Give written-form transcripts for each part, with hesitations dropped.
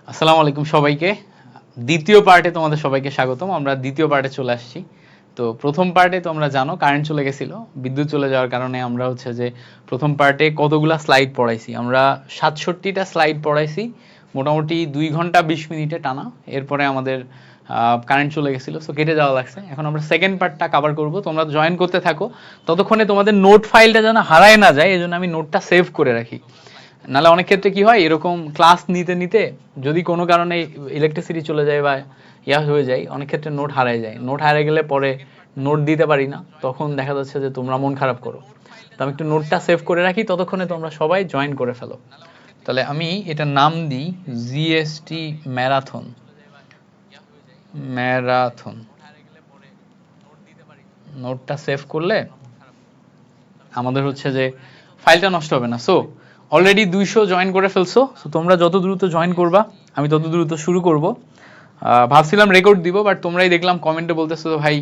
আসসালামু আলাইকুম সবাইকে। দ্বিতীয় পার্টে তোমাদের সবাইকে স্বাগতম। আমরা দ্বিতীয় পার্টে চলে আসছি। তো প্রথম পার্টে তোমরা জানো কারেন্ট চলে গেছিল, বিদ্যুৎ চলে যাওয়ার কারণে আমরা হচ্ছে যে প্রথম পার্টে কতগুলা স্লাইড পড়াইছি, আমরা 67টা স্লাইড পড়াইছি মোটামুটি 2 ঘন্টা 20 মিনিটে টানা। এরপরে আমাদের কারেন্ট চলে গেছিলো, সো কেটে যাওয়া লাগছে। এখন আমরা সেকেন্ড পার্টটা কভার করব, তোমরা জয়েন করতে থাকো। ততক্ষণে তোমাদের নোট ফাইলটা যেন হারায় না যায়, এই জন্য আমি নোটটা সেভ করে রাখি। নাহলে অনেক ক্ষেত্রে কি হয়, এরকম ক্লাস নিতে নিতে যদি কোনো কারণে ইলেকট্রিসিটি চলে যায় বা হয়ে যায়, অনেক ক্ষেত্রে নোট হারায় যায়। নোট হারিয়ে গেলে পরে নোট দিতে পারি না, তখন দেখা যাচ্ছে যে তোমরা মন খারাপ করো। তো আমি একটু নোটটা সেভ করে রাখি, ততক্ষণে তোমরা সবাই জয়েন করে ফেলো। তাহলে আমি এটার নাম দিই জিএসটি ম্যারাথন। নোটটা সেভ করলে আমাদের হচ্ছে যে ফাইলটা নষ্ট হবে না। সো অলরেডি 200 জয়েন করে ফেলছো, সো তোমরা যত দ্রুত জয়েন করবা আমি তত দ্রুত শুরু করব। ভাবছিলাম রেকর্ড দিব, বাট তোমরাই দেখলাম কমেন্টে বলতেছো তো ভাই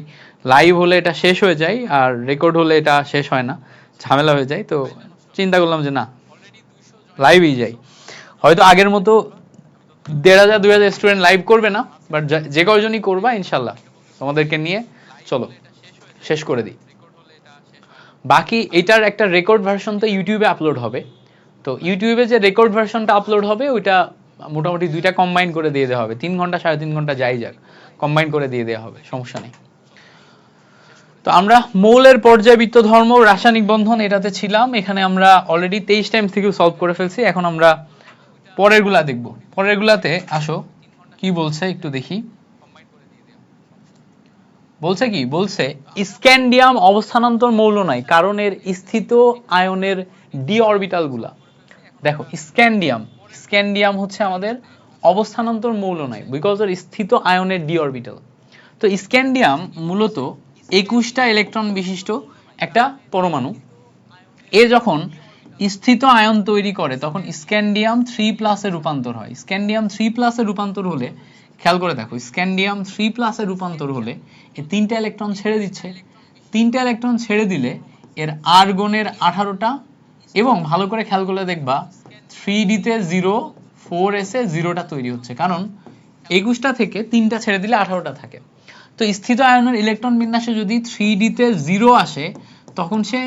লাইভ হলে এটা শেষ হয়ে যায় আর রেকর্ড হলে এটা শেষ হয় না, ঝামেলা হয়ে যায়। তো চিন্তা করলাম যে না, লাইভই যাই। হয়তো আগের মতো 1500-2000 স্টুডেন্ট লাইভ করবে না, বাট যে কয়জনই করবা ইনশাল্লাহ তোমাদেরকে নিয়ে চলো শেষ করে দিই। বাকি এটার একটা রেকর্ড ভার্সন তো ইউটিউবে আপলোড হবে। তো ইউটিউবে যে রেকর্ড ভার্সনটা আপলোড হবে ওইটা মোটামুটি 2টা কম্বাইন করে দিয়ে দেওয়া হবে, 3 ঘন্টা 3.5 ঘন্টা যাই যাক, কম্বাইন করে দিয়ে দেওয়া হবে, সমস্যা নেই। তো আমরা মৌলের পর্যায়বৃত্ত ধর্ম রাসায়নিক বন্ধন এটাতে ছিলাম। এখানে আমরা অলরেডি 23 টাইম থেকে সলভ করে ফেলছি। এখন আমরা পরেরগুলা দেখব। পরেরগুলাতে আসো কি বলছে একটু দেখি। বলছে কি বলছে, স্ক্যান্ডিয়াম অবস্থানান্তর মৌল নয় কারণ এর স্থিত আয়নের ডি অরবিটাল গুলা। দেখো স্ক্যান্ডিয়াম হচ্ছে আমাদের অবস্থানান্তর মৌল নয়, বিকজ এর স্থিত আয়নের ডি অরবিটাল। তো স্ক্যান্ডিয়াম মূলত 21টা ইলেকট্রন বিশিষ্ট একটা পরমাণু। এ যখন স্থিত আয়ন তৈরি করে তখন স্ক্যান্ডিয়াম 3+ এ রূপান্তর হয়। স্ক্যান্ডিয়াম 3+ এ রূপান্তর হলে, খেয়াল করে দেখো, স্ক্যান্ডিয়াম 3+ এ রূপান্তর হলে এই 3টা ইলেকট্রন ছেড়ে দিচ্ছে। 3টা ইলেকট্রন ছেড়ে দিলে এর আর্গনের 18টা, এবং ভালো করে খেয়াল করলে দেখবা 3d তে 0, 4s এ 0টা তৈরি হচ্ছে, কারণ 21টা থেকে 3টা ছেড়ে দিলে 18টা থাকে। তো স্থিত আয়নের ইলেকট্রন বিন্যাসে যদি 3d তে 0 আসে তখন সে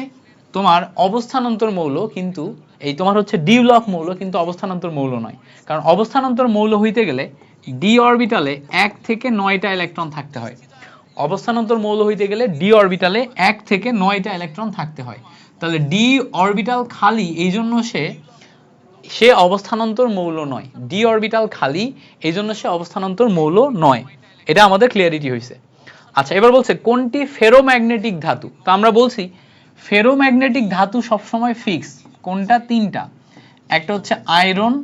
তোমার অবস্থানান্তর মৌল, কিন্তু এই তোমার হচ্ছে ডি ব্লক মৌল, কিন্তু অবস্থানান্তর মৌল নয়। কারণ অবস্থানান্তর মৌল হইতে গেলে ডি অরবিটালে 1 থেকে 9টা ইলেকট্রন থাকতে হয়। অবস্থানান্তর মৌল হইতে গেলে ডি অরবিটালে 1 থেকে 9টা ইলেকট্রন থাকতে হয়। তাহলে ডি অরবিটাল খালি, এই জন্য সে অবস্থানান্তর মৌল নয়। ডি অরবিটাল খালি, এই জন্য সে অবস্থানান্তর মৌল নয়। এটা আমাদের ক্লিয়ারিটি হয়েছে। আচ্ছা, এবার বলছে কোনটি ফেরোম্যাগনেটিক ধাতু। তো আমরা বলছি ফেরোম্যাগনেটিক ধাতু সবসময় ফিক্স। কোনটা? 3টা। একটা হচ্ছে আয়রন,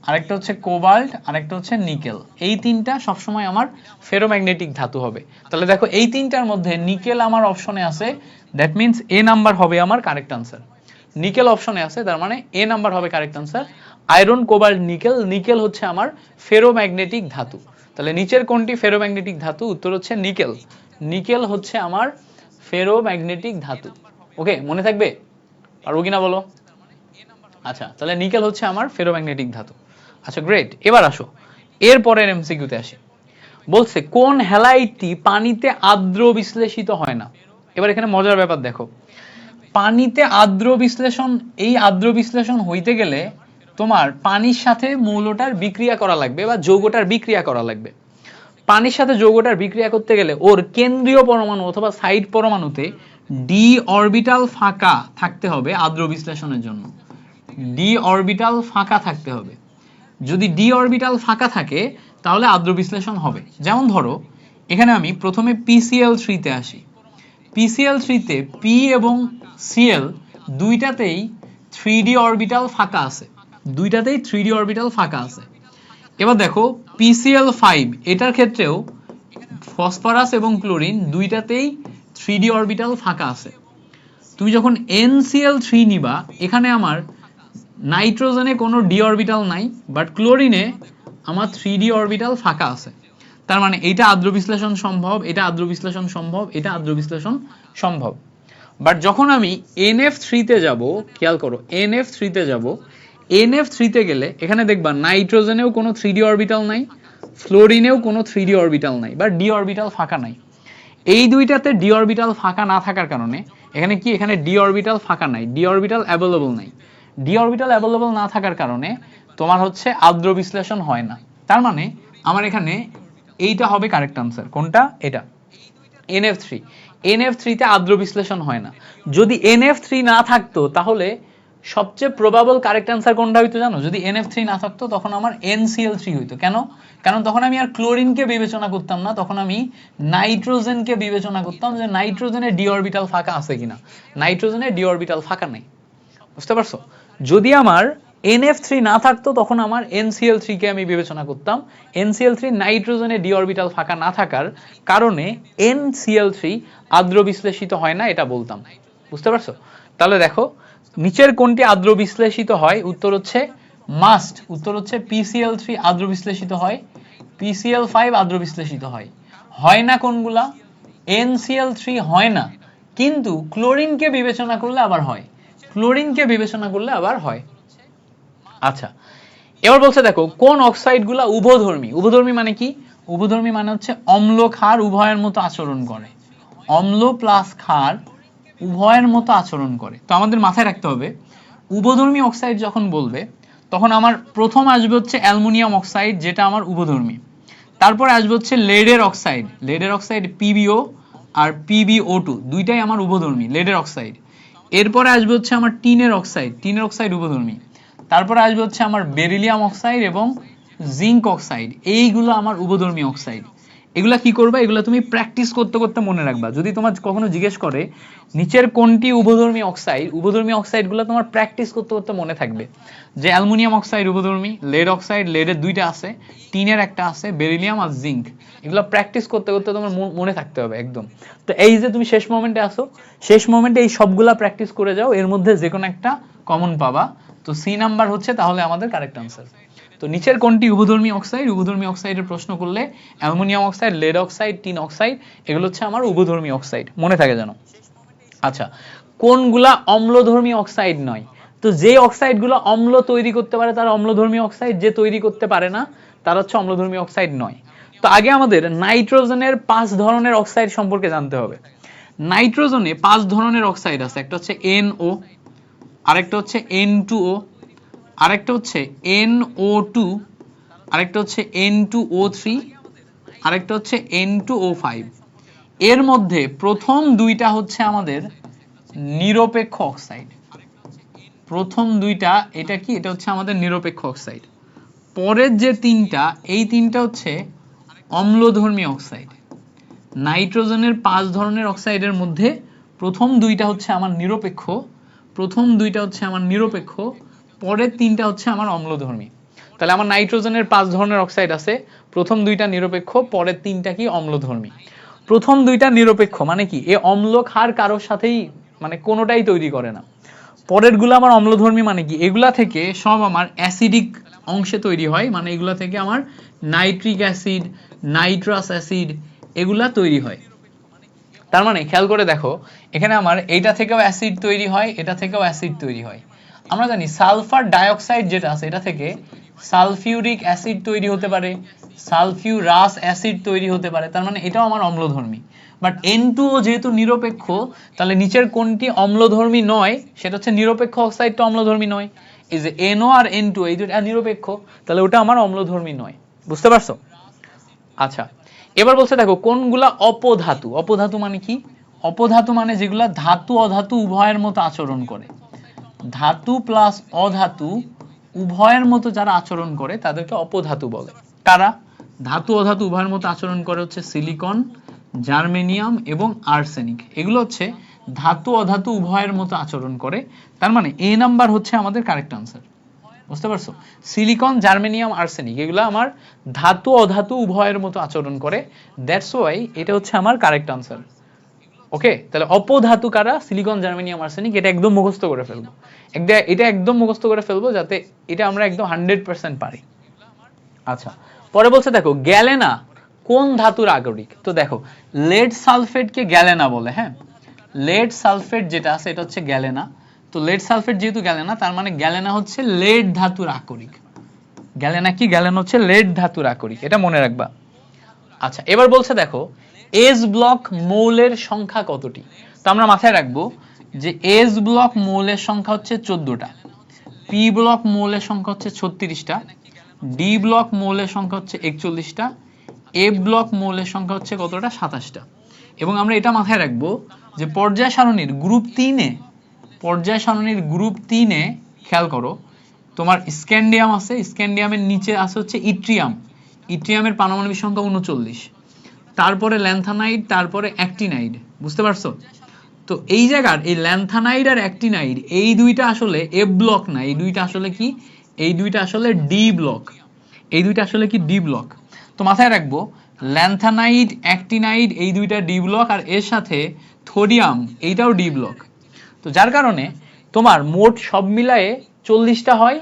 আরেকটা হচ্ছে কোবাল্ট, আরেকটা হচ্ছে নিকেল। এই 3টা সবসময় আমার ফেরোম্যাগনেটিক ধাতু হবে। তাহলে দেখো এই 3টার মধ্যে নিকেল আমার অপশনে আছে, দ্যাট মিন্স এ নাম্বার হবে আমার কারেক্ট আনসার। নিকেল অপশনে আছে, তার মানে এ নাম্বার হবে correct answer. Iron, cobalt, nickel. Nickel হচ্ছে আমার ফেরোম্যাগনেটিক ধাতু। তাহলে নিচের কোনটি ফেরোম্যাগনেটিক ধাতু? উত্তর হচ্ছে নিকেল। নিকেল হচ্ছে আমার ফেরোম্যাগনেটিক ধাতু। ওকে, মনে থাকবে? পারবো কিনা বলো? আচ্ছা, তাহলে নিকেল হচ্ছে আমার ফেরোম্যাগনেটিক ধাতু। আচ্ছা, গ্রেট। এবার আসো এর পরের এমসিকিউতে আসি। বলছে কোন হ্যালাইডটি পানিতে আর্দ্র বিশ্লেষিত হয় না। এবার এখানে মজার ব্যাপার দেখো, পানিতে আর্দ্র বিশ্লেষণ, এই আর্দ্র বিশ্লেষণ হইতে গেলে তোমার পানির সাথে মৌলটার বিক্রিয়া করা লাগবে বা যৌগটার বিক্রিয়া করা লাগবে। পানির সাথে যৌগটার বিক্রিয়া করতে গেলে ওর কেন্দ্রীয় পরমাণু অথবা সাইড পরমাণুতে ডি অরবিটাল ফাঁকা থাকতে হবে আর্দ্র বিশ্লেষণের জন্য। ডি অরবিটাল ফাঁকা থাকতে হবে। যদি ডি অরবিটাল ফাঁকা থাকে তাহলে আর্দ্র বিশ্লেষণ হবে। যেমন ধরো এখানে আমি প্রথমে PCl3 তে আসি। PCl3 তে পি এবং সিএল দুইটাতেই 3d অরবিটাল ফাঁকা আছে, দুইটাতেই 3d অরবিটাল ফাঁকা আছে। এবার দেখো PCl5, এটার ক্ষেত্রেও ফসফরাস এবং ক্লোরিন দুইটাতেই 3d অরবিটাল ফাঁকা আছে। তুমি যখন NCl3 নিবা, এখানে আমার নাইট্রোজেনে কোনো ডি অরবিটাল নাই, বাট ক্লোরিনে আমার 3d অরবিটাল ফাঁকা আছে। তার মানে এটা আর্দ্র বিশ্লেষণ সম্ভব, এটা আর্দ্র বিশ্লেষণ সম্ভব, এটা আর্দ্র বিশ্লেষণ সম্ভব। বাট যখন আমি NF3 তে যাব, খেয়াল করো NF3 তে যাব, NF3 তে গেলে এখানে দেখবা নাইট্রোজেনেও কোনো 3d অরবিটাল নাই, ফ্লোরিনেও কোনো 3d অরবিটাল নাই, বা d অরবিটাল ফাঁকা নাই। এই দুইটাতে d অরবিটাল ফাঁকা না থাকার কারণে এখানে কি, এখানে d অরবিটাল ফাঁকা নাই, d অরবিটাল অ্যাভেলেবল নাই। d অরবিটাল অ্যাভেলেবল না থাকার কারণে তোমার হচ্ছে আদ্র বিশ্লেষণ হয় না। তার মানে আমার এখানে এইটা হবে কারেক্ট আনসার। কোনটা? এটা NF3। NF3 তে আদ্র বিশ্লেষণ হয় না। যদি NF3 না থাকতো তাহলে সবচেয়ে প্রবাবল কারেক্ট আনসার কোনটা হইতো জানো? যদি NF3 না থাকতো তখন আমার NCl3 হইতো। কেন? কারণ তখন আমি আর ক্লোরিনকে বিবেচনা করতাম না, তখন আমি নাইট্রোজেনকে বিবেচনা করতাম যে নাইট্রোজেনের ডি অরবিটাল ফাঁকা আছে কিনা। নাইট্রোজেনের ডি অরবিটাল ফাঁকা নাই। বুঝতে পারছো? যদি আমার NF3 না থাকতো তখন আমার NCl3 কে আমি বিবেচনা করতাম। NCl3 নাইট্রোজেনের ডি অরবিটাল ফাঁকা না থাকার কারণে NCl3 আদ্র বিশ্লেষিত হয় না, এটা বলতাম। বুঝতে পারছো? তাহলে দেখো নিচের কোনটি আদ্র বিশ্লেষিত হয়? উত্তর হচ্ছে মাস্ট। উত্তর হচ্ছে PCl3 আদ্র বিশ্লেষিত হয়, PCl5 আদ্র বিশ্লেষিত হয়। হয় না কোনগুলা? NCl3 হয় না, কিন্তু ক্লোরিনকে বিবেচনা করলে আবার হয়। ক্লোরিনকে বিবেচনা করলে আবার হয়। আচ্ছা, এবার বলছে দেখো কোন অক্সাইডগুলা উভধর্মী। উভধর্মী মানে কি? উভধর্মী মানে হচ্ছে অম্ল ক্ষার উভয়ের মতো আচরণ করে। অম্ল প্লাস ক্ষার উভয়ের মতো আচরণ করে। তো আমাদের মাথায় রাখতে হবে উভধর্মী অক্সাইড যখন বলবে তখন আমার প্রথম আসবে হচ্ছে অ্যালুমিনিয়াম অক্সাইড, যেটা আমার উভধর্মী। তারপরে আসবে হচ্ছে লেডের অক্সাইড। লেডের অক্সাইড PbO আর PbO2 দুইটাই আমার উভধর্মী, লেডের অক্সাইড। এরপরে আসবে হচ্ছে আমার টিনের অক্সাইড। টিনের অক্সাইড উভধর্মী। তারপরে আসবে হচ্ছে আমার বেরিলিয়াম অক্সাইড এবং জিঙ্ক অক্সাইড। এইগুলো আমার উভধর্মী অক্সাইড। এগুলা কি করবা? এগুলা তুমি প্র্যাকটিস করতে করতে মনে রাখবা। যদি তোমার কখনো জিজ্ঞেস করে নিচের কোনটি উভধর্মী অক্সাইড, উভধর্মী অক্সাইডগুলো তোমার প্র্যাকটিস করতে করতে মনে থাকবে যে অ্যালুমিনিয়াম অক্সাইড উভধর্মী, লেড অক্সাইড, লেডের দুইটা আছে, টিনের একটা আছে, বেরিলিয়াম আর জিঙ্ক। এগুলো প্র্যাকটিস করতে করতে তোমার মনে থাকতে হবে একদম। তো এই যে তুমি শেষ মোমেন্টে আসো, শেষ মোমেন্টে এই সবগুলা প্র্যাকটিস করে যাও, এর মধ্যে যে কোনো একটা কমন পাবা। তো সি নাম্বার হচ্ছে তাহলে আমাদের কারেক্ট আনসার। তো নিচের কোনটি উভধর্মী অক্সাইড? উভধর্মী অক্সাইডের প্রশ্ন করলে aluminium oxide, lead oxide, tin oxide, এগুলো হচ্ছে আমার উভধর্মী অক্সাইড, মনে থাকে যেন। আচ্ছা, কোনগুলা অম্লধর্মী অক্সাইড নয়? তো যে অক্সাইডগুলো অম্ল তৈরি করতে পারে তারা অম্লধর্মী অক্সাইড, যে তৈরি করতে পারে না তারা হচ্ছে অম্লধর্মী অক্সাইড নয়। তো আগে আমাদের নাইট্রোজেনের 5 ধরনের অক্সাইড সম্পর্কে জানতে হবে। নাইট্রোজেনে 5 ধরনের অক্সাইড আছে। একটা হচ্ছে NO, আরেকটা হচ্ছে N2O, আরেকটা হচ্ছে NO2, আরেকটা হচ্ছে N2O3, আরেকটা হচ্ছে N2O5। এর মধ্যে প্রথম দুইটা হচ্ছে আমাদের নিরপেক্ষ অক্সাইড। প্রথম দুইটা এটা কি? এটা হচ্ছে আমাদের নিরপেক্ষ অক্সাইড। পরের যে তিনটা, এই তিনটা হচ্ছে অম্লধর্মী অক্সাইড। নাইট্রোজেনের 5 ধরনের অক্সাইডের মধ্যে প্রথম দুইটা হচ্ছে আমার নিরপেক্ষ, প্রথম দুইটা হচ্ছে আমার নিরপেক্ষ, পরের তিনটা হচ্ছে আমার অম্লধর্মী। তাহলে আমার নাইট্রোজেনের 5 ধরনের অক্সাইড আছে, প্রথম দুইটা নিরপেক্ষ, পরের তিনটা কি? অম্লধর্মী। প্রথম দুইটা নিরপেক্ষ মানে কি? এ অম্ল ক্ষার কারোর সাথেই মানে কোনোটাই তৈরি করে না। পরের গুলো আমার অম্লধর্মী মানে কি? এগুলা থেকে সব আমার অ্যাসিডিক অংশে তৈরি হয়, মানে এগুলা থেকে আমার নাইট্রিক অ্যাসিড, নাইট্রাস অ্যাসিড এগুলা তৈরি হয়। তার মানে খেয়াল করে দেখো এখানে আমার এইটা থেকেও অ্যাসিড তৈরি হয়, এটা থেকেও অ্যাসিড তৈরি হয়। আমরা জানি সালফার ডাইঅক্সাইড যেটা আছে এটা থেকে সালফিউরিক অ্যাসিড তৈরি হতে পারে, সালফিউরাস অ্যাসিড তৈরি হতে পারে। তার মানে এটাও আমার অম্লধর্মী। বাট N2O যেহেতু নিরপেক্ষ, তাহলে নিচের কোনটি অম্লধর্মী নয়? সেটা হচ্ছে নিরপেক্ষ অক্সাইডটা অম্লধর্মী নয়। এই যে NO আর N2 এই দুটো নিরপেক্ষ, তাহলে ওটা আমার অম্লধর্মী নয়। বুঝতে পারছো? আচ্ছা, এবার বলছে দেখো কোনগুলা অপধাতু। অপধাতু মানে কি? অপধাতু মানে যেগুলা ধাতু অধাতু উভয়ের মতো আচরণ করে। ধাতু প্লাস অধাতু উভয়ের মতো যারা আচরণ করে তাদেরকে অপধাতু বলে। কারা? ধাতু অধাতু উভয়ের মতো আচরণ করে হচ্ছে সিলিকন, জার্মেনিয়াম এবং আর্সেনিক। এগুলো হচ্ছে ধাতু অধাতু উভয়ের মতো আচরণ করে। তার মানে এ নাম্বার হচ্ছে আমাদের কারেক্ট আনসার। বুঝতে পারছো? সিলিকন, জার্মেনিয়াম, আর্সেনিক এগুলো আমার ধাতু অধাতু উভয়ের মতো আচরণ করে। দ্যাটস ওয়াই এটা হচ্ছে আমার কারেক্ট আনসার। ওকে, তাহলে অপধাতু কারা? Silicon, germanium, arsenic. এটা একদম মুখস্থ করে ফেলবো, এটা একদম মুখস্থ করে ফেলবো যাতে এটা আমরা একদম 100% পারি। আচ্ছা, পরে বলছে দেখো গ্যালেনা কোন ধাতুর আগরিক। তো দেখো লেড সালফেটকে গ্যালেনা বলে। হ্যাঁ, লেড সালফেট যেটা আছে এটা হচ্ছে গ্যালেনা। তো লেড সালফেট যেহেতু গ্যালেনা, তার মানে গ্যালেনা হচ্ছে লেড ধাতুর আকরিক। গ্যালেনা কি? গ্যালেনা হচ্ছে লেড ধাতুর আকরিক, এটা মনে রাখবা। আচ্ছা, এবার বলছে দেখো এস ব্লক মৌলের সংখ্যা কতটি। তো আমরা মাথায় রাখবো যে এস ব্লক মৌলের সংখ্যা হচ্ছে 14টা, পি ব্লক মৌলের সংখ্যা হচ্ছে 36টা, ডি ব্লক মৌলের সংখ্যা হচ্ছে 41টা, এফ ব্লক মৌলের সংখ্যা হচ্ছে কতটা? 27টা। এবং আমরা এটা মাথায় রাখবো যে পর্যায় সারণীর গ্রুপ 3-এ, পর্যায় সারণীর গ্রুপ 3-এ খেয়াল করো, তোমার স্ক্যান্ডিয়াম আছে, স্ক্যান্ডিয়ামের নিচে আছে হচ্ছে ইট্রিয়াম, ইট্রিয়ামের পারমাণবিক সংখ্যা 39, তারপরে ল্যান্থানাইড, তারপরে অ্যাক্টিনাইড। বুঝতে পারছো? তো এই জায়গার এই ল্যান্থানাইড আর অ্যাক্টিনাইড এই দুইটা আসলে এফ ব্লক না, এই দুইটা আসলে কি? এই দুইটা আসলে ডি ব্লক, এই দুইটা আসলে কি? D block. তো মাথায় রাখবো ল্যান্থানাইড, অ্যাক্টিনাইড এই দুইটা ডি ব্লক, আর এর সাথে থোরিয়াম এইটাও ডি ব্লক। তো যার কারণে তোমার মোট সব মিলায়ে 40টা হয়,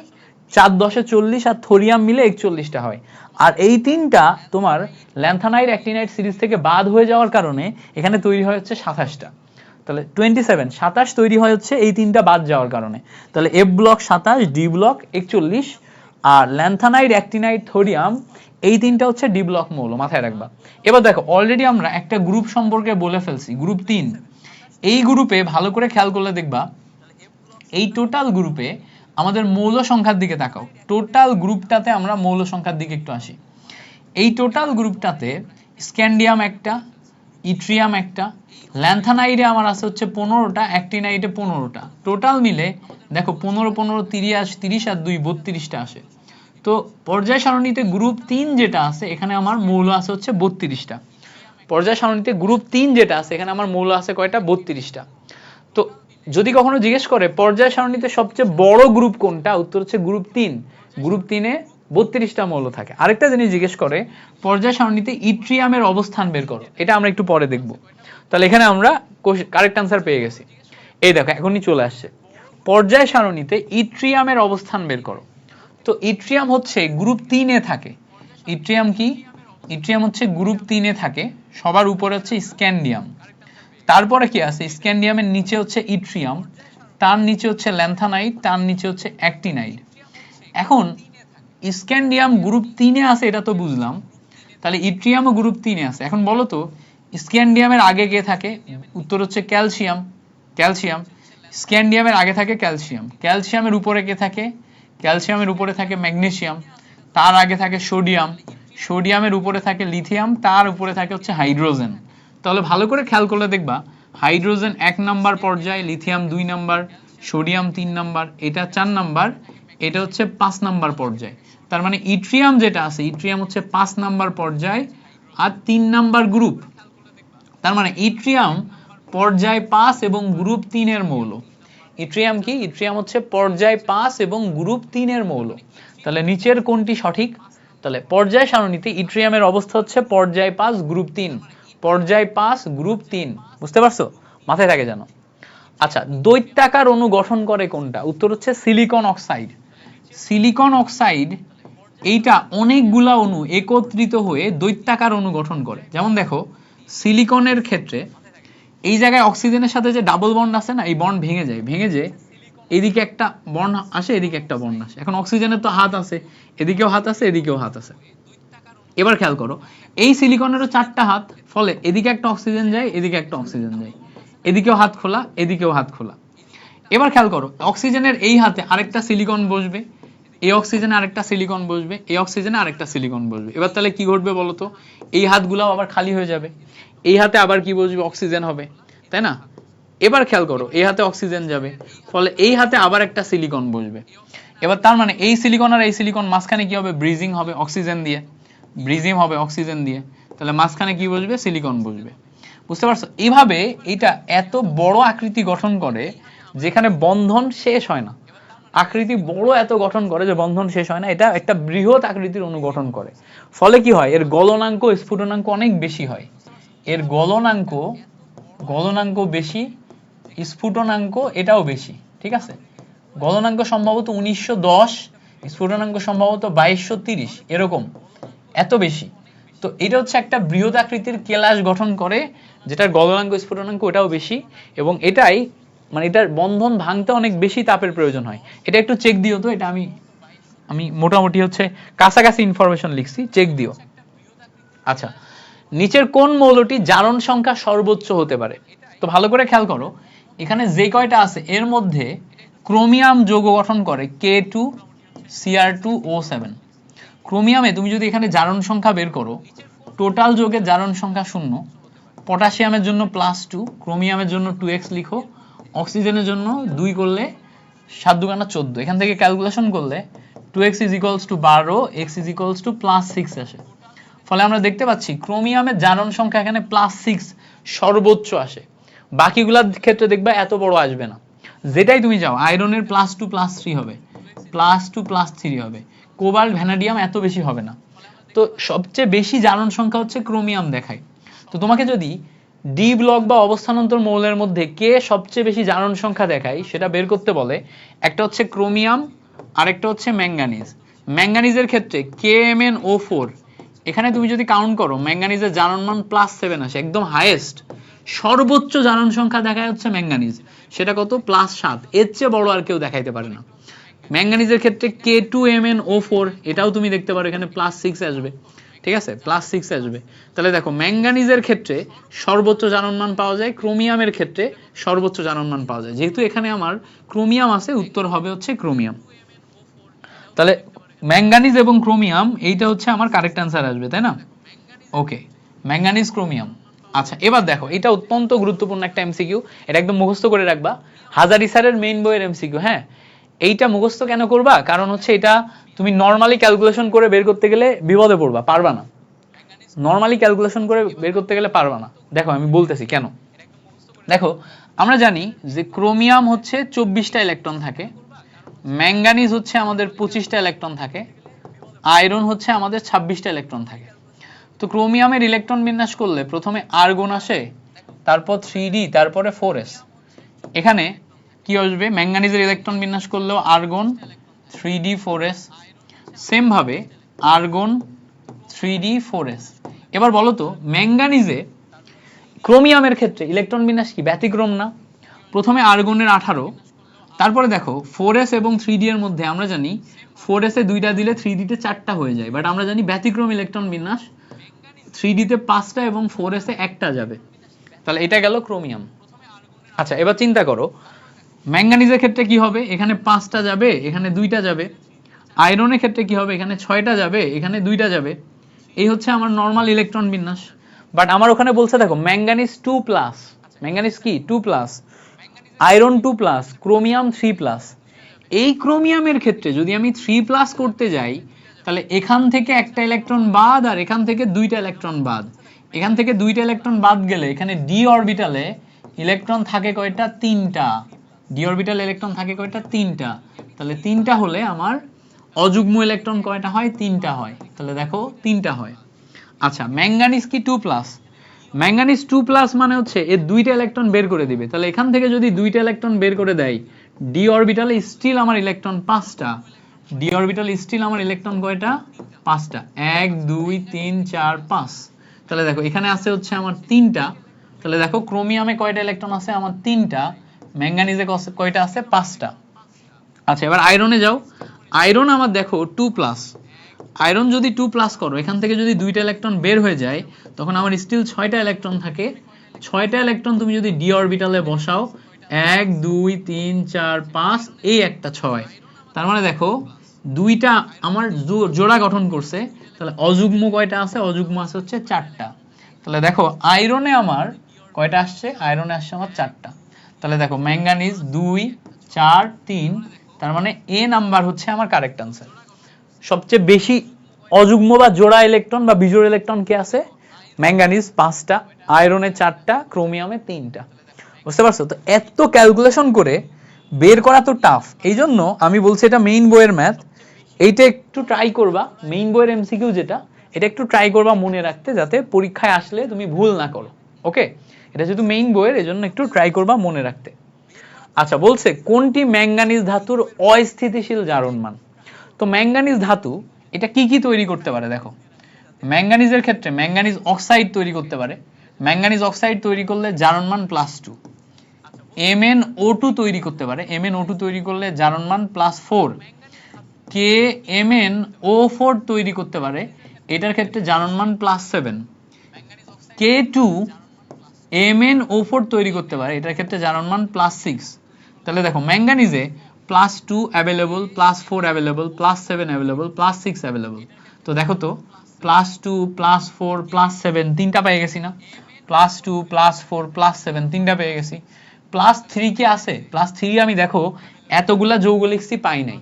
4 10 40, আর থোরিয়াম মিলে 41টা হয়। আর এই তিনটা তোমার ল্যান্থানাইড অ্যাক্টিনাইড সিরিজ থেকে বাদ হয়ে যাওয়ার কারণে এখানে তৈরি হয় হচ্ছে 27টা। তাহলে 27 তৈরি হয় হচ্ছে এই তিনটা বাদ যাওয়ার কারণে। তাহলে এফ ব্লক 27, ডি ব্লক 41, আর ল্যান্থানাইড, অ্যাক্টিনাইড, থোরিয়াম এই তিনটা হচ্ছে ডি ব্লক মৌল, মাথায় রাখবা। এবার দেখো অলরেডি আমরা একটা গ্রুপ সম্পর্কে বলে ফেলছি, গ্রুপ 3। এই গ্রুপে ভালো করে খেয়াল করলে দেখবা এই টোটাল গ্রুপে আমাদের মৌল সংখ্যার দিকে তাকাও, টোটাল গ্রুপটাতে আমরা মৌল সংখ্যার দিকে একটু আসি। এই টোটাল গ্রুপটাতে স্ক্যান্ডিয়াম একটা, ইট্রিয়াম একটা, ল্যান্থানাইডে আমার আছে হচ্ছে 15টা, অ্যাক্টিনাইডে 15টা, টোটাল মিলে দেখো 15 15 30 আর 2 32টা আসে। তো পর্যায় সারণীতে গ্রুপ 3 যেটা আছে এখানে আমার মৌল আছে হচ্ছে 32টা। পর্যায় সারণীতে গ্রুপ 3 যেটা আছে এখানে আমার মৌল আছে কয়টা? 32টা। তো যদি কখনো জিজ্ঞেস করে পর্যায় সারণীতে সবচেয়ে বড় গ্রুপ কোনটা, উত্তর হচ্ছে গ্রুপ 3। গ্রুপ 3-এ 32টা মৌল থাকে। আরেকটা জিনিস জিজ্ঞেস করে পর্যায় সারণীতে ইট্রিয়ামের অবস্থান বের করো, এটা আমরা একটু পরে দেখব। তাহলে এখানে আমরা কারেক্ট আনসার পেয়ে গেছি। এই দেখো এখনই চলে আসছে, পর্যায় সারণীতে ইট্রিয়ামের অবস্থান বের করো। তো ইট্রিয়াম হচ্ছে গ্রুপ 3-এ থাকে। ইট্রিয়াম কি? ইট্রিয়াম হচ্ছে গ্রুপ 3-এ থাকে, সবার উপরে হচ্ছে স্ক্যান্ডিয়াম, তারপরে কি আছে? স্ক্যান্ডিয়ামের নিচে হচ্ছে ইট্রিয়াম, তার নিচে হচ্ছে ল্যান্থানাইড, তার নিচে হচ্ছে অ্যাক্টিনাইড। এখন স্ক্যান্ডিয়াম গ্রুপ 3-এ আছে এটা তো বুঝলাম, তাহলে ইট্রিয়ামও গ্রুপ 3-এ আছে। এখন বলো তো স্ক্যান্ডিয়ামের আগে কে থাকে? উত্তর হচ্ছে ক্যালসিয়াম, ক্যালসিয়াম। স্ক্যান্ডিয়ামের আগে থাকে ক্যালসিয়াম, ক্যালসিয়ামের উপরে কে থাকে? ক্যালসিয়ামের উপরে থাকে ম্যাগনেসিয়াম, তার আগে থাকে সোডিয়াম, সোডিয়ামের উপরে থাকে লিথিয়াম, তার উপরে থাকে হচ্ছে হাইড্রোজেন। তাহলে ভালো করে খেয়াল করলে দেখবা হাইড্রোজেন 1 নাম্বার পর্যায়, লিথিয়াম 2 নাম্বার, সোডিয়াম 3 নাম্বার, এটা 4 নাম্বার, এটা হচ্ছে 5 নাম্বার পর্যায়। তার মানে ইট্রিয়াম যেটা আছে, ইট্রিয়াম হচ্ছে 5 নাম্বার পর্যায় আর 3 নাম্বার গ্রুপ। তার মানে ইট্রিয়াম পর্যায় 5 এবং গ্রুপ 3 এর মৌল। ইট্রিয়াম কি? ইট্রিয়াম হচ্ছে পর্যায় 5 এবং গ্রুপ 3 এর মৌল। তাহলে নিচের কোনটি সঠিক? তাহলে পর্যায় সারণীতে ইট্রিয়ামের অবস্থা হচ্ছে পর্যায় 5 গ্রুপ 3, পর্যায় 5 গ্রুপ 3। বুঝতে পারছো? মাথায় থাকে জানো। আচ্ছা, দৈত্যাকার অণু গঠন করে কোনটা? উত্তর হচ্ছে সিলিকন অক্সাইড। সিলিকন অক্সাইড এইটা অনেকগুলা অণু একত্রিত হয়ে দৈত্যাকার অণু গঠন করে। যেমন দেখো সিলিকনের ক্ষেত্রে এই জায়গায় অক্সিজেনের সাথে যে ডাবল বন্ড আছে না, এই বন্ড ভেঙে যায়, ভেঙে যে এদিকে একটা বন্ড আসে, এদিকে একটা বন্ড আসে। এখন অক্সিজেনের তো হাত আছে, এদিকেও হাত আছে, এদিকেও হাত আছে। এবার খেয়াল করো এই সিলিকনেরও 4টা হাত, ফলে এদিকে একটা অক্সিজেন যায়, এদিকে একটা অক্সিজেন যায়, এদিকেও হাত খোলা, এদিকেও হাত খোলা। এবার খেয়াল করো অক্সিজেনের এই হাতে আরেকটা সিলিকন বসবে, এই অক্সিজেনে আরেকটা সিলিকন বসবে, এই অক্সিজেনে আরেকটা সিলিকন বসবে। এবার তাহলে কি ঘটবে বলতো? এই হাতগুলোও আবার খালি হয়ে যাবে, এই হাতে আবার কি বসবে? অক্সিজেন হবে, তাই না? এবার খেয়াল করো এই হাতে অক্সিজেন যাবে, ফলে এই হাতে আবার একটা সিলিকন বসবে। এবার তার মানে এই সিলিকন আর এই সিলিকন মাঝখানে কি হবে? ব্রিজিং হবে অক্সিজেন দিয়ে, ব্রিজিং হবে অক্সিজেন দিয়ে, তাহলে মাঝখানে কি বসবে? সিলিকন বসবে। বুঝতে পারছো? এইভাবে এটা এত বড় আকৃতি গঠন করে যেখানে বন্ধন শেষ হয় না। আকৃতি বড় এত গঠন করে যে বন্ধন শেষ হয় না, এটা একটা বৃহৎ আকৃতির অণু গঠন করে। ফলে কি হয়? এর গলনাঙ্ক, স্ফুটনাঙ্ক অনেক বেশি হয়। এর গলনাঙ্ক বেশি, স্ফুটনাঙ্ক এটাও বেশি, ঠিক আছে? গলনাঙ্ক সম্ভবত 1910, স্ফুটনাঙ্ক সম্ভবত 2230, এরকম, এত বেশি। তো এটা হচ্ছে একটা বৃহৎ আকৃতির কেলাস গঠন করে, যেটার গলনাঙ্ক স্ফুটনাঙ্ক ওটাও বেশি, এবং এটাই মানে এটার বন্ধন ভাঙতে অনেক বেশি তাপের প্রয়োজন হয়। এটা একটু চেক দিও তো, এটা আমি মোটামুটি হচ্ছে কাছাকাছি ইনফরমেশন লিখছি, চেক দিও। আচ্ছা, নিচের কোন মৌলটি জারণ সংখ্যা সর্বোচ্চ হতে পারে? তো ভালো করে খেয়াল করো, এখানে যে কয়টা আছে এর মধ্যে ক্রোমিয়াম যৌগ গঠন করে K2Cr2O7। ক্রোমিয়ামে তুমি যদি এখানে জারণ সংখ্যা বের করো, টোটাল যৌগের জারণ সংখ্যা 0, পটাশিয়ামের জন্য +2, ক্রোমিয়ামের জন্য 2x লিখো, অক্সিজেনের জন্য 2 করলে 7 × 14, এখান থেকে ক্যালকুলেশন করলে 2x = 12, x = +6 আসে। ফলে আমরা দেখতে পাচ্ছি ক্রোমিয়ামের জারণ সংখ্যা এখানে +6 সর্বোচ্চ আসে, বাকিগুলোর ক্ষেত্রে দেখবা এত বড় আসবে না। যেটাই তুমি যাও, আয়রনের +2 +3 হবে, +2 +3 হবে, কোবাল্ট ভ্যানাডিয়াম এত বেশি হবে না। তো সবচেয়ে বেশি জারণ সংখ্যা হচ্ছে ক্রোমিয়াম দেখায়। তো তোমাকে যদি ডি ব্লক বা অবস্থানান্তর মৌলের মধ্যে কে সবচেয়ে বেশি জারণ সংখ্যা দেখায় সেটা বের করতে বলে, একটা হচ্ছে ক্রোমিয়াম আর একটা হচ্ছে ম্যাঙ্গানিজ। ম্যাঙ্গানিজের ক্ষেত্রে KMnO4, এখানে তুমি যদি কাউন্ট করো ম্যাঙ্গানিজের জারণ মান +7 আসে, একদম হাইয়েস্ট সর্বোচ্চ জারণ সংখ্যা দেখায় হচ্ছে ম্যাঙ্গানিজ, সেটা কত? +7, এর চেয়ে বড় আর কেউ দেখাইতে পারে না। ম্যাঙ্গানিজের ক্ষেত্রে K2MnO4, এটাও তুমি দেখতে পারো এখানে +6 আসবে, ঠিক আছে, +6 আসবে। তাহলে দেখো ম্যাঙ্গানিজের ক্ষেত্রে সর্বোচ্চ জারণ মান পাওয়া যায়, ক্রোমিয়ামের ক্ষেত্রে সর্বোচ্চ জারণ মান পাওয়া যায়। যেহেতু এখানে আমার ক্রোমিয়াম আছে, উত্তর হবে হচ্ছে ক্রোমিয়াম। তাহলে ম্যাঙ্গানিজ এবং ক্রোমিয়াম, এইটা হচ্ছে আমার কারেক্ট অ্যান্সার আসবে, তাই না? ওকে, ম্যাঙ্গানিজ ক্রোমিয়াম। আচ্ছা, এবার দেখো, এটা অত্যন্ত গুরুত্বপূর্ণ একটা এমসিকিউ, এটা একদম মুখস্থ করে রাখবা, হাজারি স্যারের মেইন বইয়ের এমসিকিউ। হ্যাঁ, এইটা মুখস্থ কেন করবা? কারণ হচ্ছে এটা তুমি নর্মালি ক্যালকুলেশন করে বের করতে গেলে বিপদে পড়বা, পারবা না। নর্মালি ক্যালকুলেশন করে বের করতে গেলে পারবা না। দেখো আমি বলতেছি কেন। দেখো, আমরা জানি যে ক্রোমিয়াম হচ্ছে 24টা ইলেকট্রন থাকে, ম্যাঙ্গানিজ হচ্ছে আমাদের 25টা ইলেকট্রন থাকে, আয়রন হচ্ছে আমাদের 26টা ইলেকট্রন থাকে। তো ক্রোমিয়ামের ইলেকট্রন বিন্যাস করলে প্রথমে আর্গন আসে, তারপর 3d, তারপরে 4s। এখানে কি আসবে? ম্যাঙ্গানিজের ইলেকট্রন বিন্যাস করলেও আর্গন 3d 4s, সেম ভাবে আর্গন 3d 4s। এবার বলো তো, ম্যাঙ্গানিজে ক্রোমিয়ামের ক্ষেত্রে ইলেকট্রন বিন্যাস কি ব্যতিক্রম না? প্রথমে আর্গনের 18, তারপরে দেখো 4s এবং 3d এর মধ্যে আমরা জানি 4s এ 2টা দিলে 3d তে 4টা হয়ে যায়, বাট আমরা জানি ব্যতিক্রম ইলেকট্রন বিন্যাস, 3d তে 5টা এবং 4s এ 1টা যাবে। তাহলে এটা গেল ক্রোমিয়াম। আচ্ছা, এবার চিন্তা করো ম্যাঙ্গানিজের ক্ষেত্রে কি হবে? এখানে 5টা যাবে, এখানে 2টা যাবে। আয়রনের ক্ষেত্রে কি হবে? এখানে 6টা যাবে, এখানে 2টা যাবে। এই হচ্ছে আমার নর্মাল ইলেকট্রন বিন্যাস। বাট আমার ওখানে বলছে দেখো ম্যাঙ্গানিজ 2+, ম্যাঙ্গানিজ কি 2+, আয়রন 2+, ক্রোমিয়াম 3+। এই ক্রোমিয়ামের ক্ষেত্রে যদি আমি 3+ করতে যাই, তাহলে এখান থেকে একটা ইলেকট্রন বাদ আর এখান থেকে 2টা ইলেকট্রন বাদ। এখান থেকে 2টা ইলেকট্রন বাদ গেলে এখানে ডি অরবিটালে ইলেকট্রন থাকে কয়টা? 3টা। ডি অরবিটালে ইলেকট্রন থাকে কয়টা? 3টা। তাহলে 3টা হলে আমার অযুগ্ম ইলেকট্রন কয়টা হয়? 3টা হয়। তাহলে দেখো 3টা হয়। আচ্ছা, ম্যাঙ্গানিজ কি 2+? ম্যাঙ্গানিজ 2+ মানে হচ্ছে এর 2টা ইলেকট্রন বের করে দিবে। তাহলে এখান থেকে যদি 2টা ইলেকট্রন বের করে দেয়, ডি অরবিটালে স্টিল আমার ইলেকট্রন 5টা। ডি অরবিটালে স্টিল আমার ইলেকট্রন কয়টা? 5টা। 1 2 3 4 5। তাহলে দেখো এখানে আছে হচ্ছে আমার 3টা। তাহলে দেখো ক্রোমিয়ামে কয়টা ইলেকট্রন আছে? আমার 3টা। ম্যাঙ্গানিজে কয়টা আছে? 5টা। আচ্ছা, এবার আয়রনে যাও। আয়রন আমার দেখো 2+। আয়রন যদি 2+ করো, এখান থেকে যদি 2টা ইলেকট্রন বের হয়ে যায়, তখন আমার স্টিল 6টা ইলেকট্রন থাকে। 6টা ইলেকট্রন তুমি যদি ডি অরবিটালে বসাও, 1 2 3 4 5, এই একটা 6। তার মানে দেখো 2টা আমার জোড়া গঠন করছে। তাহলে অযুগ্ম কয়টা আছে? অযুগ্ম আছে হচ্ছে 4টা। তাহলে দেখো আয়রনে আমার কয়টা আসছে? আয়রনে আসছে আমার 4টা। তাহলে দেখো ম্যাঙ্গানিজ 2 4 3, তার মানে এ নাম্বার হচ্ছে আমার কারেক্ট আনসার। সবচেয়ে বেশি অযুগ্ম বা জোড়া ইলেকট্রন বা বিজোড় ইলেকট্রন কে আছে? ম্যাঙ্গানিজ 5টা, আয়রনে 4টা, ক্রোমিয়ামে 3টা। বুঝতে পারছো? তো এত ক্যালকুলেশন করে বের করা তো টাফ। এই জন্য আমি বলছি এটা মেইন বইয়ের ম্যাথ, এইটা একটু ট্রাই করবা। মেইন বইয়ের এমসিকিউ যেটা, এটা একটু ট্রাই করবা মনে রাখতে, যাতে পরীক্ষায় আসলে তুমি ভুল না করো। ওকে, এটা যেহেতু মেইন বইয়ের, এজন্য একটু ট্রাই করবা মনে রাখতে। আচ্ছা, বলছে কোনটি ম্যাঙ্গানিজ ধাতুর অস্থিতিশীল জারণমান? তো ম্যাঙ্গানিজ ধাতু এটা কি কি তৈরি করতে পারে? দেখো ম্যাঙ্গানিজের ক্ষেত্রে ম্যাঙ্গানিজ অক্সাইড তৈরি করতে পারে। ম্যাঙ্গানিজ অক্সাইড তৈরি করলে জারণমান +2। MnO2 তৈরি করতে পারে, MnO2 তৈরি করলে জারণ মান +4, কে MnO4 তৈরি করতে পারে, এটার ক্ষেত্রে জারণ মান +7, K2 MnO4 তৈরি করতে পারে, এটার ক্ষেত্রে জারণ মান +6। তাহলে দেখো ম্যাঙ্গানিজে +2 অ্যাভেলেবল, +4 অ্যাভেলেবল, +7 অ্যাভেলেবল, +6 অ্যাভেলেবল। তো দেখো তো +2 +4 +7 তিনটা পেয়ে গেছি না, +2 +4 +7 তিনটা পেয়ে গেছি। +3 কি আছে? +3 আমি দেখো এতগুলা যৌগ লিখছি পাই নাই,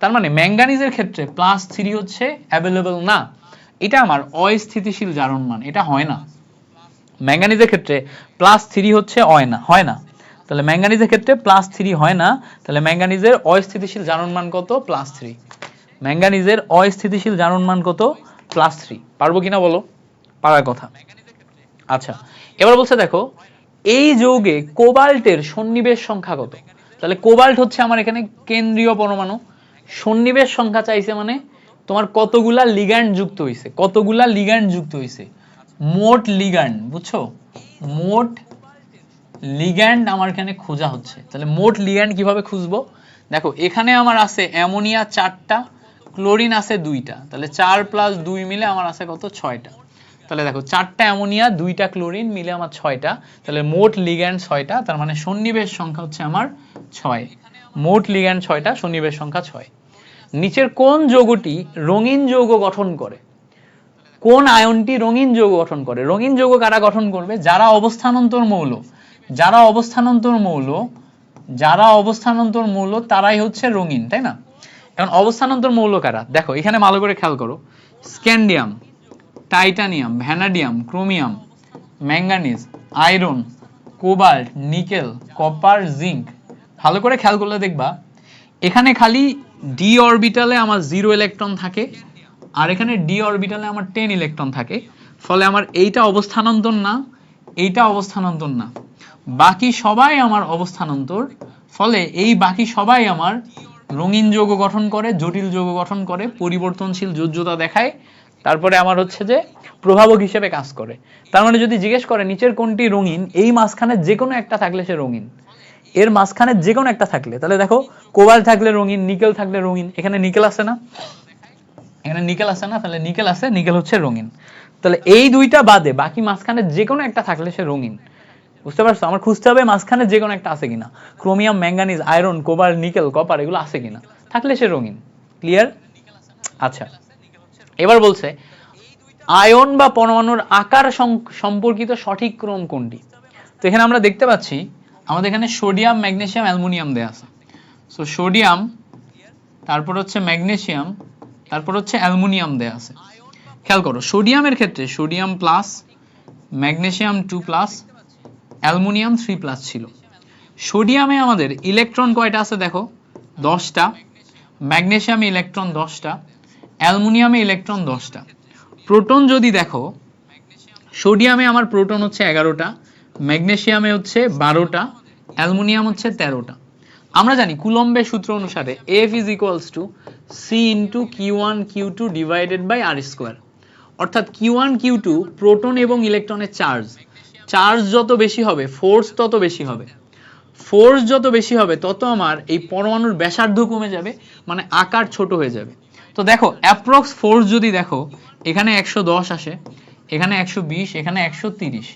তার মানে ম্যাঙ্গানিজের ক্ষেত্রে +3 হচ্ছে অ্যাভেলেবল না, এটা আমার অস্থিতিশীল জারণ মান, এটা হয় না। ম্যাঙ্গানিজের ক্ষেত্রে +3 হচ্ছে হয় না, তাহলে ম্যাঙ্গানিজের ক্ষেত্রে +3 হয় না, তাহলে ম্যাঙ্গানিজের অস্থিতিশীল জারণ মান কত? +3। ম্যাঙ্গানিজের অস্থিতিশীল জারণ মান কত? +3। পারবো কিনা বলো? পারার কথা। আচ্ছা, এবার বলছে দেখো এই যৌগে কোবাল্টের সন্নিবেশ সংখ্যা কত? তাহলে কোবাল্ট হচ্ছে আমার এখানে কেন্দ্রীয় পরমাণু, সন্নিবেশ সংখ্যা চাইছে মানে তোমার কতগুলা লিগ্যান্ড যুক্ত হইছে, কতগুলা লিগ্যান্ড যুক্ত হইছে, মোট লিগ্যান্ড, বুঝছো? মোট লিগ্যান্ড আমার এখানে খোঁজা হচ্ছে। তাহলে মোট লিগ্যান্ড কিভাবে খুঁজবো? দেখো এখানে আমার আছে অ্যামোনিয়া 4টা, ক্লোরিন আছে 2টা, তাহলে 4 + 2 মিলে আমার আছে কত? 6টা। তাহলে দেখো 4টা অ্যামোনিয়া 2টা ক্লোরিন মিলে আমার 6টা, তাহলে মোট লিগ্যান্ড 6টা, তার মানে সন্নিবেশ সংখ্যা হচ্ছে আমার 6। মোট লিগ্যান্ড 6টা, সন্নিবেশ সংখ্যা 6। নিচের কোন যৌগটি রঙিন যৌগ গঠন করে? কোন আয়নটি রঙিন যৌগ গঠন করে? রঙিন যৌগ কারা গঠন করবে? যারা অবস্থানান্তর মৌল, যারা অবস্থানান্তর মৌল, যারা অবস্থানান্তর মৌল তারাই হচ্ছে রঙিন, তাই না? এখন অবস্থানান্তর মৌল কারা? দেখো এখানে ভালো করে খেয়াল করো, scandium, titanium, vanadium, chromium, manganese, iron, cobalt, nickel, copper, zinc. ভালো করে খেয়াল করলে দেখবা এখানে খালি ডি অরবিটালে আমার 0 ইলেকট্রন থাকে, আর এখানে ডি অরবিটালে আমার 10 ইলেকট্রন থাকে, ফলে আমার এইটা অবস্থানান্তর না, এইটা অবস্থানান্তর না, বাকি সবাই আমার অবস্থানান্তর, ফলে এই বাকি সবাই আমার রঙিন যৌগ গঠন করে, জটিল যৌগ গঠন করে, পরিবর্তনশীল যোজ্যতা দেখায়, তারপরে আমার হচ্ছে যে প্রভাবক হিসেবে কাজ করে। তার মানে যদি জিজ্ঞেস করে নিচের কোনটি রঙিন, এই মাঝখানে যে কোনো একটা থাকলে সে রঙিন, এর মাঝখানে যে কোনো একটা থাকলে, তাহলে দেখো কোবাল্ট থাকলে রঙিন, নিকেল থাকলে রঙিন, এখানে নিকেল আছে না, এখানে নিকেল আছে না, তাহলে নিকেল আছে, নিকেল হচ্ছে রঙিন। তাহলে এই দুইটা বাদে বাকি মাঝখানে যে কোনো একটা থাকলে সে রঙিন। বুঝতে পারছো? আমার খুঁজতে হবে মাঝখানে যে কোনো একটা আছে কিনা, chromium, manganese, iron, cobalt, nickel, copper এগুলো আছে কিনা, থাকলে সে রঙিন। ক্লিয়ার? আচ্ছা, এবার বলছে আয়ন বা পরমাণুর আকার সম্পর্কিত সঠিক ক্রম কোনটি? তো এখানে আমরা দেখতে পাচ্ছি আমাদের এখানে সোডিয়াম, ম্যাগনেসিয়াম, অ্যালুমিনিয়াম দেয়া আছে। সো সোডিয়াম, তারপর হচ্ছে ম্যাগনেসিয়াম, তারপর হচ্ছে অ্যালুমিনিয়াম দেয়া আছে। খেয়াল করো সোডিয়ামের ক্ষেত্রে সোডিয়াম প্লাস, ম্যাগনেসিয়াম 2+, অ্যালুমিনিয়াম 3+ ছিল। সোডিয়ামে আমাদের ইলেকট্রন কয়টা আছে দেখো? 10টা, ম্যাগনেসিয়ামে ইলেকট্রন 10টা, অ্যালুমিনিয়ামে ইলেকট্রন 10টা। প্রোটন যদি দেখো, সোডিয়ামে আমার প্রোটন হচ্ছে 11টা, ম্যাগনেসিয়ামে হচ্ছে 12টা, অ্যালুমিনিয়াম হচ্ছে 13টা। আমরা জানি কুলম্বের সূত্র অনুসারে F = C × Q1 Q2 / R²। অর্থাৎ Q1 Q2 প্রোটন এবং ইলেকট্রনের চার্জ, চার্জ যত বেশি হবে ফোর্স তত বেশি হবে, ফোর্স যত বেশি হবে তত আমার এই পরমাণুর ব্যাসার্ধ কমে যাবে, মানে আকার ছোট হয়ে যাবে। তো দেখো অ্যাপ্রক্স ফোর্স যদি দেখো এখানে 110 আসে, এখানে 120, এখানে 130,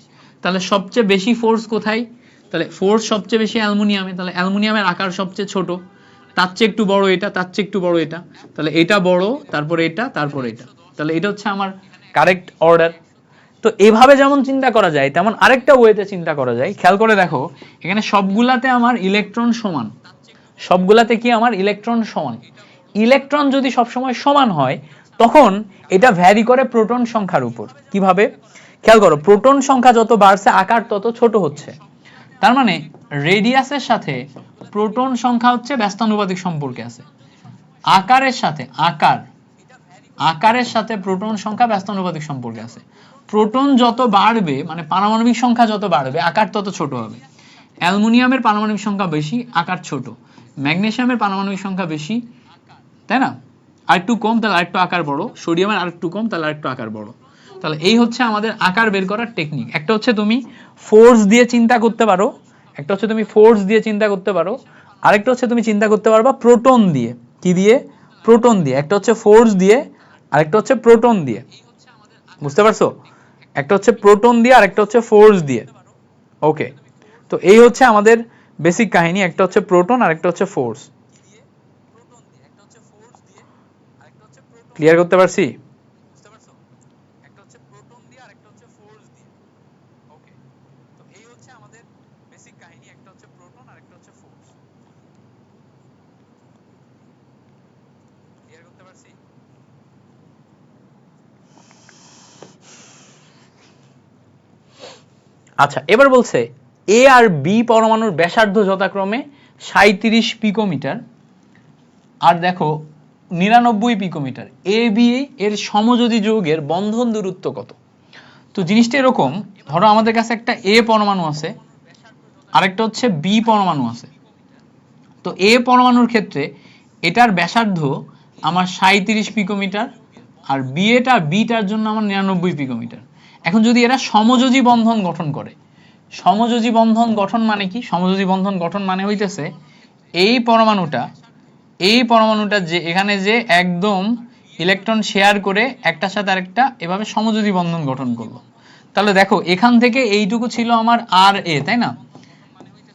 তাহলে সবচেয়ে বেশি ফোর্স কোথায়? তাহলে ফোর্স সবচেয়ে বেশি অ্যালুমিনিয়ামে, তাহলে অ্যালুমিনিয়ামের আকার সবচেয়ে ছোট, তার চেয়ে একটু বড় এটা, তার চেয়ে একটু বড় এটা, তাহলে এটা বড়, তারপরে এটা, তারপরে এটা, তাহলে এটা হচ্ছে আমার কারেক্ট অর্ডার। তো এভাবে যেমন চিন্তা করা যায় তেমন আরেকটা ওয়েতে চিন্তা করা যায়। খেয়াল করে দেখো এখানে সবগুলাতে আমার ইলেকট্রন সমান, সবগুলাতে কি আমার ইলেকট্রন সমান। ইলেকট্রন যদি সবসময় সমান হয় তখন এটা ভ্যারি করে প্রোটন সংখ্যার উপর। কিভাবে? খেয়াল করো প্রোটন সংখ্যা যত বাড়ছে আকার তত ছোট হচ্ছে, তার মানে রেডিয়াসের সাথে প্রোটন সংখ্যা হচ্ছে ব্যস্তানুপাতিক সম্পর্কে আছে, আকারের সাথে আকারের সাথে প্রোটন সংখ্যা ব্যস্তানুপাতিক সম্পর্কে আছে। প্রোটন যত বাড়বে মানে পারমাণবিক সংখ্যা যত বাড়বে আকার তত ছোট হবে। অ্যালুমিনিয়ামের পারমাণবিক সংখ্যা বেশি, আকার ছোট। ম্যাগনেসিয়ামের পারমাণবিক সংখ্যা বেশি, তাই না, আরেকটু কম, তাহলে আরেকটু আকার বড়। সোডিয়ামের আরেকটু কম, তাহলে আরেকটু আকার বড়। তাহলে এই হচ্ছে আমাদের আকার বের করার টেকনিক। একটা হচ্ছে তুমি ফোর্স দিয়ে চিন্তা করতে পারো, একটা হচ্ছে তুমি ফোর্স দিয়ে চিন্তা করতে পারো, আরেকটা হচ্ছে তুমি চিন্তা করতে পারবা প্রোটন দিয়ে। কি দিয়ে? প্রোটন দিয়ে। একটা হচ্ছে ফোর্স দিয়ে, আরেকটা হচ্ছে প্রোটন দিয়ে। বুঝতে পারছো? একটা হচ্ছে প্রোটন দিয়ে, আরেকটা হচ্ছে ফোর্স দিয়ে। ওকে, তো এই হচ্ছে আমাদের বেসিক কাহিনী। একটা হচ্ছে প্রোটন, আরেকটা হচ্ছে ফোর্স। ক্লিয়ার করতে পারছি? আচ্ছা, এবার বলছে এ আর বি পরমাণুর ব্যাসার্ধ যথাক্রমে 37 পিকোমিটার আর দেখো 99 পিকোমিটার। এ বি এর সমযোজী যৌগের বন্ধন দূরত্ব কত? তো জিনিসটা এরকম, ধরো আমাদের কাছে একটা এ পরমাণু আছে, আরেকটা হচ্ছে বি পরমাণু আছে। তো এ পরমাণুর ক্ষেত্রে এটার ব্যাসার্ধ আমার 37 পিকোমিটার, আর বিটার জন্য আমার 99 পিকোমিটার। এখন যদি এরা সমযোজী বন্ধন গঠন করে, সমযোজী বন্ধন গঠন মানে কি? সমযোজী বন্ধন গঠন মানে হইতেছে এই পরমাণুটা যে এখানে যে একদম ইলেকট্রন শেয়ার করে একটার সাথে আরেকটা এভাবে সমযোজী বন্ধন গঠন করলো। তাহলে দেখো এখান থেকে এইটুকু ছিল আমার আর এ, তাই না?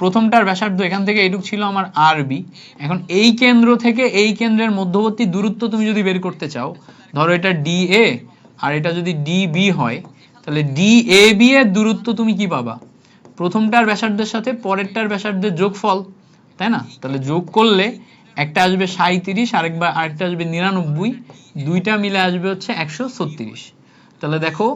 প্রথমটার ব্যাসার্ধ এখান থেকে এইটুকু ছিল আমার আর বি। এখন এই কেন্দ্র থেকে এই কেন্দ্রের মধ্যবর্তী দূরত্ব তুমি যদি বের করতে চাও, ধরো এটা ডি এ আর এটা যদি ডি বি হয়, তাহলে ডি এ বি এর দূরত্ব তুমি কি পাবা? প্রথমটার ব্যাসার্ধের সাথে পরেরটার ব্যাসার্ধের যোগফল, তাই না? তাহলে যোগ করলে একটা আসবে 37, আরেকটা আসবে 99, দুইটা মিলে আসবে হচ্ছে 136। তাহলে দেখো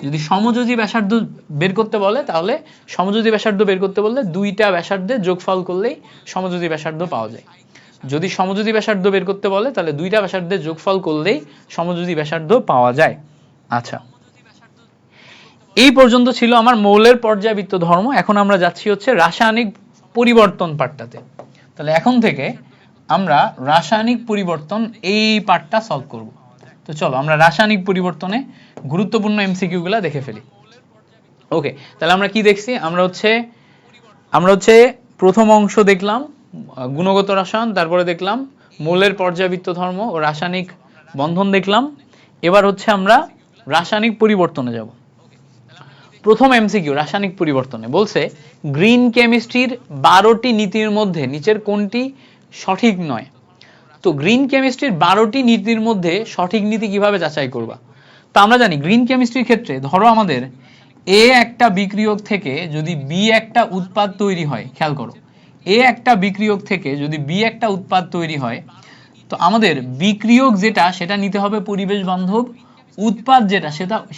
যদি সমযোজী ব্যাসার্ধ বের করতে বলে, তাহলে সমযোজী ব্যাসার্ধ বের করতে বললে দুইটা ব্যাসার্ধের যোগফল করলেই সমযোজী ব্যাসার্ধ পাওয়া যায়। যদি সমযোজী ব্যাসার্ধ বের করতে বলে তাহলে দুইটা ব্যাসার্ধের যোগফল করলেই সমযোজী ব্যাসার্ধ পাওয়া যায়। আচ্ছা, এই পর্যন্ত ছিল আমার মৌলের পর্যায়বৃত্ত ধর্ম। এখন আমরা যাচ্ছি হচ্ছে রাসায়নিক পরিবর্তন পার্টটাতে। তাহলে এখন থেকে আমরা রাসায়নিক পরিবর্তন এই পার্টটা সলভ করব। তো চলো আমরা রাসায়নিক পরিবর্তনে গুরুত্বপূর্ণ এমসিকিউ গুলা দেখে ফেলি। ওকে, তাহলে আমরা কি দেখছি? আমরা হচ্ছে প্রথম অংশ দেখলাম গুণগত রসায়ন, তারপরে দেখলাম মৌলের পর্যায়বৃত্ত ধর্ম ও রাসায়নিক বন্ধন দেখলাম। এবার হচ্ছে আমরা রাসায়নিক পরিবর্তনে যাব। প্রথম এমসিকিউ রাসায়নিক পরিবর্তনে বলছে গ্রিন কেমিস্ট্রির 12টি নীতির মধ্যে নিচের কোনটি সঠিক নয়? তো গ্রিন কেমিস্ট্রির 12টি নীতির মধ্যে সঠিক নীতি কিভাবে যাচাই করবা? তো আমরা জানি গ্রিন কেমিস্ট্রির ক্ষেত্রে ধরো আমাদের এ একটা বিক্রিয়ক থেকে যদি বি একটা উৎপাদ তৈরি হয়, খেয়াল করো, এ একটা বিক্রিয়ক থেকে যদি বি একটা উৎপাদ তৈরি হয়, তো আমাদের বিক্রিয়ক যেটা সেটা নিতে হবে পরিবেশ বান্ধব, উৎপাদ যেটা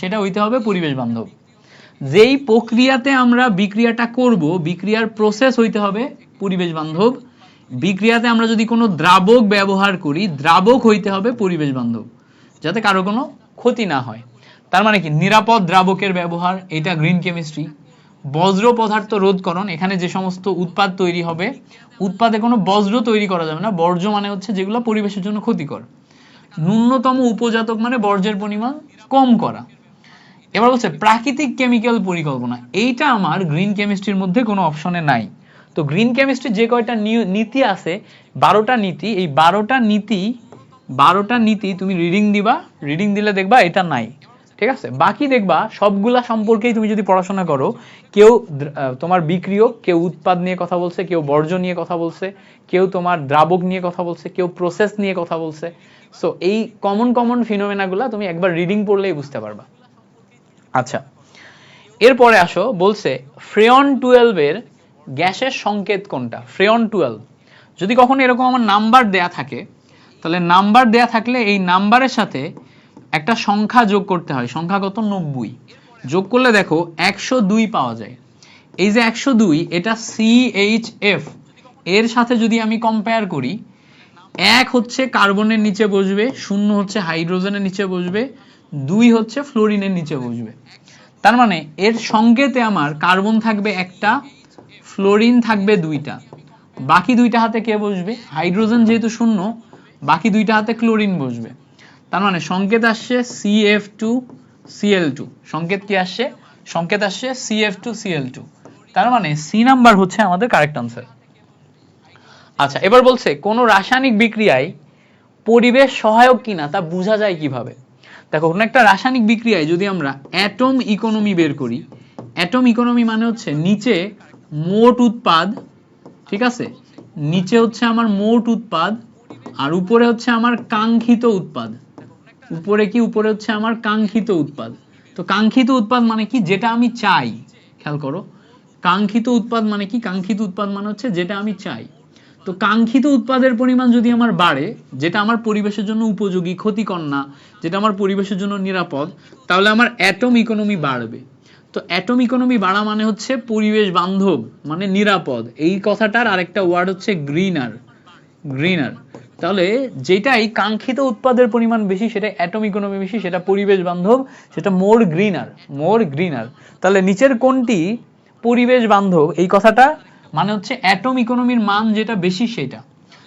সেটা হইতে হবে পরিবেশ বান্ধব। যেই প্রক্রিয়াতে আমরা বিক্রিয়াটা করব, বিক্রিয়ার প্রসেস হইতে হবে পরিবেশ বান্ধব। বিক্রিয়াতে আমরা যদি কোনো দ্রাবক ব্যবহার করি, দ্রাবক হইতে হবে পরিবেশ বান্ধব, যাতে কারো কোনো ক্ষতি না হয়। তার মানে কি? নিরাপদ দ্রাবকের ব্যবহার, এটা গ্রিন কেমিস্ট্রি। বজ্র পদার্থ রোধকরণ, এখানে যে সমস্ত উৎপাদ তৈরি হবে, উৎপাদে কোনো বজ্র তৈরি করা যাবে না। বর্জ্য মানে হচ্ছে যেগুলো পরিবেশের জন্য ক্ষতিকর। ন্যূনতম উপজাতক মানে বর্জ্যের পরিমাণ কম করা। এবার বলছে প্রাকৃতিক কেমিক্যাল পরিকল্পনা, এইটা আমার গ্রিন কেমিস্ট্রির মধ্যে কোনো অপশনে নাই। তো গ্রিন কেমিস্ট্রির যে কয়টা নীতি আছে, 12টা নীতি, এই 12টা নীতি তুমি রিডিং দিবা, রিডিং দিলে দেখবা এটা নাই, ঠিক আছে? বাকি দেখবা সবগুলা সম্পর্কেই তুমি যদি পড়াশোনা করো, কেউ তোমার বিক্রিয়ক, কেউ উৎপাদ নিয়ে কথা বলছে, কেউ বর্জ্য নিয়ে কথা বলছে, কেউ তোমার দ্রাবক নিয়ে কথা বলছে, কেউ প্রসেস নিয়ে কথা বলছে। সো এই কমন ফিনোমেনাগুলা তুমি একবার রিডিং পড়লেই বুঝতে পারবা। আচ্ছা, এরপরে আসো, বলছে ফ্রেয়ন 12 এর গ্যাসের সংকেত কোনটা? ফ্রেয়ন 12 যদি কখনো এরকম আমার নাম্বার দেয়া থাকে, তাহলে নাম্বার দেয়া থাকলে এই নাম্বারের সাথে একটা সংখ্যা যোগ করতে হয়। সংখ্যা কত? 90। যোগ করলে দেখো 102 পাওয়া যায়। এই যে 102, এটা CHF এর সাথে যদি আমি কম্পেয়ার করি, 1 হচ্ছে কার্বনের নিচে বসবে, 0 হচ্ছে হাইড্রোজেনের নিচে বসবে, 2 হচ্ছে ফ্লোরিনের নিচে বসবে। তার মানে এর সংকেতে আমার কার্বন থাকবে একটা, ফ্লোরিন থাকবে দুইটা, বাকি দুইটা হাতে কে বসবে? হাইড্রোজেন যেহেতু 0, বাকি দুইটা হাতে ক্লোরিন বসবে। তার মানে সংকেত আসছে CF2Cl2। সংকেত কি আসছে? সংকেত আসছে CF2Cl2। তার মানে সি নাম্বার হচ্ছে আমাদের কারেক্ট আনসার। আচ্ছা, এবার বলছে কোন রাসায়নিক বিক্রিয়ায় পরিবেশ সহায়ক কিনা তা বোঝা যায় কিভাবে। দেখো, কোন একটা রাসায়নিক বিক্রিয়ায় যদি আমরা অ্যাটম ইকোনমি বের করি, অ্যাটম ইকোনমি মানে হচ্ছে নিচে মোট উৎপাদ, ঠিক আছে, নিচে হচ্ছে আমার মোট উৎপাদ আর উপরে হচ্ছে আমার কাঙ্ক্ষিত উৎপাদ। উপরে কি, উপরে হচ্ছে আমার কাঙ্ক্ষিত উৎপাদ। তো কাঙ্ক্ষিত উৎপাদ মানে কি, যেটা আমি চাই। খেয়াল করো, কাঙ্ক্ষিত উৎপাদ মানে কি, কাঙ্ক্ষিত উৎপাদ মানে হচ্ছে যেটা আমি চাই। তো কাঙ্ক্ষিত উৎপাদের পরিমাণ যদি আমার বাড়ে, যেটা আমার পরিবেশের জন্য উপযোগী, ক্ষতিকর না, যেটা আমার পরিবেশের জন্য নিরাপদ, তাহলে আমার অ্যাটম ইকোনমি বাড়বে। তো অ্যাটম ইকোনমি বাড়া মানে হচ্ছে পরিবেশ বান্ধব, মানে নিরাপদ। এই কথাটার আরেকটা ওয়ার্ড হচ্ছে গ্রিনার, গ্রিনার। তাহলে যেটাই কাঙ্ক্ষিত উৎপাদের পরিমাণ বেশি, সেটা অ্যাটম ইকোনমি বেশি, সেটা পরিবেশ বান্ধব, সেটা মোর গ্রিনার, মোর গ্রিনার। তাহলে নিচের কোনটি পরিবেশ বান্ধব, এই কথাটা মানে হচ্ছে অ্যাটম ইকোনমির মান যেটা বেশি সেটা।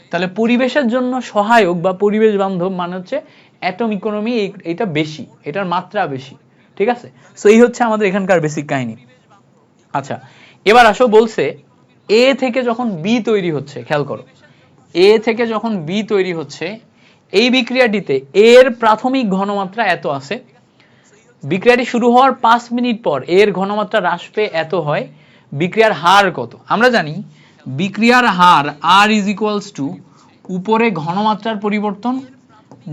তাহলে পরিবেশের জন্য সহায়ক বা পরিবেশ বান্ধব মানে হচ্ছে অ্যাটম ইকোনমি, এটা বেশি, এটার মাত্রা বেশি, ঠিক আছে। সো এই হচ্ছে আমাদের এখানকার বেসিক কাহিনী। আচ্ছা, এবার আসো, বলছে এ থেকে যখন বি তৈরি হচ্ছে, খেয়াল করো, এ থেকে যখন বি তৈরি হচ্ছে, এই বিক্রিয়াটিতে এর প্রাথমিক ঘনমাত্রা এত আছে, বিক্রিয়াটি শুরু হওয়ার 5 মিনিট পর এর ঘনমাত্রা হ্রাস পেয়ে এত হয়, বিক্রিয়ার হার কত। আমরা জানি বিক্রিয়ার হার আর ইজ ইকুয়ালস টু উপরে ঘনমাত্রার পরিবর্তন,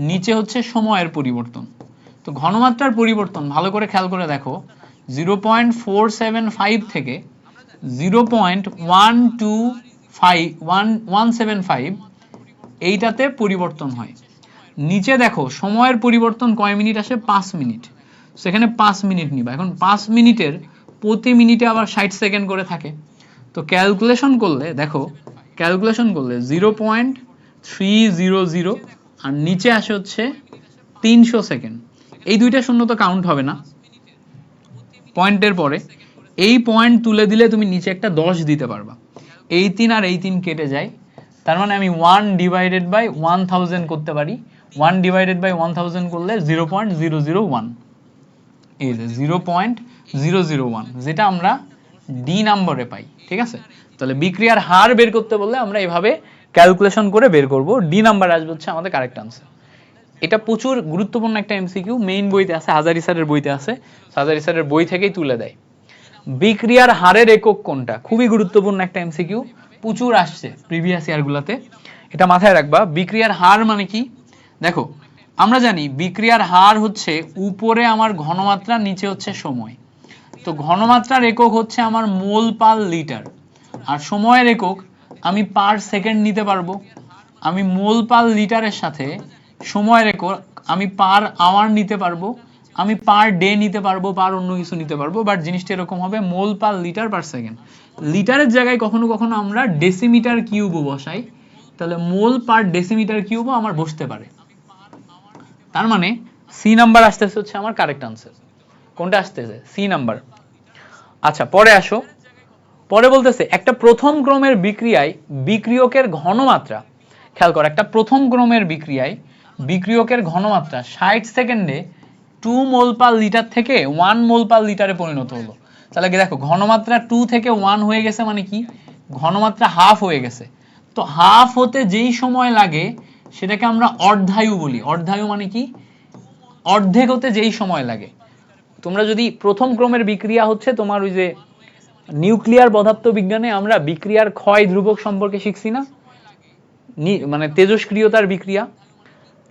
নিচে হচ্ছে সময়ের পরিবর্তন। তো ঘনমাত্রার পরিবর্তন ভালো করে খেয়াল করে দেখো, 0.475 থেকে 0.125 এইটাতে পরিবর্তন হয়। নিচে দেখো সময়ের পরিবর্তন কয় মিনিট আসে, 5 মিনিট। সেখানে 5 মিনিট নিবা। এখন 5 মিনিটের প্রতি মিনিটে আবার 60 সেকেন্ড করে থাকে। তো ক্যালকুলেশন করলে দেখো, ক্যালকুলেশন করলে 0.300 আর নিচে আসে হচ্ছে 300 সেকেন্ড। এই দুইটা শূন্য তো কাউন্ট হবে না পয়েন্টের পরে, এই পয়েন্ট তুলে দিলে তুমি নিচে একটা 10 দিতে পারবা। এই 3 আর এই 3 কেটে যায়, তার মানে আমি 1 ডিভাইডেড বাই 1000 করতে পারি। 1 ডিভাইডেড বাই 1000 করলে 0.001, এই যে 0.001, যেটা আমরা ডি নম্বরে পাই, ঠিক আছে। তাহলে বিক্রিয়ার হার বের করতে বললে আমরা এভাবে ক্যালকুলেশন করে বের করব, ডি নাম্বার আসবে হচ্ছে আমাদের কারেক্ট আনসার। এটা প্রচুর গুরুত্বপূর্ণ একটা এমসিকিউ, মেইন বইতে আছে, হাজারি স্যারের বইতে আছে, হাজারি স্যারের বই থেকেই তুলে দেয়। বিক্রিয়ার হারের একক কোনটা, খুবই গুরুত্বপূর্ণ একটা এমসিকিউ, প্রচুর আসছে প্রিভিয়াস ইয়ারগুলোতে, এটা মাথায় রাখবা। বিক্রিয়ার হার মানে কি, দেখো আমরা জানি বিক্রিয়ার হার হচ্ছে উপরে আমার ঘনমাত্রা, নিচে হচ্ছে সময়। তো ঘনমাত্রার একক হচ্ছে আমার মোল পার লিটার, আর সময়ের একক আমি পার সেকেন্ড নিতে পারবো। আমি মোল পার লিটারের সাথে সময়ের একক আমি পার আওয়ার নিতে পারবো, আমি পার ডে নিতে পারবো, পার অন্য কিছু নিতে পারবো, বাট জিনিসটা এরকম হবে মোল পার লিটার পার সেকেন্ড। লিটারের জায়গায় কখনো কখনো আমরা ডেসিমিটার কিউবও বসাই, তাহলে মোল পার ডেসিমিটার কিউবও আমার বসতে পারে। তার মানে সি নাম্বার আসতেছে হচ্ছে আমার কারেক্ট আনসার। কোনটা আসতেছে, সি নাম্বার। আচ্ছা, পরে আসো, পরে বলতেছে একটা প্রথম ক্রমের বিক্রিয়ায় বিক্রিয়কের ঘনমাত্রা, খেয়াল করো, একটা প্রথম ক্রমের বিক্রিয়ায় বিক্রিয়কের ঘনমাত্রা 60 সেকেন্ডে 2 মোল পার লিটার থেকে 1 মোল পার লিটারে পরিণত হলো। তাহলে দেখো ঘনমাত্রা 2 থেকে 1 হয়ে গেছে, মানে কি ঘনমাত্রা হাফ হয়ে গেছে। তো হাফ হতে যেই সময় লাগে সেটাকে আমরা অর্ধায়ু বলি। অর্ধায়ু মানে কি, অর্ধেক হতে যেই সময় লাগে। তোমরা যদি প্রথম ক্রমের বিক্রিয়া হচ্ছে তোমার ওই যে নিউক্লিয়ার পদার্থবিজ্ঞানে আমরা বিক্রিয়ার ক্ষয় ধ্রুবক সম্পর্কে শিখছি না, মানে তেজস্ক্রিয়তার বিক্রিয়া,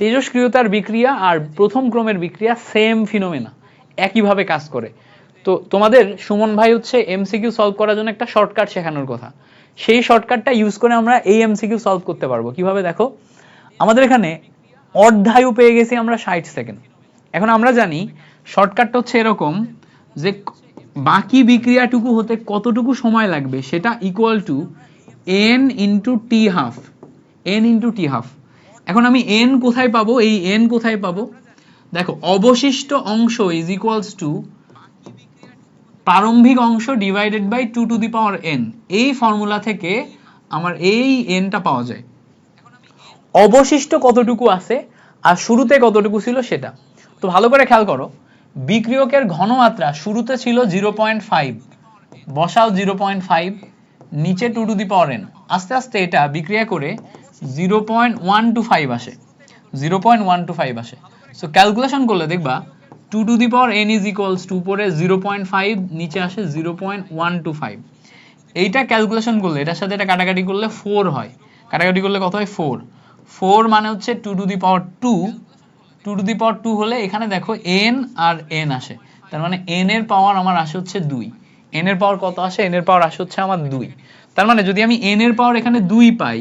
তেজস্ক্রিয়তার বিক্রিয়া আর প্রথম ক্রমের বিক্রিয়া সেম ফিনোমেনা, একইভাবে কাজ করে। তো তোমাদের সুমন ভাই হচ্ছে এমসিকিউ সলভ করার জন্য একটা শর্টকাট শেখানোর কথা, সেই শর্টকাটটা ইউজ করে আমরা এই এমসিকিউ সলভ করতে পারবো। কিভাবে দেখো, আমাদের এখানে অর্ধায়ু পেয়ে গেছি আমরা 60 সেকেন্ড। এখন আমরা জানি শর্টকাটটা হচ্ছে এরকম যে বাকি বিক্রিয়াটুকু হতে কতটুকু সময় লাগবে সেটা equal to n into T half, n into T half. এখন আমি n কোথায় পাবো, এই n কোথায় পাবো, দেখো অবশিষ্ট অংশ ইজ ইকুয়ালস টু প্রারম্ভিক অংশ divided by 2 to the power n। এই ফর্মুলা থেকে আমার এই nটা পাওয়া যায়। অবশিষ্ট কতটুকু আছে আর শুরুতে কতটুকু ছিল সেটা। তো ভালো করে খেয়াল করো, বিক্রিয়কের ঘনমাত্রা শুরুতে ছিল 0.5, বসাও 0.5, নিচে 2 টু দি পাওয়ার n, আস্তে আস্তে এটা বিক্রিয়া করে 0.125 আসে, 0.125 আসে। সো ক্যালকুলেশন করলে দেখবা 2 to the power n is equals two উপরে 0.5, নিচে আসে 0.125। এইটা ক্যালকুলেশন করলে এটার সাথে এটা কাটাকাটি করলে 4 হয়, কাটাকাটি করলে কত হয় 4, 4 মানে হচ্ছে 2 to the power 2, 2 to the পাওয়ার 2 হলে এখানে দেখো n আর n আসে, তার মানে n এর পাওয়ার আমার আসে হচ্ছে 2, n এর পাওয়ার কত আসে, n এর পাওয়ার আসে হচ্ছে আমার 2। তার মানে যদি আমি n এর পাওয়ার এখানে 2 পাই,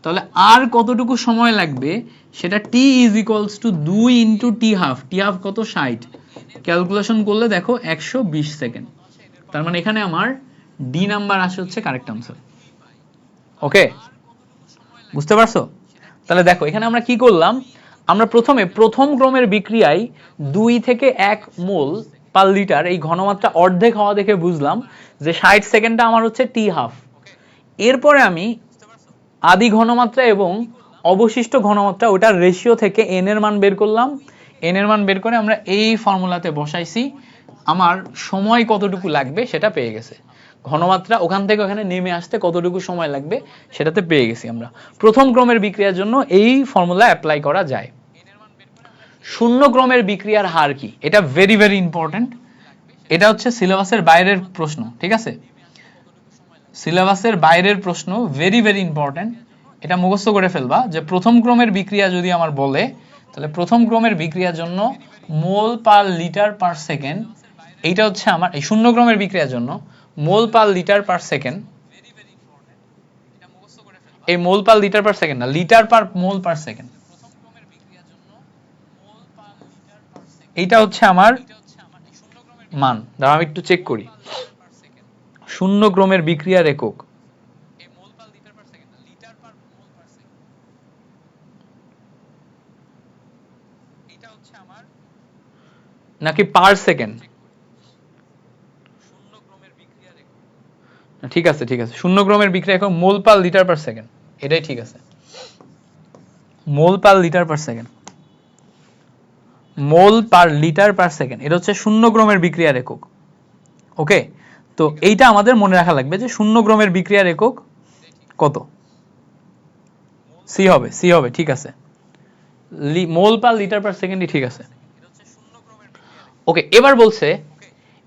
তাহলে আর কতটুকু সময় লাগবে সেটা t is equals two 2 into t half, t half কত 60, ক্যালকুলেশন করলে দেখো 120 সেকেন্ড। তার মানে এখানে আমার ডি নাম্বার আসে হচ্ছে কারেক্ট আনসার। ওকে, বুঝতে পারছো? তাহলে দেখো এখানে আমরা কি করলাম, আমরা প্রথমে প্রথম ক্রমের বিক্রিয়ায় 2 থেকে 1 মোল পার লিটার এই ঘনমাত্রা অর্ধেক হওয়া দেখে বুঝলাম যে 60 সেকেন্ডটা আমার হচ্ছে টি হাফ। এরপরে আমি আদি ঘনমাত্রা এবং অবশিষ্ট ঘনমাত্রা ওটার রেশিও থেকে n এর মান বের করলাম, n এর মান বের করে আমরা এই ফর্মুলাতে বসাইছি, আমার সময় কতটুকু লাগবে সেটা পেয়ে গেছে, ঘনমাত্রা ওখান থেকে ওখানে নেমে আসতে কতটুকু সময় লাগবে সেটাতে পেয়ে গেছি আমরা। প্রথম ক্রমের বিক্রিয়ার জন্য এই ফর্মুলা অ্যাপ্লাই করা যায়। শূন্য ক্রমের বিক্রিয়ার হার কি, এটা ভেরি ভেরি ইম্পর্টেন্ট, এটা হচ্ছে সিলেবাসের বাইরের প্রশ্ন, ঠিক আছে, সিলেবাসের বাইরের প্রশ্ন, ভেরি ভেরি ইম্পর্টেন্ট, এটা মুখস্থ করে ফেলবা যে প্রথম ক্রমের বিক্রিয়া যদি আমার বলে, তাহলে প্রথম ক্রমের বিক্রিয়ার জন্য মোল পার লিটার পার সেকেন্ড, এইটা হচ্ছে আমার এই শূন্য ক্রমের বিক্রিয়ার জন্য মোল পার লিটার পার সেকেন্ড, এই মোল পার লিটার পার সেকেন্ড না, লিটার পার মোল পার সেকেন্ড, এইটা হচ্ছে আমার মান। দাঁড়াও আমি একটু চেক করি, শূন্য ক্রমের বিক্রিয়ার একক, নাকি পার সেকেন্ড, ঠিক আছে ঠিক আছে, শূন্য ক্রমের বিক্রিয়া একক মোল পার লিটার পার সেকেন্ড, এটাই ঠিক আছে, মোল পার লিটার পার সেকেন্ড, মোল পার লিটার পার সেকেন্ড, এটা হচ্ছে শূন্য ক্রমের বিক্রিয়ার একক। ওকে, তো এইটা আমাদের মনে রাখা লাগবে যে শূন্য ক্রমের বিক্রিয়ার একক কত, সি হবে, সি হবে, ঠিক আছে, মোল পার লিটার পার সেকেন্ডই ঠিক আছে। ওকে, এবার বলছে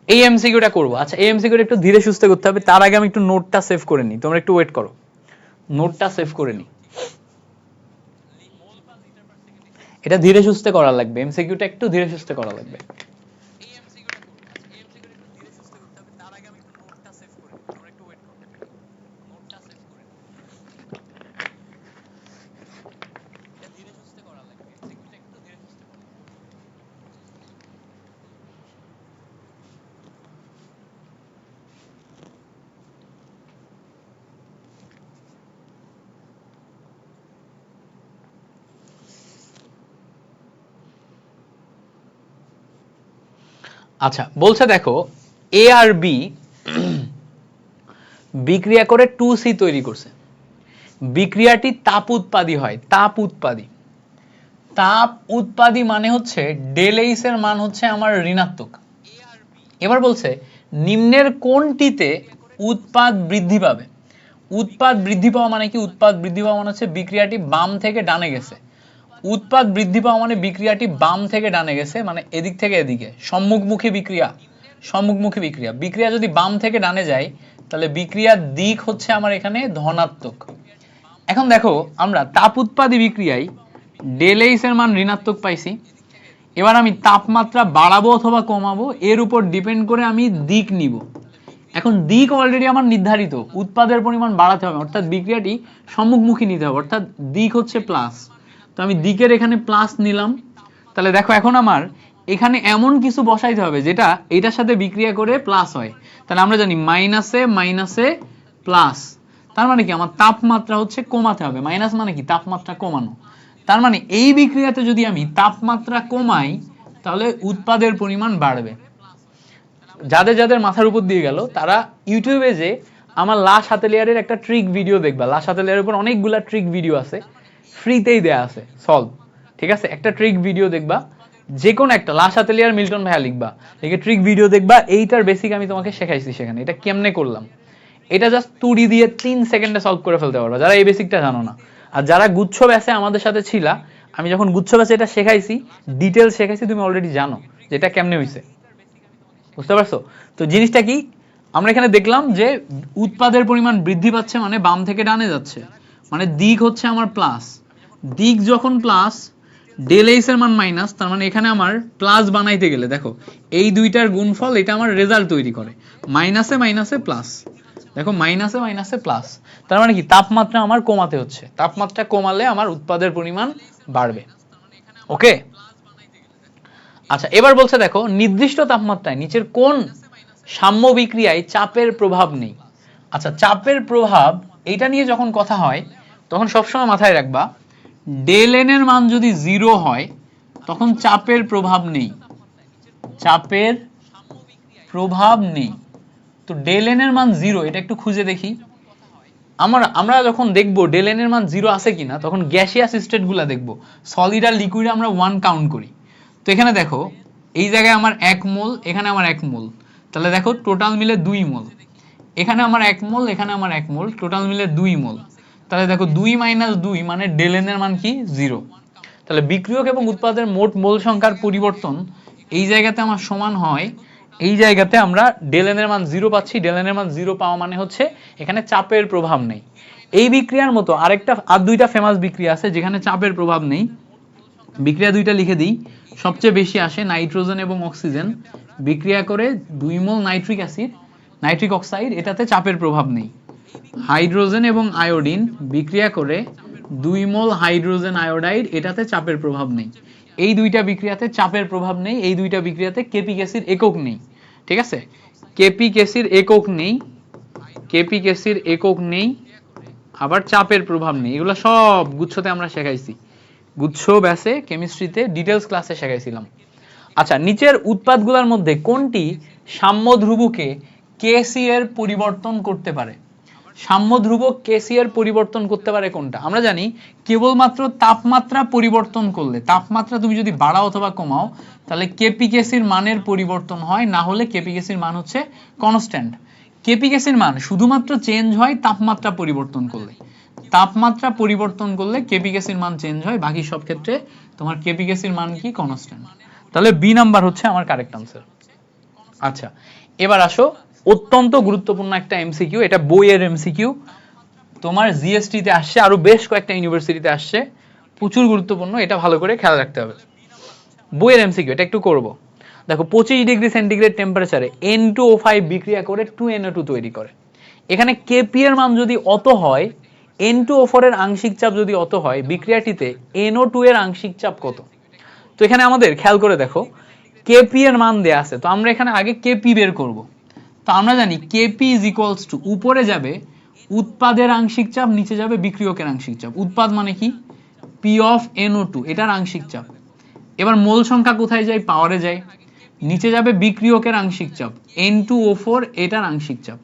এই এমসিকিউটা করবো। আচ্ছা, এই এমসিকিউটা একটু ধীরে সুস্থে করতে হবে, তার আগে আমি একটু নোটটা সেভ করে নিই, তোমরা একটু ওয়েট করো, নোটটা সেভ করে নিই, এটা ধীরে সুস্থে করা লাগবে, এমসিকিউটা একটু ধীরে সুস্থে করা লাগবে। আচ্ছা, বলছে দেখো এ আর বি বিক্রিয়া করে 2C তৈরি করছে, বিক্রিয়াটি তাপ উৎপাদী হয়, তাপ উৎপাদী, তাপ উৎপাদী মানে হচ্ছে ডেল এইচ এর মান হচ্ছে আমার ঋণাত্মক। এবার বলছে নিম্নের কোনটিতে উৎপাদ বৃদ্ধি পাবে, উৎপাদ বৃদ্ধি পাওয়া মানে কি, উৎপাদ বৃদ্ধি পাওয়া মানে হচ্ছে বিক্রিয়াটি বাম থেকে ডানে গেছে, উৎপাদ বৃদ্ধি পাওয়া মানে বিক্রিয়াটি বাম থেকে ডানে গেছে, মানে এদিক থেকে এদিকে, সম্মুখমুখী বিক্রিয়া, সম্মুখমুখী বিক্রিয়া, বিক্রিয়া যদি বাম থেকে ডানে যায় তাহলে বিক্রিয়ার দিক হচ্ছে আমার এখানে ধনাত্মক। এখন দেখো আমরা তাপ উৎপাদী বিক্রিয়ায় ডেল এইচ এর মান ঋণাত্মক পাইছি, এবার আমি তাপমাত্রা বাড়াবো অথবা কমাবো এর উপর ডিপেন্ড করে আমি দিক নিব। এখন দিক অলরেডি আমার নির্ধারিত, উৎপাদের পরিমাণ বাড়াতে হবে, অর্থাৎ বিক্রিয়াটি সম্মুখমুখী নিতে হবে, অর্থাৎ দিক হচ্ছে প্লাস, তো আমি দিকের এখানে প্লাস নিলাম। তাহলে দেখো এখন আমার এখানে এমন কিছু বসাইতে হবে যেটা এটার সাথে বিক্রিয়া করে প্লাস হয়, তাহলে আমরা জানি মাইনাসে মাইনাসে প্লাস, তার মানে কি আমার তাপমাত্রা হচ্ছে কমাতে হবে, মাইনাস মানে কি তাপমাত্রা কমানো, তার মানে এই বিক্রিয়াতে যদি আমি তাপমাত্রা কমাই তাহলে উৎপাদের পরিমাণ বাড়বে। যাদের যাদের মাথার উপর দিয়ে গেল তারা ইউটিউবে যে আমার লাশ হাতেলিয়ারের একটা ট্রিক ভিডিও দেখবা, লাশ হাতেলিয়ারের উপর অনেকগুলা ট্রিক ভিডিও আছে, ফ্রিতেই দেয়া আছে সলভ, ঠিক আছে, একটা ট্রিক ভিডিও দেখবা যে কোনো একটা লাশা তেলিয়ার মিল্টন ভাইয়া লিখবা, লিখে ট্রিক ভিডিও দেখবা, এইটার বেসিক আমি তোমাকে শেখাইছি সেখানে। এটা কেমনে করলাম, এটা জাস্ট তুড়ি দিয়ে 3 সেকেন্ডে সলভ করে ফেলতে পারবা যারা এই বেসিকটা জানো না। আর যারা গুচ্ছ ব্যাচে আমাদের সাথে ছিলা, আমি যখন গুচ্ছ ব্যাচে এটা শেখাইছি, ডিটেলস শেখাইছি, তুমি অলরেডি জানো যে এটা কেমনে হইছে, বুঝতে পারছো? তো জিনিসটা কি, আমরা এখানে দেখলাম যে উৎপাদের পরিমাণ বৃদ্ধি পাচ্ছে মানে বাম থেকে ডানে যাচ্ছে, মানে দিক হচ্ছে আমার প্লাস, দিক যখন প্লাস ডেল এইচ এর মান মাইনাস, তার মানে এখানে আমার প্লাস বানাইতে গেলে দেখো এই দুইটার গুণফল এটা আমার রেজাল্ট তৈরি করে, মাইনাসে মাইনাসে প্লাস, দেখো মাইনাসে মাইনাসে প্লাস, তার মানে কি তাপমাত্রা আমার কমাতে হচ্ছে, তাপমাত্রা কমালে আমার উৎপাদের পরিমাণ বাড়বে। ওকে, আচ্ছা এবার বলছে দেখো নির্দিষ্ট তাপমাত্রায় নিচের কোন সাম্য বিক্রিয়ায় চাপের প্রভাব নেই। আচ্ছা চাপের প্রভাব এইটা নিয়ে যখন কথা হয় তখন সবসময় মাথায় রাখবা ডেল এন এর মান যদি 0 হয় তখন চাপের প্রভাব নেই, চাপের প্রভাব নেই। তো ডেল এন এর মান 0, এটা একটু খুঁজে দেখি। আমরা যখন দেখবো ডেল এন এর মান 0 আছে কিনা তখন গ্যাসিয়াস স্টেট গুলা দেখবো, সলিড আর লিকুইডে আমরা 1 কাউন্ট করি। তো এখানে দেখো এই জায়গায় আমার 1 মোল, এখানে আমার 1 মোল, তাহলে দেখো টোটাল মিলে 2 মোল, এখানে আমার 1 মোল, এখানে আমার 1 মোল, টোটাল মিলে 2 মোল, তাহলে দেখো 2 মাইনাস 2 মানে ডেল এন এর মান কি 0। তাহলে বিক্রিয়ক এবং উৎপাদের মোট মোল সংখ্যার পরিবর্তন এই জায়গাতে আমার সমান হয়, এই জায়গাতে আমরা ডেল এন এর মান 0 পাচ্ছি, ডেল এন এর মান 0 পাওয়া মানে হচ্ছে এখানে চাপের প্রভাব নেই। এই বিক্রিয়ার মতো আর দুইটা ফেমাস বিক্রিয়া আছে যেখানে চাপের প্রভাব নেই, বিক্রিয়া দুইটা লিখে দিই। সবচেয়ে বেশি আসে নাইট্রোজেন এবং অক্সিজেন বিক্রিয়া করে 2 মোল নাইট্রিক অ্যাসিড, নাইট্রিক অক্সাইড, এটাতে চাপের প্রভাব নেই। হাইড্রোজেন এবং আয়োডিন বিক্রিয়া করে 2 মোল হাইড্রোজেন আয়োডাইড, এটাতে চাপের প্রভাব নেই। এই দুইটা বিক্রিয়াতে চাপের প্রভাব নেই, এই দুইটা বিক্রিয়াতে কেপি কেসির একক নেই, ঠিক আছে? কেপি কেসির একক নেই, কেপি কেসির একক নেই, আবার চাপের প্রভাব নেই। এগুলো সব গুচ্ছতে আমরা শেখাইছি, গুচ্ছ ব্যাসে কেমিস্ট্রিতে ডিটেলস ক্লাসে শেখাইছিলাম। আচ্ছা নিচের উৎপাদগুলোর মধ্যে কোনটি সাম্য ধ্রুবকে কেসি এর পরিবর্তন করতে পারে? সাম্য ধ্রুবক কেসি এর পরিবর্তন করতে পারে কোনটা? আমরা জানি কেবলমাত্র তাপমাত্রা পরিবর্তন করলে, তাপমাত্রা তুমি যদি বাড়াও অথবা কমাও তাহলে কেপি কেসির মানের পরিবর্তন হয়, না হলে কেপি কেসির মান হচ্ছে কনস্ট্যান্ট। কেপি কেসির মান শুধুমাত্র চেঞ্জ হয় তাপমাত্রা পরিবর্তন করলে, তাপমাত্রা পরিবর্তন করলে কেপি কেসির মান চেঞ্জ হয়, বাকি সব ক্ষেত্রে তোমার কেপি কেসির মান কি কনস্ট্যান্ট। তাহলে বি নাম্বার হচ্ছে আমার কারেক্ট আনসার। আচ্ছা এবার আসো অত্যন্ত গুরুত্বপূর্ণ একটা এমসিকিউ, এটা বইয়ের এমসিকিউ, তোমার জিএসটি তে আসছে, আরো বেশ কয়েকটা ইউনিভার্সিটিতে আসছে, প্রচুর গুরুত্বপূর্ণ, এটা ভালো করে খেয়াল রাখতে হবে। বইয়ের এমসিকিউ, এটা একটু করব। দেখো 25 ডিগ্রি সেন্টিগ্রেড টেম্পারেচারে N2O5 বিক্রিয়া করে 2NO2 তৈরি করে। এখানে কেপি এর মান যদি অত হয়, N2O4 এর আংশিক চাপ যদি অত হয়, বিক্রিয়াটিতে NO2 এর আংশিক চাপ কত? তো এখানে আমাদের খেয়াল করে দেখো কেপি এর মান দেয়া আছে, তো আমরা এখানে আগে কেপি বের করব। তো আমরা জানি কেপি ইজ ইকুয়ালস টু, উপরে যাবে উৎপাদের আংশিক চাপ, নিচে যাবে বিক্রিয়কের আংশিক চাপ। উৎপাদ মানে কি পি অফ NO2, এটার আংশিক চাপ। এবার মোল সংখ্যা কোথায় যায়? পাওয়ারে যায়। নিচে যাবে বিক্রিয়কের আংশিক চাপ N2O4, এটার আংশিক চাপ।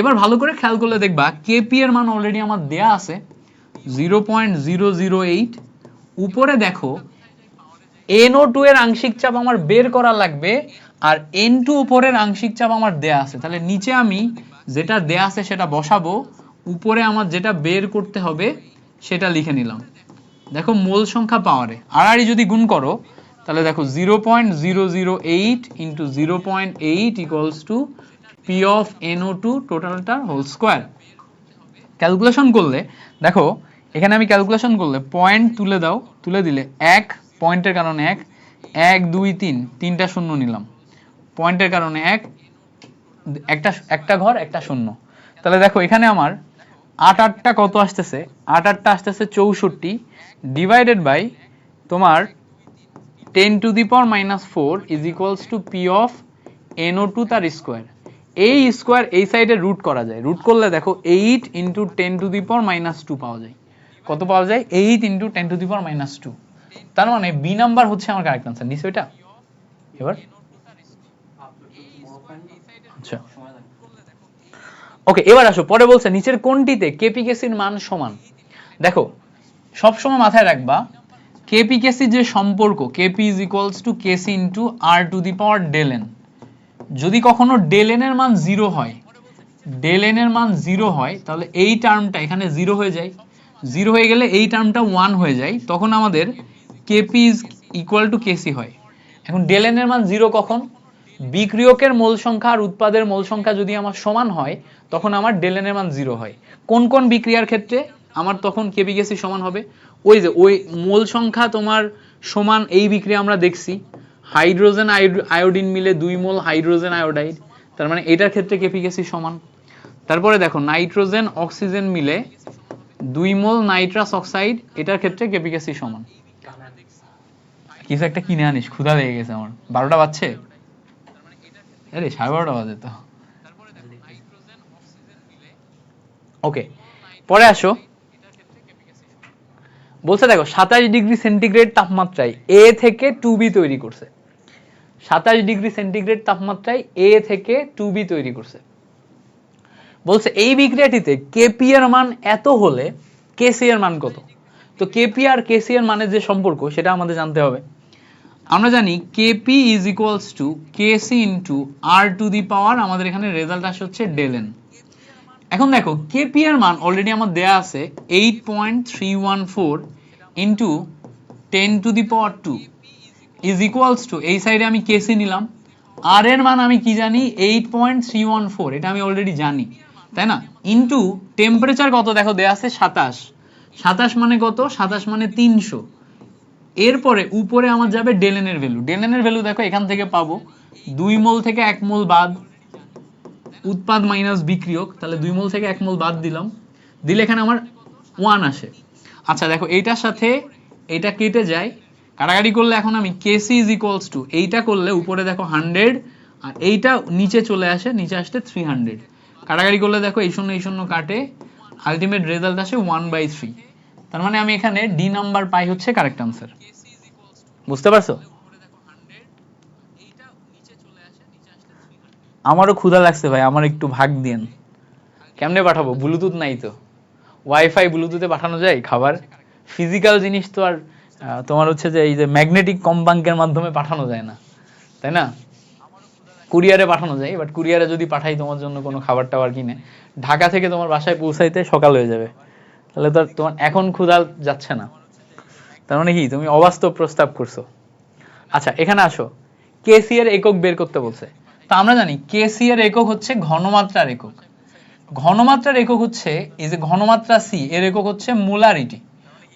এবার ভালো করে খেয়াল করলে দেখবা কেপি এর মান অলরেডি আমার দেয়া আছে 0.008, উপরে দেখো NO2 এর আংশিক চাপ আমার বের করা লাগবে, আর N2O4 এর আংশিক চাপ আমার দেয়া আছে, তাহলে নিচে আমি যেটা দেয়া আছে সেটা বসাবো, উপরে আমার যেটা বের করতে হবে সেটা লিখে নিলাম। দেখো মোল সংখ্যা পাওয়ারে আর যদি গুণ করো তাহলে দেখো 0.008 into 0.8 equals to P of NO2 টোটালটা হোল স্কোয়ার। ক্যালকুলেশন করলে দেখো এখানে আমি ক্যালকুলেশন করলে পয়েন্ট তুলে দাও, তুলে দিলে 1 পয়েন্টের কারণে 1, 1 2 3, তিনটা শূন্য নিলাম, পয়েন্টের কারণে 1, একটা ঘর একটা শূন্য। তাহলে দেখো এখানে আমার 8 8টা কত আসতেছে? 8 8টা আসতেছে 64 ডিভাইডেড বাই তোমার 10 to the power -4 is equals two P of NO2 তার স্কোয়ার। এই স্কোয়ার এই সাইডে রুট করা যায়, রুট করলে দেখো 8 ইন্টু 10 টু দি পাওয়ার -2 পাওয়া যায়। কত পাওয়া যায়? 8 ইন্টু 10 টু দি পাওয়ার -2। তার মানে বি নাম্বার হচ্ছে আমার কারেক্ট আনসার। নিশ্চয়ই এটা এবার আচ্ছা ওকে, এবার আসো পরে বলছে নিচের কোনটিতে কেপি কেসির মান সমান? দেখো সবসময় মাথায় রাখবা কেপি কেসি যে সম্পর্ক, KP is equals to KC into R to the power del N, যদি কখনো ডেল এন এর মান 0 হয়, ডেল এন এর মান 0 হয়, তাহলে এই টার্মটা এখানে 0 হয়ে যায়, 0 হয়ে গেলে এই টার্মটা 1 হয়ে যায়, তখন আমাদের KP is equal to KC হয়। এখন ডেল এন এর মান 0 কখন? বিক্রিয়কের মোল সংখ্যা আর উৎপাদের মোল সংখ্যা যদি আমার সমান হয়, তখন আমার ডেল এন এর মান 0 হয়। কোন কোন বিক্রিয়ার ক্ষেত্রে আমার তখন কেপি কেসি সমান হবে? ওই যে ওই মোল সংখ্যা তোমার সমান, এই বিক্রিয়া আমরা দেখছি, হাইড্রোজেন আয়োডিন মিলে 2 মোল হাইড্রোজেন আয়োডাইড, তার মানে এটার ক্ষেত্রে কেপি কেসি সমান। তারপরে দেখো নাইট্রোজেন অক্সিজেন মিলে 2 মোল নাইট্রাস অক্সাইড, এটার ক্ষেত্রে কেপি কেসি সমান। কিছু একটা কিনে আনিস, ক্ষুধা লেগে গেছে আমার, 12টা বাজছে, আরে 12:30 বাজে তো। ওকে, পরে আসো, বলছে দেখো 27 ডিগ্রি সেন্টিগ্রেড তাপমাত্রায় এ থেকে 2b তৈরি করছে, 27 ডিগ্রি সেন্টিগ্রেড তাপমাত্রায় এ থেকে 2b তৈরি করছে। বলছে এই বিক্রিয়াটিতে কেপি এর মান এত হলে কেসি এর মান কত? তো কেপি আর কেসি এর মানের যে সম্পর্ক সেটা আমাদের জানতে হবে। আমরা জানি KP is equals to KC into R to the power, আমাদের এখানে রেজাল্ট আসে হচ্ছে ডেল এন। এখন দেখো কেপি এর মান অলরেডি আমার দেয়া আছে 8.314 into 10 to the power 2 is equals two, এই সাইডে আমি কেসি নিলাম, আর এর মান আমি কি জানি 8.314, এটা আমি অলরেডি জানি, তাই না? ইন্টু টেম্পারেচার কত দেখো দেয়া আছে 27, 27 মানে কত? 27 মানে 300। এরপরে উপরে আমার যাবে ডেল এন এর ভ্যালু, ডেল এন এর ভ্যালু দেখো এখান থেকে পাবো 2 মোল থেকে 1 মোল বাদ, উৎপাদ মাইনাস বিক্রিয়ক, তাহলে 2 মোল থেকে 1 মোল বাদ দিলাম, দিলে এখানে আমার 1 আসে। আচ্ছা দেখো এইটার সাথে এটা কেটে যায়, কাটাকাটি করলে এখন আমি কেসি ইজ ইকুয়ালস টু, এইটা করলে উপরে দেখো 100 আর এইটা নিচে চলে আসে, নিচে আসতে 300, কাটাকাটি করলে দেখো এই শূন্য কাটে, আলটিমেট রেজাল্ট আসে 1/3। তার মানে আমি এখানে ডি নাম্বার পাই হচ্ছে কারেক্ট আনসার। বুঝতে পারছো? আমারও ক্ষুধা লাগছে ভাই, আমার একটু ভাগ দিন। কেমনে পাঠাবো? ব্লুটুথ নাই তো, ওয়াইফাই ব্লুটুথে পাঠানো যায় খাবার? ফিজিক্যাল জিনিস তো আর তোমার হচ্ছে যে এই যে ম্যাগনেটিক কম্পাঙ্কের মাধ্যমে পাঠানো যায় না, তাই না? কুরিয়ারে পাঠানো যায়, বাট কুরিয়ারে যদি পাঠাই তোমার জন্য কোনো খাবার টাবার কিনে, ঢাকা থেকে তোমার বাসায় পৌঁছাইতে সকাল হয়ে যাবে, তাহলে তো তোমার এখন ক্ষুধা যাচ্ছে না। তার মানে কি তুমি অবাস্তব প্রস্তাব করছো। আচ্ছা এখানে আসো, কেসি এর একক বের করতে বলছে। তো আমরা জানি কেসি এর একক হচ্ছে ঘনমাত্রার একক, ঘনমাত্রার একক হচ্ছে এই যে ঘনমাত্রা সি, এর একক হচ্ছে মোলারিটি।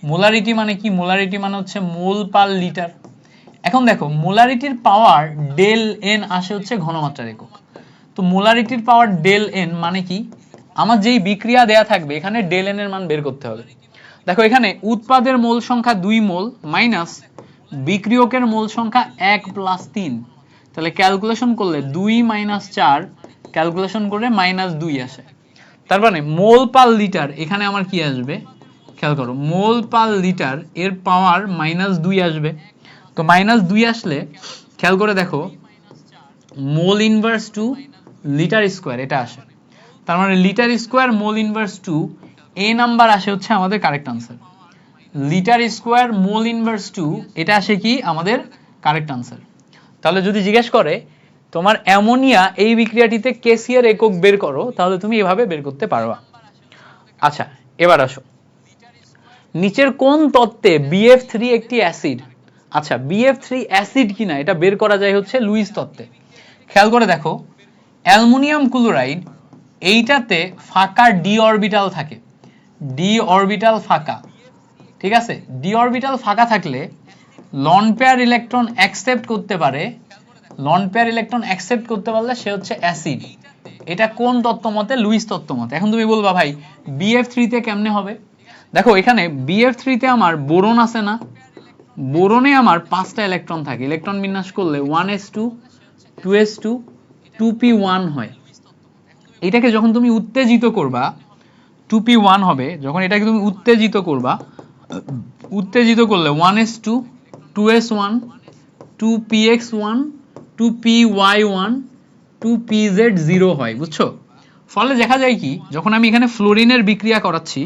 মোলারিটি মানে কি? মোলারিটি মানে হচ্ছে মোল পার লিটার। এখন দেখো মোলারিটির পাওয়ার ডেল এন আসে হচ্ছে ঘনমাত্রার একক, তো মোলারিটির পাওয়ার ডেল এন মানে কি? আমার যেই বিক্রিয়া দেয়া থাকবে এখানে ডেল এন এর মান বের করতে হবে। দেখো এখানে উৎপাদের মোল সংখ্যা 2 মোল মাইনাস বিক্রিয়কের মোল সংখ্যা 1 প্লাস 3, তাহলে ক্যালকুলেশন করলে 2 মাইনাস 4, ক্যালকুলেশন করে -2 আসে। তার মানে মোল পার লিটার এখানে আমার কি আসবে খেয়াল করো, মোল পার লিটার এর পাওয়ার -2 আসবে। তো -2 আসলে খেয়াল করে দেখো মোল ইনভার্স 2 লিটার স্কোয়ার এটা আসে, তার মানে লিটার স্কোয়ার মোল ইনভার্স 2, এ নাম্বার আসে হচ্ছে আমাদের correct answer. Litre square mole inverse 2 এটা আসে কি আমাদের কারেক্ট আনসার। তাহলে যদি জিজ্ঞেস করে তোমার অ্যামোনিয়া এই বিক্রিয়াটিতে কেসি এর একক বের করো, তাহলে তুমি এভাবে বের করতে পারবা। আচ্ছা এবার আসো, নিচের কোন তত্ত্বে BF3 একটি অ্যাসিড? আচ্ছা BF3 অ্যাসিড কিনা এটা বের করা যায় হচ্ছে লুইস তত্ত্বে। খেয়াল করে দেখো অ্যালুমিনিয়াম ক্লোরাইড এইটাতে ফাঁকা ডি অরবিটাল থাকে, ডি অরবিটাল ফাঁকা, ঠিক আছে? ডি অরবিটাল ফাঁকা থাকলে লন পেয়ার ইলেকট্রন অ্যাকসেপ্ট করতে পারে, লন পেয়ার ইলেকট্রন অ্যাকসেপ্ট করতে পারলে সে হচ্ছে অ্যাসিড। এটা কোন তত্ত্ব মতে? লুইস তত্ত্ব মতে। এখন তুমি বলবা ভাই BF3 তে কেমনে হবে? দেখো এখানে BF3 তে আমার বোরন আছে না, বোরনে আমার 5টা ইলেকট্রন থাকে, ইলেকট্রন বিন্যাস করলে 1s2 2s2 2p1 হয়। এটাকে যখন তুমি উত্তেজিত করবা 2p1 হবে, যখন এটাকে তুমি উত্তেজিত করবা, উত্তেজিত করলে 1s2 2s1 2px1 2py1 2pz0 হয়, বুঝছো? ফলে দেখা যায় কি যখন আমি এখানে ফ্লোরিনের বিক্রিয়া করাচ্ছি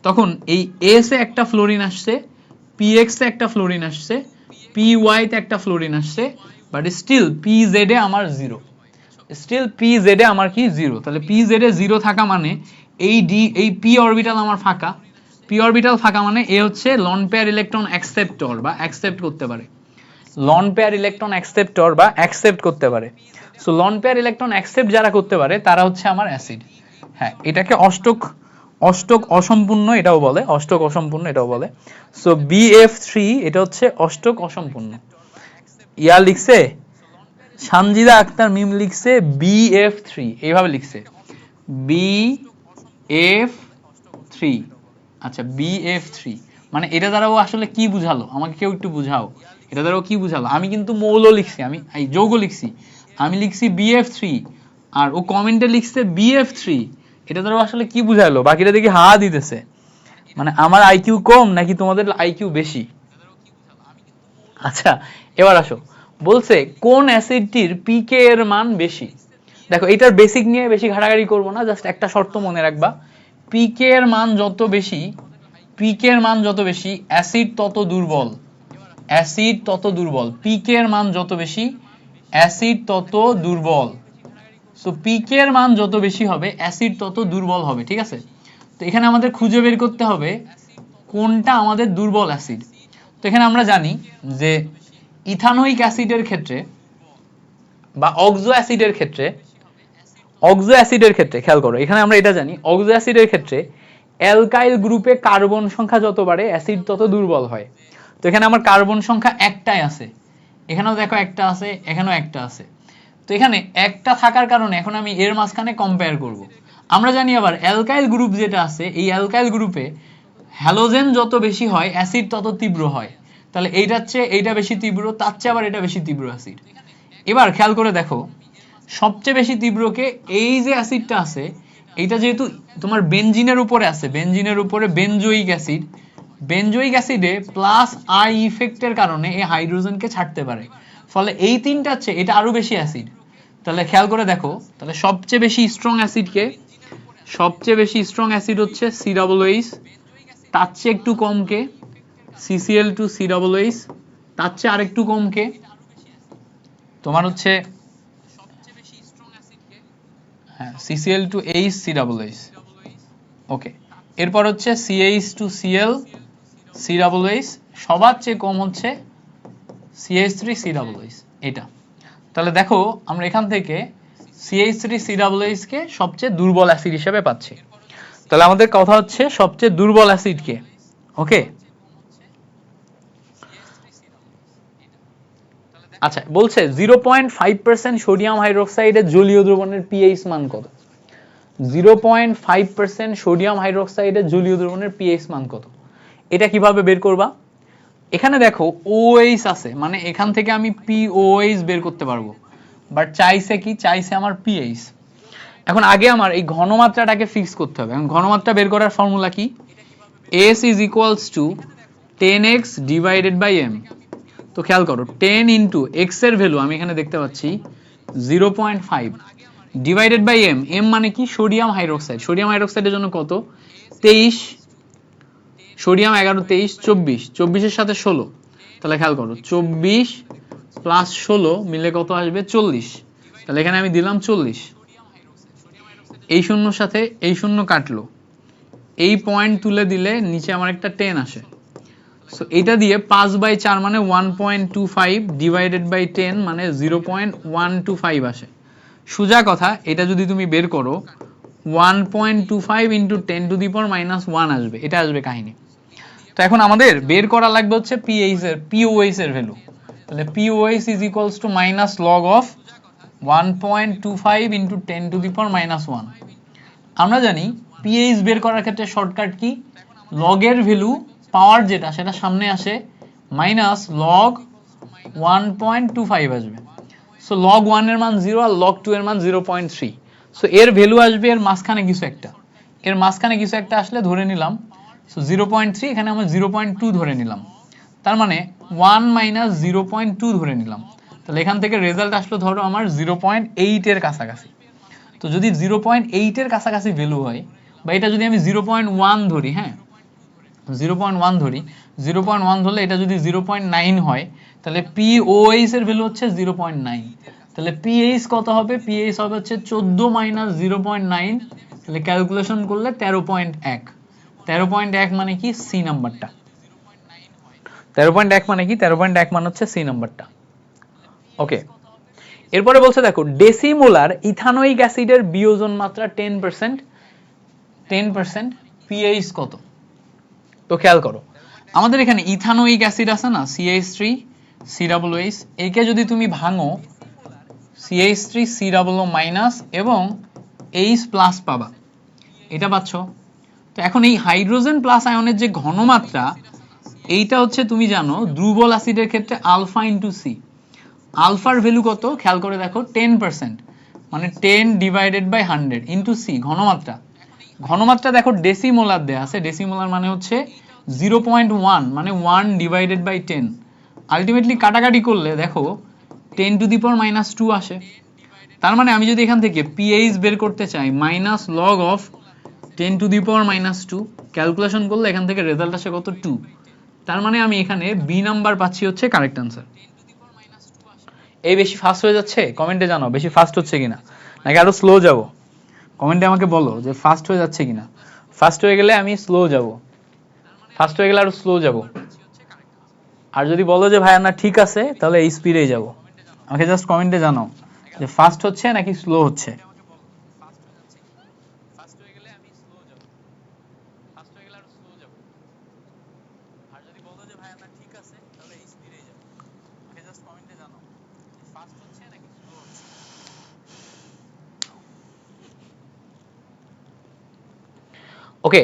তখন এই এস এ একটা ফ্লোরিন আসছে, px এ একটা ফ্লোরিন আসছে, py তে একটা ফ্লোরিন আসছে, বাট স্টিল pz এ আমার জিরো, স্টিল pz এ আমার কি জিরো। তাহলে pz এ জিরো থাকা মানে এই p অরবিটাল আমার ফাঁকা, p অরবিটাল ফাঁকা মানে এ হচ্ছে লন পেয়ার ইলেকট্রন অ্যাকসেপ্টর বা অ্যাকসেপ্ট করতে পারে, লন পেয়ার ইলেকট্রন অ্যাকসেপ্টর বা অ্যাকসেপ্ট করতে পারে। So loan pair electron accept যারা করতে পারে তারা হচ্ছে আমার অ্যাসিড। হ্যাঁ, এটাকে অষ্টক অষ্টক অসম্পূর্ণ এটাও বলে, অষ্টক অসম্পূর্ণ এটাও বলে। সো BF3 এটা হচ্ছে অষ্টক অসম্পূর্ণ। ইয়া লিখছে সানজিদা আক্তার মিম লিখছে BF3, এইভাবে লিখছে BF3। আচ্ছা BF3 মানে এটা দ্বারা ও আসলে কি বুঝালো আমাকে কেউ একটু বুঝাও, এটা দ্বারা ও কি বুঝালো? আমি কিন্তু মৌল লিখছি, আমি এই যৌগ লিখছি, আমি লিখছি BF3 আর ও কমেন্টে লিখছে BF3, এটা দ্বারা আসলে কি বুঝালো? বাকিটা দেখি হা দিতেছে, মানে আমার আইকিউ কম নাকি তোমাদের আইকিউ বেশি? আচ্ছা এবার আসো, বলছে কোন অ্যাসিডটির পিকে এর মান বেশি। দেখো এটার বেসিক নিয়ে বেশি ঘাটাঘাটি করবো না, জাস্ট একটা শর্ত মনে রাখবা, পিকে এর মান যত বেশি, পিকে এর মান যত বেশি অ্যাসিড তত দুর্বল, অ্যাসিড তত দুর্বল, পিকে এর মান যত বেশি অ্যাসিড তত দুর্বল। সো পিকে এর মান যত বেশি হবে অ্যাসিড তত দুর্বল হবে, ঠিক আছে? তো এখানে আমাদের খুঁজে বের করতে হবে কোনটা আমাদের দুর্বল অ্যাসিড। তো এখানে আমরা জানি যে ইথানোয়িক অ্যাসিডের ক্ষেত্রে বা অক্সো অ্যাসিডের ক্ষেত্রে, অক্সো অ্যাসিডের ক্ষেত্রে খেয়াল করো, এখানে আমরা এটা জানি অক্সো অ্যাসিডের ক্ষেত্রে অ্যালকাইল গ্রুপে কার্বন সংখ্যা যত বাড়ে অ্যাসিড তত দুর্বল হয়। তো এখানে আমার কার্বন সংখ্যা একটাই আছে, এখানেও দেখো একটা আছে, এখানেও একটা আছে। তো এখানে একটা থাকার কারণে এখন আমি এর মাঝখানে কম্পেয়ার করব। আমরা জানি আবার অ্যালকাইল গ্রুপ যেটা আছে, এই অ্যালকাইল গ্রুপে হ্যালোজেন যত বেশি হয় অ্যাসিড তত তীব্র হয়। তাহলে এইটার চেয়ে এইটা বেশি তীব্র, তার চেয়ে আবার এটা বেশি তীব্র অ্যাসিড। এবার খেয়াল করে দেখো সবচেয়ে বেশি তীব্রকে এই যে অ্যাসিডটা আছে, এইটা যেহেতু তোমার বেনজিনের উপরে আছে, বেনজিনের উপরে বেনজোইক অ্যাসিড, বেনজোইক অ্যাসিডে প্লাস আই ইফেক্টের কারণে এই হাইড্রোজেনকে ছাড়তে পারে, ফলে এই তিনটার চেয়ে এটা আরো বেশি অ্যাসিড। তাহলে খেয়াল করে দেখো, তাহলে সবচেয়ে বেশি স্ট্রং অ্যাসিডকে, সবচেয়ে বেশি স্ট্রং অ্যাসিড হচ্ছে COOH, তার চেয়ে একটু কম কে CCl2COOH, তার চেয়ে আরেকটু কম কে তোমার হচ্ছে CCl2HCOOH, ওকে। এরপর হচ্ছে CH2Cl সবার চেয়ে কম হচ্ছে CH3COOH, এটা। তাহলে দেখো আমরা এখান থেকে CH3COOH কে সবচেয়ে দুর্বল অ্যাসিড হিসেবে পাচ্ছি। তাহলে আমাদের কথা হচ্ছে সবচেয়ে দুর্বল অ্যাসিড কে, ওকে। আচ্ছা বলছে 0.5% সোডিয়াম হাইড্রোক্সাইডের জলীয় দ্রবণের পিএইচ মান কত? 0.5% সোডিয়াম হাইড্রোক্সাইডের জলীয় দ্রবণের পিএইচ মান কত? এটা কিভাবে বের করবা? এখানে দেখো OH আছে, মানে এখান থেকে আমি POH বের করতে পারবো, বাট চাইছে কি, চাইছে আমার পিএইচ। এখন আগে আমার এই ঘনমাত্রাটাকে ফিক্স করতে হবে। এখন ঘনমাত্রা বের করার ফর্মুলা কি? S is equals to 10x divided by m। তো খেয়াল করো 10 ইন্টু এক্স এর ভ্যালু আমি এখানে দেখতে পাচ্ছি 0.5 ডিভাইডেড বাই m, m মানে কি সোডিয়াম হাইড্রোক্সাইড, সোডিয়াম হাইড্রোক্সাইডের জন্য কত 23, সোডিয়াম 11 23 24, 24 এর সাথে 16, তাহলে খেয়াল করো 24 প্লাস 16 মিলে কত আসবে 40, তাহলে এখানে আমি দিলাম 40, এই শূন্যর সাথে এই শূন্য কাটলো, এই পয়েন্ট তুলে দিলে নিচে আমার একটা 10 আসে। সো এটা দিয়ে 5/4 মানে 1.25 ডিভাইডেড বাই 10 মানে 0.125 আসে। সোজা কথা এটা যদি তুমি বের করো 1.25 ইন্টু 10 টু দি পাওয়ার -1 আসবে, এটা আসবে কাহিনী। তো এখন আমাদের বের করা লাগবে হচ্ছে POH এর ভ্যালু। তাহলে POH is equals to minus log of 1.25 into 10 to the power -1। আমরা জানি পিএইচ বের করার ক্ষেত্রে শর্টকাট কি, লগের ভ্যালু পাওয়ার যেটা সেটা সামনে আসে মাইনাস লগ 1.25 আসবে। সো লগ 1 এর মান 0 আর লগ 2 এর মান 0.3। সো এর ভ্যালু আসবে এর মাঝখানে কিছু একটা, এর মাঝখানে কিছু একটা আসলে ধরে নিলাম, সো 0.3 এখানে আমরা 0.2 ধরে নিলাম, তার মানে 1 মাইনাস 0.2 ধরে নিলাম। তাহলে এখান থেকে রেজাল্ট আসলো ধরো আমার 0.8 এর কাছাকাছি। তো যদি 0.8 এর কাছাকাছি ভ্যালু হয়, বা এটা যদি আমি 0.1 ধরি, হ্যাঁ 0.1 ধরি, 0.1 ধরলে এটা যদি 0.9 হয় তাহলে POH এর ভ্যালু হচ্ছে 0.9, তাহলে PH কত হবে? PH হবে হচ্ছে 14 মাইনাস 0.9, তাহলে ক্যালকুলেশন করলে 13.1। 13.1 মানে কি? সি নাম্বারটা। 13.1 মানে কি? 13.1 মানে হচ্ছে সি নাম্বারটা। ওকে, এরপরে বলছে দেখো ডেসিমোলার ইথানোয়িক অ্যাসিডের বিয়োজন মাত্রা 10%, 10%, পিএইচ কত? তো খেয়াল করো, আমাদের এখানে ইথানোয়িক অ্যাসিড আছে না, CH3COOH, একে যদি তুমি ভাঙো CH3COO- এবং H+ পাবা, এটা পাচ্ছ। তো এখন এই হাইড্রোজেন প্লাস আয়নের যে ঘনমাত্রা, এইটা হচ্ছে তুমি জানো দুর্বল অ্যাসিডের ক্ষেত্রে আলফা ইন্টু সি। আলফার ভ্যালু কত? খেয়াল করে দেখো 10%, মানে 10 ডিভাইডেড বাই 100 ইন্টু সি ঘনমাত্রা। ঘনমাত্রা দেখো ডেসিমোলার দেয়া আছে, ডেসিমোলার মানে হচ্ছে 0.1, মানে 1 ডিভাইডেড বাই 10। আলটিমেটলি কাটাকাটি করলে দেখো 10⁻² আসে। তার মানে আমি যদি এখান থেকে পিএইচ বের করতে চাই মাইনাস লগ অফ 10⁻², ক্যালকুলেশন করলে এখান থেকে রেজাল্ট আসে কত? 2। তার মানে আমি এখানে বি নাম্বার পাচ্ছি হচ্ছে কারেক্ট আনসার। এই বেশি ফাস্ট হয়ে যাচ্ছে? কমেন্টে জানাও বেশি ফাস্ট হচ্ছে কিনা, নাকি আরো স্লো যাব? কমেন্টে আমাকে বলো যে ফাস্ট হয়ে যাচ্ছে কিনা। ফাস্ট হয়ে গেলে আমি স্লো যাব, ফাস্ট হয়ে গেলে আরো স্লো যাব। আর যদি বলো যে ভাই না ঠিক আছে, তাহলে এই স্পিডেই যাব। আমাকে জাস্ট কমেন্টে জানাও যে ফাস্ট হচ্ছে নাকি স্লো হচ্ছে। ওকে,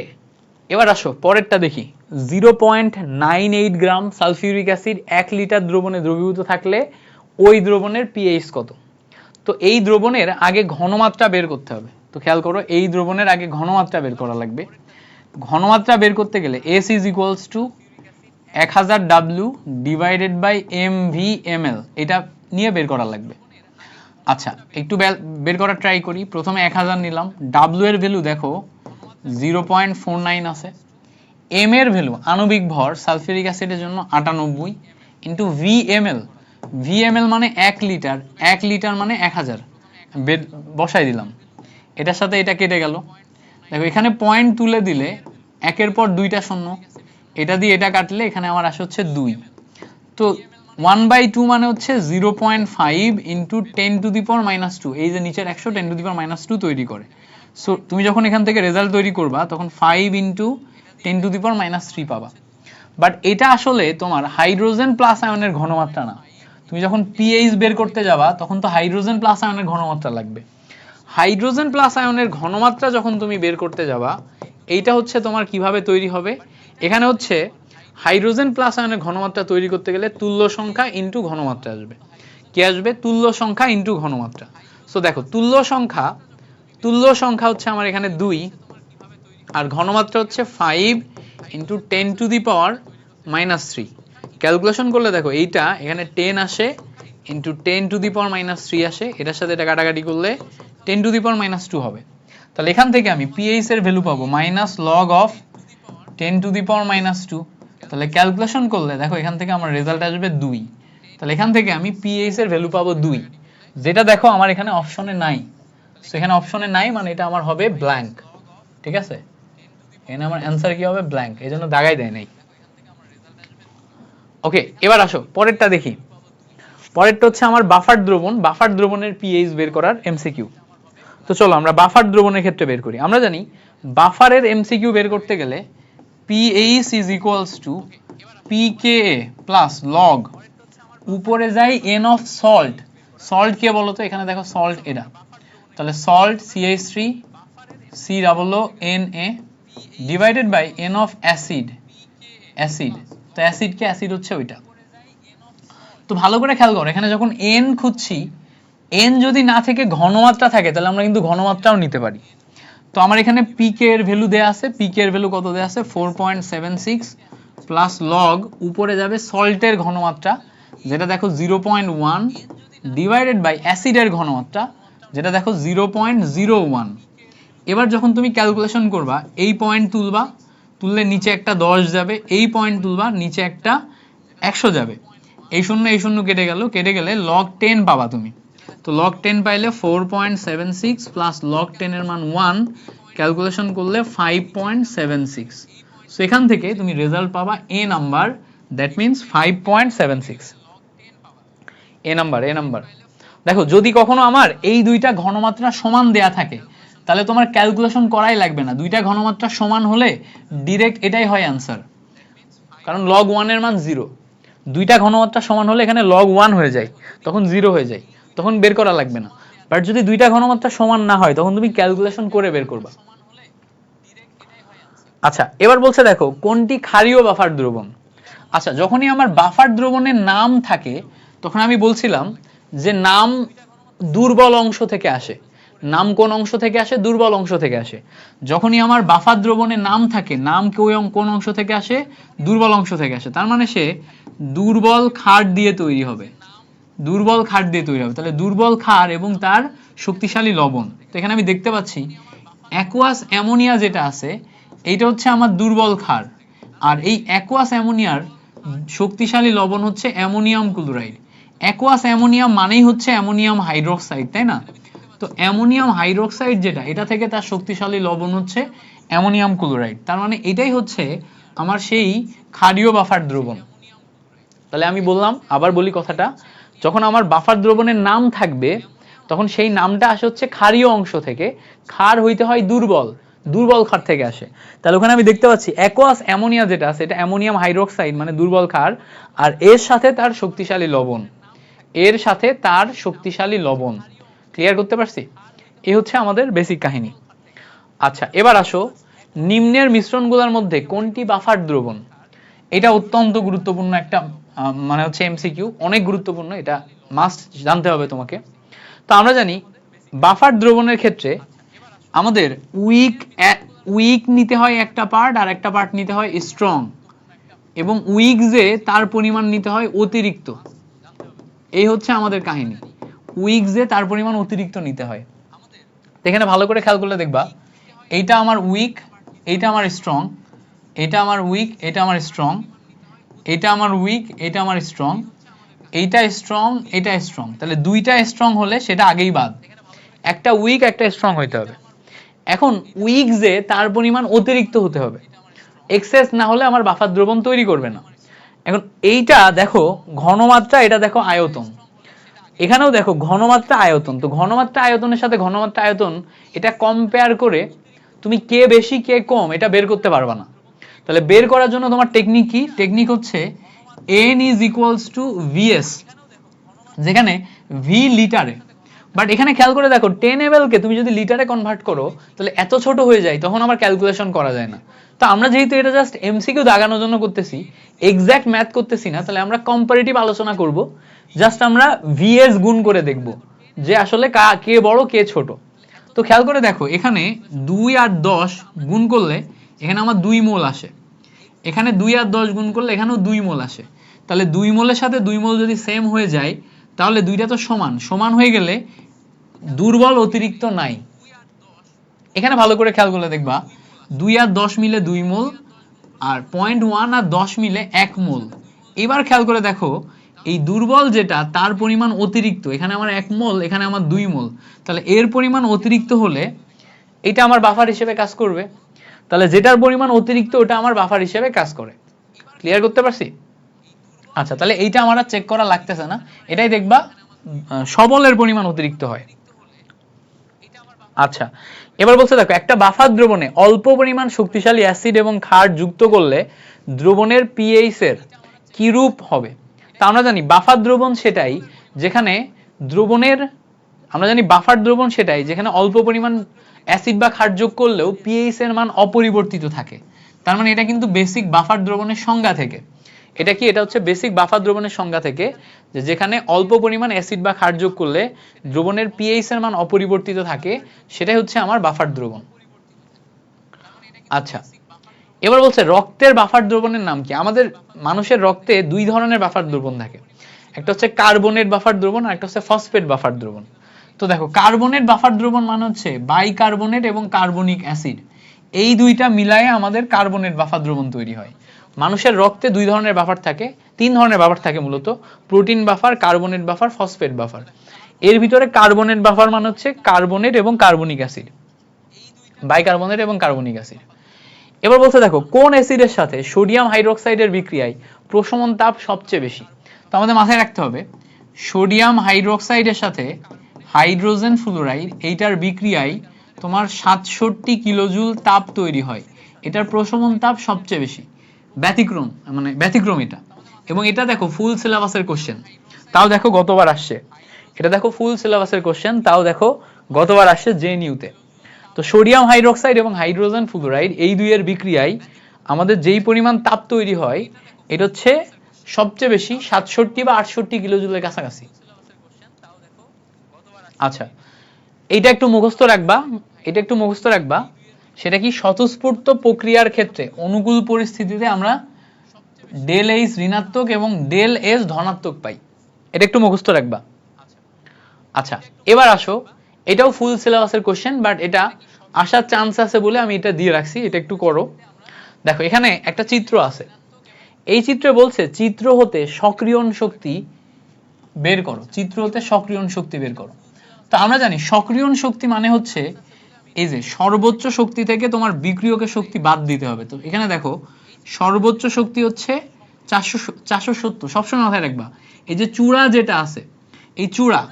এবার আসো পরেরটা দেখি। 0.98 গ্রাম সালফিউরিক অ্যাসিড 1 লিটার দ্রবণে দ্রবীভূত থাকলে ওই দ্রবণের পিএইচ কত? তো এই দ্রবণের আগে ঘনমাত্রা বের করতে হবে। তো খেয়াল করো, এই দ্রবণের আগে ঘনমাত্রা বের করা লাগবে। ঘনমাত্রা বের করতে গেলে S is equals to 1000 W divided by MV/ml, এটা নিয়ে বের করা লাগবে। আচ্ছা, একটু বের করার ট্রাই করি। প্রথমে 1000 নিলাম, W এর ভ্যালু দেখো 0.49 আছে, M এর ভ্যালু আণবিক ভর সালফিউরিক অ্যাসিডের জন্য 98 ইন্টু VML মানে 1 লিটার, 1 লিটার মানে 1000 বসাই দিলাম। এটার সাথে এটা কেটে গেল। দেখো এখানে পয়েন্ট তুলে দিলে একের পর দুইটা শূন্য, এটা দিয়ে এটা কাটলে এখানে আমার আসে হচ্ছে 2। তো 1/2 মানে হচ্ছে 0.5 ইন্টু 10⁻², এই যে নিচের 100 10⁻² তৈরি করে। সো তুমি যখন এখান থেকে রেজাল্ট তৈরি করবা তখন 5 ইন্টু 10⁻³ পাবা। বাট এটা আসলে তোমার হাইড্রোজেন প্লাস আয়নের ঘনমাত্রা না। তুমি যখন পিএইচ বের করতে যাবা তখন তো হাইড্রোজেন প্লাস আয়নের ঘনমাত্রা লাগবে। হাইড্রোজেন প্লাস আয়নের ঘনমাত্রা যখন তুমি বের করতে যাবা, এইটা হচ্ছে তোমার কিভাবে তৈরি হবে, এখানে হচ্ছে হাইড্রোজেন প্লাস আয়নের ঘনমাত্রা তৈরি করতে গেলে তুল্য সংখ্যা ইন্টু ঘনমাত্রা আসবে। কি আসবে? তুল্য সংখ্যা ইন্টু ঘনমাত্রা। সো দেখো তুল্য সংখ্যা হচ্ছে আমার এখানে 2, আর ঘনমাত্রা হচ্ছে 5 ইন্টু 10⁻³ ক্যালকুলেশন করলে দেখো এইটা এখানে 10 আসে ইন্টু 10⁻³ আসে, এটার সাথে এটা কাটাকাটি করলে 10⁻² হবে। তাহলে এখান থেকে আমি পিএইচ এর ভ্যালু পাবো মাইনাস লগ অফ 10⁻²। তাহলে ক্যালকুলেশন করলে দেখো এখান থেকে আমার রেজাল্ট আসবে 2। তাহলে এখান থেকে আমি পিএইচ এর ভ্যালু পাবো 2, যেটা দেখো আমার এখানে অপশনে নাই। সো এখানে অপশনে নাই মানে এটা আমার হবে ব্ল্যাঙ্ক। ঠিক আছে, এখানে আমার অ্যান্সার কি হবে? ব্ল্যাঙ্ক, এই জন্য দাগাই দেয় নাই। ওকে, এবার আসো পরেরটা দেখি। পরেরটা হচ্ছে আমার বাফার দ্রবণ, বাফার দ্রবণের পিএইচ বের করার এমসিকিউ। তো চলো আমরা বাফার দ্রবণের ক্ষেত্রে বের করি। আমরা জানি বাফারের এমসিকিউ বের করতে গেলে pH is equals to pKa plus log উপরে যাই এন অফ সল্ট। সল্ট কে বলো তো? এখানে দেখো সল্ট এটা, তাহলে salt CH3COONA divided by n of acid, তো অ্যাসিড কে অ্যাসিড হচ্ছে ওইটা। তো ভালো করে খেয়াল করো, এখানে যখন এন খুঁজছি, এন যদি না থেকে ঘনমাত্রা থাকে তাহলে আমরা কিন্তু ঘনমাত্রাও নিতে পারি। তো আমার এখানে পিকে এর ভ্যালু দেয়া আছে, পিকে এর ভ্যালু কত দেয়া আছে? 4.76 প্লাস লগ উপরে যাবে সল্টের ঘনমাত্রা যেটা দেখো 0.1 ডিভাইডেড বাই অ্যাসিডের ঘনমাত্রা যেটা দেখো 0.01। এবার যখন তুমি ক্যালকুলেশন করবা এই পয়েন্ট তুলবা, তুললে নিচে একটা 10 যাবে, এই পয়েন্ট তুলবা নিচে একটা 100 যাবে, এই শূন্য কেটে গেল, কেটে গেলে log 10 পাবা তুমি। তো log 10 পাইলে 4.76 প্লাস log 10 এর মান 1, ক্যালকুলেশন করলে 5.76। সো এখান থেকে তুমি রেজাল্ট পাবা a number, that means 5.76 a number. দেখো যদি কখনো আমার এই দুইটা ঘনমাত্রা সমান দেয়া থাকে তাহলে তোমার ক্যালকুলেশন করাই লাগবে না, দুইটা ঘনমাত্রা সমান হলে ডিরেক্ট এটাই হয় অ্যান্সার, কারণ log 1 এর মান 0, দুইটা ঘনমাত্রা সমান হলে এখানে log 1 হয়ে যায়, তখন 0 হয়ে যায়, তখন বের করা লাগবে না। বাট যদি দুইটা ঘনমাত্রা সমান না হয় তখন তুমি ক্যালকুলেশন করে বের করবা। আচ্ছা এবার বলছে দেখো কোনটি ক্ষারীয় বাফার দ্রবণ। আচ্ছা যখনই আমার বাফার দ্রবণের নাম থাকে তখন আমি বলছিলাম যে নাম দুর্বল অংশ থেকে আসে, নাম কোন অংশ থেকে আসে, দুর্বল অংশ থেকে আসে। যখনই আমার বাফার দ্রবণের নাম থাকে, নাম কোন অংশ থেকে আসে, দুর্বল অংশ থেকে আসে, তার মানে সে দুর্বল ক্ষার দিয়ে তৈরি হবে, দুর্বল ক্ষার দিয়ে তৈরি হবে। তাহলে দুর্বল ক্ষার এবং তার শক্তিশালী লবণ। তো এখানে আমি দেখতে পাচ্ছি অ্যাকুয়াস অ্যামোনিয়া যেটা আছে এইটা হচ্ছে আমার দুর্বল ক্ষার, আর এই অ্যাকুয়াস অ্যামোনিয়ার শক্তিশালী লবণ হচ্ছে অ্যামোনিয়াম ক্লোরাইড। অ্যাকুয়াস অ্যামোনিয়াম মানেই হচ্ছে অ্যামোনিয়াম হাইড্রোক্সাইড, তাই না? তো অ্যামোনিয়াম হাইড্রোক্সাইড যেটা, এটা থেকে তার শক্তিশালী লবণ হচ্ছে অ্যামোনিয়াম ক্লোরাইড। তার মানে এটাই হচ্ছে আমার সেই ক্ষারীয় বাফার দ্রবণ। তাহলে আমি বললাম, আবার বলি কথাটা, যখন আমার বাফার দ্রবণের নাম থাকবে তখন সেই নামটা আসে হচ্ছে ক্ষারীয় অংশ থেকে, ক্ষার হইতে হয় দুর্বল ক্ষার থেকে আসে। তাহলে ওখানে আমি দেখতে পাচ্ছি অ্যাকুয়াস অ্যামোনিয়া যেটা আছে এটা অ্যামোনিয়াম হাইড্রোক্সাইড মানে দুর্বল ক্ষার, আর এর সাথে তার শক্তিশালী লবণ, এর সাথে তার শক্তিশালী লবণ। ক্লিয়ার করতে পারছি? এই হচ্ছে আমাদের বেসিক কাহিনী। আচ্ছা এবার আসো, নিম্নের মিশ্রণগুলোর মধ্যে কোনটি বাফার দ্রবণ। এটা অত্যন্ত গুরুত্বপূর্ণ একটা মানে হচ্ছে এমসিকিউ, অনেক গুরুত্বপূর্ণ, এটা মাস্ট জানতে হবে তোমাকে। তো আমরা জানি বাফার দ্রবণের ক্ষেত্রে আমাদের উইক নিতে হয় একটা পার্ট, আর একটা পার্ট নিতে হয় স্ট্রং, এবং উইক যে তার পরিমাণ নিতে হয় অতিরিক্ত। এই হচ্ছে আমাদের কাহিনী, উইক যে তার পরিমাণ অতিরিক্ত নিতে হয়। এখানে ভালো করে খেয়াল করলে দেখবা এইটা আমার উইক, এইটা আমার স্ট্রং, এটা আমার উইক, এটা আমার স্ট্রং, এটা আমার উইক, এটা আমার স্ট্রং, এইটা স্ট্রং, এটা স্ট্রং। তাহলে দুইটা স্ট্রং হলে সেটা আগেই বাদ, একটা উইক একটা স্ট্রং হইতে হবে। এখন উইক যে তার পরিমাণ অতিরিক্ত হতে হবে, এক্সেস না হলে আমার বাফার দ্রবণ তৈরি করবে না। এখন এইটা দেখো ঘনমাত্রা, এটা দেখো আয়তন, এখানেও দেখো ঘনমাত্রা আয়তন। তো ঘনমাত্রা আয়তনের সাথে ঘনমাত্রা আয়তন এটা কম্পেয়ার করে তুমি কে বেশি কে কম এটা বের করতে পারবা না। তাহলে বের করার জন্য তোমার টেকনিক কি? টেকনিক হচ্ছে n is equals to vs, যেখানে v লিটারে। বাট এখানে খেয়াল করে দেখো 10 ml কে তুমি যদি লিটারে কনভার্ট করো তাহলে এত ছোট হয়ে যায়, তখন আমার ক্যালকুলেশন করা যায় না। তো আমরা যেহেতু এটা জাস্ট এমসিকিউ দাগানোর জন্য করতেছি, এক্সাক্ট ম্যাথ করতেছি না, তাহলে আমরা কম্পারেটিভ আলোচনা করব। জাস্ট আমরা vs গুণ করে দেখব যে আসলে কে বড় কে ছোট। তো খেয়াল করে দেখো এখানে 2 আর 10 গুণ করলে এখানে আমার 2 মোল আসে, এখানে 2 আর 10 গুণ করলে এখানেও 2 মোল আসে। তাহলে 2 মোলের সাথে 2 মোল যদি সেম হয়ে যায় তাহলে দুইটা তো সমান, সমান হয়ে গেলে দুর্বল অতিরিক্ত নাই। এখানে ভালো করে খেয়াল করলে দেখবা 2 আর 10 মিলে 2 মোল, আর 0.1 আর 10 মিলে 1 মোল। এবার খেয়াল করে দেখো এই দুর্বল যেটা তার পরিমাণ অতিরিক্ত, এখানে আমার 1 মোল, এখানে আমার 2 মোল, তাহলে এর পরিমাণ অতিরিক্ত হলে এটা আমার বাফার হিসেবে কাজ করবে। তাহলে যেটার পরিমাণ অতিরিক্ত ওটা আমার বাফার হিসেবে কাজ করে। ক্লিয়ার করতে পারছি? আচ্ছা তাহলে এইটা আমার আর চেক করা লাগতেছে না, এটাই দেখবা সবলের পরিমাণ অতিরিক্ত হয়। আচ্ছা এবার বলছে দেখো একটা বাফার দ্রবণে অল্প পরিমাণ শক্তিশালী অ্যাসিড এবং ক্ষার যুক্ত করলে দ্রবণের পিএইচ এর কি রূপ হবে। তা আমরা জানি বাফার দ্রবণ সেটাই যেখানে বাফার দ্রবণ সেটাই যেখানে অল্প পরিমাণ অ্যাসিড বা ক্ষার যোগ করলেও পিএইচ এর মান অপরিবর্তিত থাকে। তার মানে এটা কিন্তু বেসিক বাফার দ্রবণের সংজ্ঞা থেকে, এটা কি, এটা হচ্ছে বেসিক বাফার দ্রবণের সংজ্ঞা থেকে, যে যেখানে অল্প পরিমাণ অ্যাসিড বা ক্ষার যোগ করলে দ্রবণের পিএইচ এর মান অপরিবর্তিত থাকে, সেটাই হচ্ছে আমার বাফার দ্রবণ। আচ্ছা এবার বলছে রক্তের বাফার দ্রবণের নাম কি। আমাদের মানুষের রক্তে দুই ধরনের বাফার দ্রবণ থাকে, একটা হচ্ছে কার্বনেট বাফার দ্রবণ আর একটা হচ্ছে ফসফেট বাফার দ্রবণ। তো দেখো কার্বনেট বাফার দ্রবণ মানে হচ্ছে বাইকার্বনেট এবং কার্বনিক অ্যাসিড, এই দুইটা মিলায়ে আমাদের কার্বনেট বাফার দ্রবণ তৈরি হয়। মানুষের রক্তে দুই ধরনের বাফার থাকে, তিন ধরনের বাফার থাকে মূলত, protein buffer, carbonate buffer, phosphate buffer. এর ভিতরে কার্বনেট বাফার মানে হচ্ছে কার্বনেট এবং কার্বনিক অ্যাসিড, বাইকার্বনেট এবং কার্বনিক অ্যাসিড। এবার বলতে দেখো কোন অ্যাসিডের সাথে সোডিয়াম হাইড্রোক্সাইডের বিক্রিয়ায় প্রশমন তাপ সবচেয়ে বেশি। তো আমাদের মাথায় রাখতে হবে সোডিয়াম হাইড্রোক্সাইডের সাথে হাইড্রোজেন ফ্লোরাইড এইটার বিক্রিয়ায় তোমার 67 কিলোজুল তাপ তৈরি হয়, এটার প্রশমন তাপ সবচেয়ে বেশি। ব্যতিক্রম মানে ব্যতিক্রম এটা, এবং এটা দেখো ফুল সিলেবাসের কোশ্চেন, তাও দেখো গতবার আসছে। এটা দেখো ফুল সিলেবাসের কোশ্চেন, তাও দেখো গতবার আসছে জেএনইউতে। তো সোডিয়াম হাইড্রোক্সাইড এবং হাইড্রোজেন ফ্লোরাইড এই দুইয়ের বিক্রিয়ায় আমাদের যেই পরিমাণ তাপ তৈরি হয় এটা হচ্ছে সবচেয়ে বেশি 67 বা 68 কিলোজুলের কাছাকাছি। আচ্ছা, এইটা একটু মুখস্থ রাখবা, এটা একটু মুখস্থ রাখবা। সেটা কি, স্বতঃস্ফূর্ত প্রক্রিয়ার ক্ষেত্রে অনুকূল পরিস্থিতিতে আমরা ডেল এইচ ঋণাত্মক এবং ডেল এস ধনাত্মক পাই, এটা একটু মুখস্থ রাখবা। আচ্ছা, এবার আসো, এটাও ফুল সিলেবাসের কোশ্চেন, বাট এটা আসার চান্স আছে বলে আমি এটা দিয়ে রাখছি, এটা একটু করো। দেখো এখানে একটা চিত্র আছে, এই চিত্রে বলছে চিত্র হতে সক্রিয়ণ শক্তি বের করো, চিত্র হতে সক্রিয়ণ শক্তি বের করো। তো আমরা জানি সক্রিয়ণ শক্তি মানে হচ্ছে এই যে সর্বোচ্চ শক্তি থেকে তোমার বিক্রিয়কের শক্তি বাদ দিতে হবে। তো এখানে দেখো সর্বোচ্চ শক্তি হচ্ছে 470, সবসময় মাথায় রাখবা। এই যে চূড়া যেটা আছে, এই চূড়া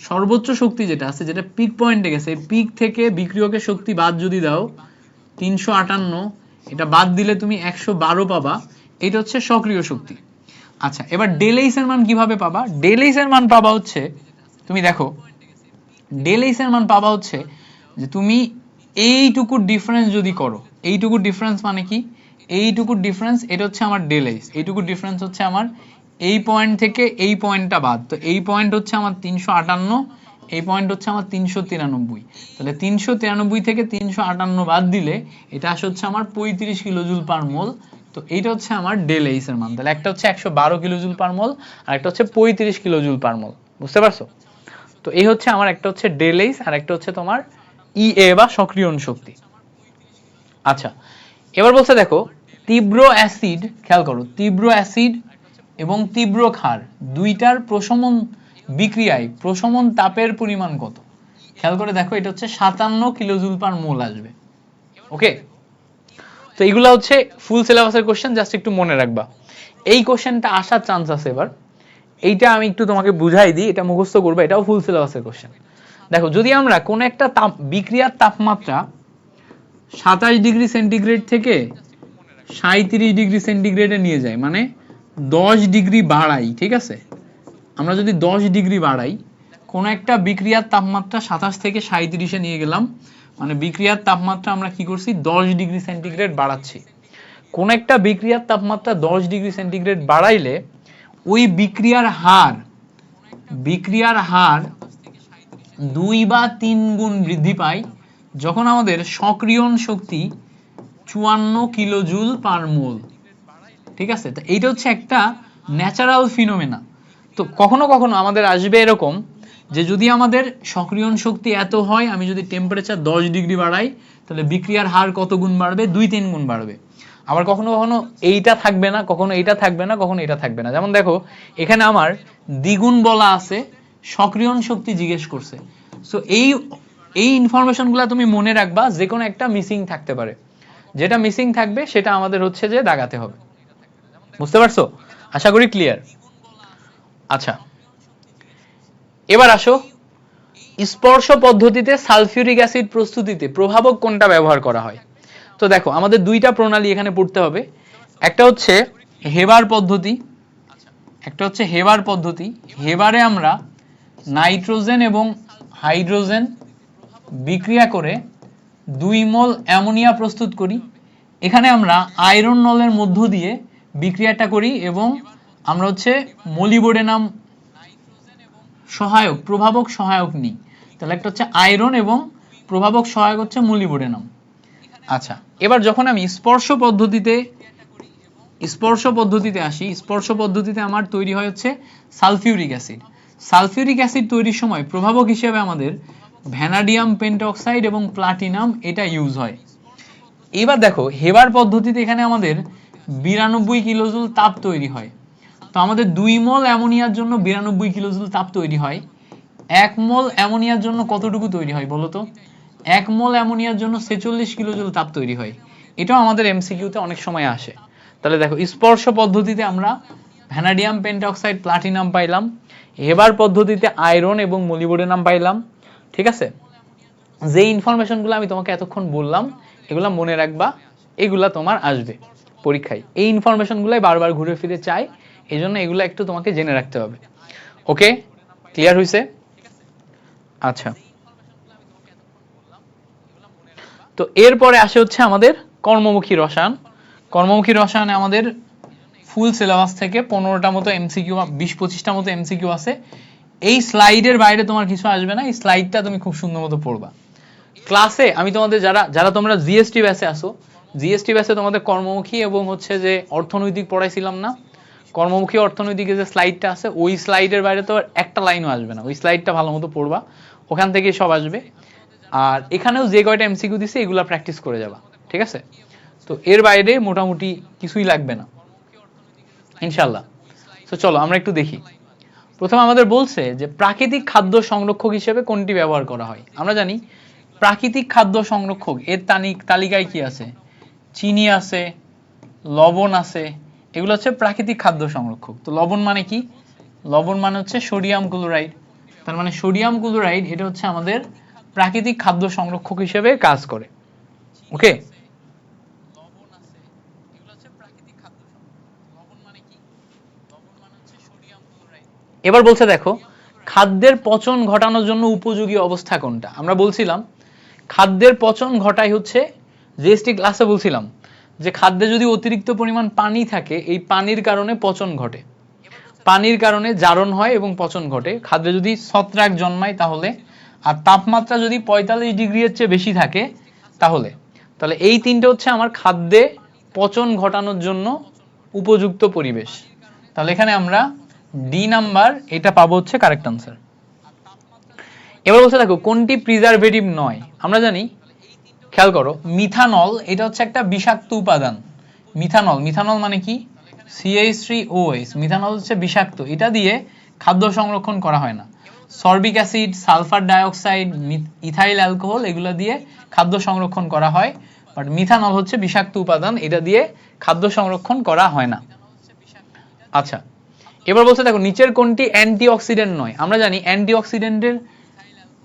সর্বোচ্চ শক্তি যেটা আছে, যেটা পিক পয়েন্টে গেছে, এই পিক থেকে বিক্রিয়কের শক্তি বাদ যদি দাও 358, এটা বাদ দিলে তুমি 112 পাবা, এটা হচ্ছে সক্রিয় শক্তি। আচ্ছা, এবার ডেল এইচ এর মান কিভাবে পাবা? ডেল এইচ এর মান পাবা হচ্ছে, তুমি দেখো ডেল এইচ এর মান পাবা হচ্ছে যে তুমি এইটুকু ডিফারেন্স যদি করো, এইটুকু ডিফারেন্স মানে কি, এইটুকু ডিফারেন্স এটা হচ্ছে আমার ডেল এইচ, এইটুকু ডিফারেন্স হচ্ছে আমার এই পয়েন্ট থেকে এই পয়েন্টটা বাদ। তো এই পয়েন্ট হচ্ছে আমার 358, এই পয়েন্ট হচ্ছে আমার 393, তাহলে 393 থেকে 358 বাদ দিলে এটা আসে হচ্ছে আমার 35 কিলোজুল পার মোল। তো এইটা হচ্ছে আমার ডেল এইচ এর মান। তাহলে একটা হচ্ছে 112 কিলোজুল পার মোল আর একটা হচ্ছে 35 কিলোজুল পার মোল, বুঝতে পারছো? তো এই হচ্ছে আমার একটা হচ্ছে ডেল এইচ আর একটা হচ্ছে তোমার ইএ বা সক্রিয়ণ শক্তি। আচ্ছা, এবার বলছে দেখো তীব্র অ্যাসিড, খেয়াল করো, তীব্র অ্যাসিড এবং তীব্র ক্ষার দুইটার প্রশমন বিক্রিয়ায় প্রশমন তাপের পরিমাণ কত? খেয়াল করে দেখো, এটা হচ্ছে 57 কিলোজুল পার মোল আসবে। ওকে, তো এইগুলা হচ্ছে ফুল সিলেবাসের কোশ্চেন, জাস্ট একটু মনে রাখবা। এই কোশ্চেনটা আসার চান্স আছে এবার, এইটা আমি একটু তোমাকে বুঝাই দিই, এটা মুখস্থ করবে, এটাও ফুল সিলেবাসের কোশ্চেন। দেখো যদি আমরা কোন একটা বিক্রিয়ার তাপমাত্রা 27 ডিগ্রি সেন্টিগ্রেড থেকে 37 ডিগ্রি সেন্টিগ্রেডে নিয়ে যাই, মানে 10 ডিগ্রি বাড়াই, ঠিক আছে, আমরা যদি 10 ডিগ্রি বাড়াই, কোন একটা বিক্রিয়ার তাপমাত্রা 27 থেকে 37-এ নিয়ে গেলাম, মানে বিক্রিয়ার তাপমাত্রা আমরা কি করছি 10 ডিগ্রি সেন্টিগ্রেড বাড়াচ্ছি। কোন একটা বিক্রিয়ার তাপমাত্রা 10 ডিগ্রি সেন্টিগ্রেড বাড়াইলে ওই বিক্রিয়ার হার 2 বা 3 গুণ বৃদ্ধি পায় যখন আমাদের সক্রিয়ণ শক্তি 54 কিলোজুল পার মোল, ঠিক আছে। তো এইটা হচ্ছে একটা ন্যাচারাল ফিনোমেনা। তো কখনো কখনো আমাদের আসবে এরকম যে যদি আমাদের সক্রিয়ণ শক্তি এত হয়, আমি যদি টেম্পারেচার 10 ডিগ্রি বাড়াই, তাহলে বিক্রিয়ার হার কত গুণ বাড়বে? 2-3 গুণ বাড়বে। আবার কখনো কখনো এইটা থাকবে না, কখনো এইটা থাকবে না, কখনো এটা থাকবে না। যেমন দেখো এখানে আমার দ্বিগুণ বলা আছে, সক্রিয়ণ শক্তি জিজ্ঞেস করছে। সো এই ইনফরমেশনগুলো তুমি মনে রাখবা, যে কোনো একটা মিসিং থাকতে পারে, যেটা মিসিং থাকবে সেটা আমাদের হচ্ছে যে দাগাতে হবে, বুঝতে পারছো? আশা করি ক্লিয়ার। আচ্ছা, এবার আসো স্পর্শ পদ্ধতিতে সালফিউরিক অ্যাসিড প্রস্তুতিতে প্রভাবক কোনটা ব্যবহার করা হয়? তো দেখো আমাদের দুইটা প্রণালী এখানে পড়তে হবে, একটা হচ্ছে হেবার পদ্ধতি, একটা হচ্ছে হেবার পদ্ধতি। হেবারে আমরা নাইট্রোজেন এবং হাইড্রোজেন বিক্রিয়া করে 2 মোল অ্যামোনিয়া প্রস্তুত করি। এখানে আমরা আয়রন নলের মধ্য দিয়ে বিক্রিয়াটা করি এবং আমরা হচ্ছে মলিবডেনাম সহায়ক, প্রভাবক সহায়ক নিই। তাহলে একটা হচ্ছে আয়রন এবং প্রভাবক সহায়ক হচ্ছে মলিবডেনাম। আচ্ছা, এবার যখন আমি স্পর্শ পদ্ধতিতে আসি, স্পর্শ পদ্ধতিতে আমার তৈরি হয় হচ্ছে সালফিউরিক অ্যাসিড। সালফিউরিক অ্যাসিড তৈরির সময় প্রভাবক হিসেবে আমাদের ভ্যানাডিয়াম পেন্টঅক্সাইড এবং প্লাটিনাম এটা ইউজ হয়। এবার দেখো হেবার পদ্ধতিতে এখানে আমাদের 92 কিলোজুল তাপ তৈরি হয়। তো আমাদের 2 মোল অ্যামোনিয়ার জন্য 92 কিলোজুল তাপ তৈরি হয়। 1 মোল অ্যামোনিয়ার জন্য কতটুকু তৈরি হয় বলো তো? 1 মোল অ্যামোনিয়ার জন্য 46 কিলোজুল তাপ তৈরি হয়। এটাও আমাদের এমসিকিউতে অনেক সময় আসে। তাহলে দেখো স্পর্শ পদ্ধতিতে আমরা ভ্যানাডিয়াম পেন্টঅক্সাইড প্লাটিনাম পাইলাম, হেবার পদ্ধতিতে আয়রন এবং মোলিবডেনাম পাইলাম। ঠিক আছে, যে ইনফরমেশনগুলো আমি তোমাকে এতক্ষণ বললাম এগুলা মনে রাখবা, এগুলা তোমার আসবে পরীক্ষায়। এই ইনফরমেশনগুলাই বারবার ঘুরে ফিরে চাই, এই জন্য এগুলো একটু তোমাকে জেনে রাখতে হবে। ওকে, ক্লিয়ার হয়েছে? আচ্ছা, তো এরপরে আসে হচ্ছে আমাদের কর্মমুখী রসায়ন। কর্মমুখী রসায়নে আমাদের ফুল সিলেবাস থেকে 15টা মতো এমসিকিউ, 20-25টা মতো এমসিকিউ আছে। এই স্লাইডের বাইরে তোমার কিছু আসবে না, এই স্লাইডটা তুমি খুব সুন্দর মতো পড়বা। ক্লাসে আমি তোমাদের যারা যারা তোমরা জিএসটি ব্যাচে আসো, জিএসটি ব্যাচে তোমাদের কর্মমুখী এবং হচ্ছে যে অর্থনৈতিক পড়াইছিলাম না, কর্মমুখী অর্থনৈতিকে যে স্লাইডটা আছে ওই স্লাইডের বাইরে তো একটা লাইনও আসবে না, ওই স্লাইডটা ভালো মতো পড়বা, ওখান থেকে সব আসবে। আর এখানেও যে কয়টা এমসিকিউ দিছে এগুলা প্র্যাকটিস করে যাবা, ঠিক আছে? তো এর বাইরে মোটামুটি কিছুই লাগবে না ইনশাল্লাহ। তো চলো আমরা একটু দেখি। প্রথমে আমাদের বলছে যে প্রাকৃতিক খাদ্য সংরক্ষক হিসেবে কোনটি ব্যবহার করা হয়। আমরা জানি প্রাকৃতিক খাদ্য সংরক্ষক এর তালিকায় কি আছে? চিনি আছে, লবণ আছে, এগুলো হচ্ছে প্রাকৃতিক খাদ্য সংরক্ষক। তো লবণ মানে কি? লবণ মানে হচ্ছে সোডিয়াম ক্লোরাইড। তার মানে সোডিয়াম ক্লোরাইড এটা হচ্ছে আমাদের প্রাকৃতিক খাদ্য সংরক্ষক হিসেবে কাজ করে। ওকে, এবার বলছে দেখো খাদ্যের পচন ঘটানোর জন্য উপযোগী অবস্থা কোনটা। আমরা বলছিলাম খাদ্যের পচন ঘটায় হচ্ছে, জিএসটি ক্লাসে বলছিলাম যে খাদ্যে যদি অতিরিক্ত পরিমাণ পানি থাকে এই পানির কারণে পচন ঘটে, পানির কারণে জারণ হয় এবং পচন ঘটে। খাদ্যে যদি ছত্রাক জন্মায় তাহলে, আর তাপমাত্রা যদি 45 ডিগ্রির চেয়ে বেশি থাকে তাহলে। তাহলে এই তিনটে হচ্ছে আমার খাদ্যে পচন ঘটানোর জন্য উপযুক্ত পরিবেশ। তাহলে এখানে আমরা ডি নাম্বার এটা পাবো হচ্ছে কারেক্ট আনসার। এবার বলছে দেখো কোনটি প্রিজারভেটিভ নয়। আমরা জানি, খেয়াল করো, মিথানল এটা হচ্ছে একটা বিষাক্ত উপাদান। মিথানল, মিথানল মানে কি? CH3OH, মিথানল হচ্ছে বিষাক্ত, এটা দিয়ে খাদ্য সংরক্ষণ করা হয় না। Sorbic acid, sulphur dioxide, ethyl alcohol এগুলো দিয়ে খাদ্য সংরক্ষণ করা হয়, বাট মিথানল হচ্ছে বিষাক্ত উপাদান, এটা দিয়ে খাদ্য সংরক্ষণ করা হয় না। আচ্ছা, এবার বলছে দেখো নিচের কোনটি অ্যান্টিঅক্সিডেন্ট নয়। আমরা জানি অ্যান্টিঅক্সিডেন্টের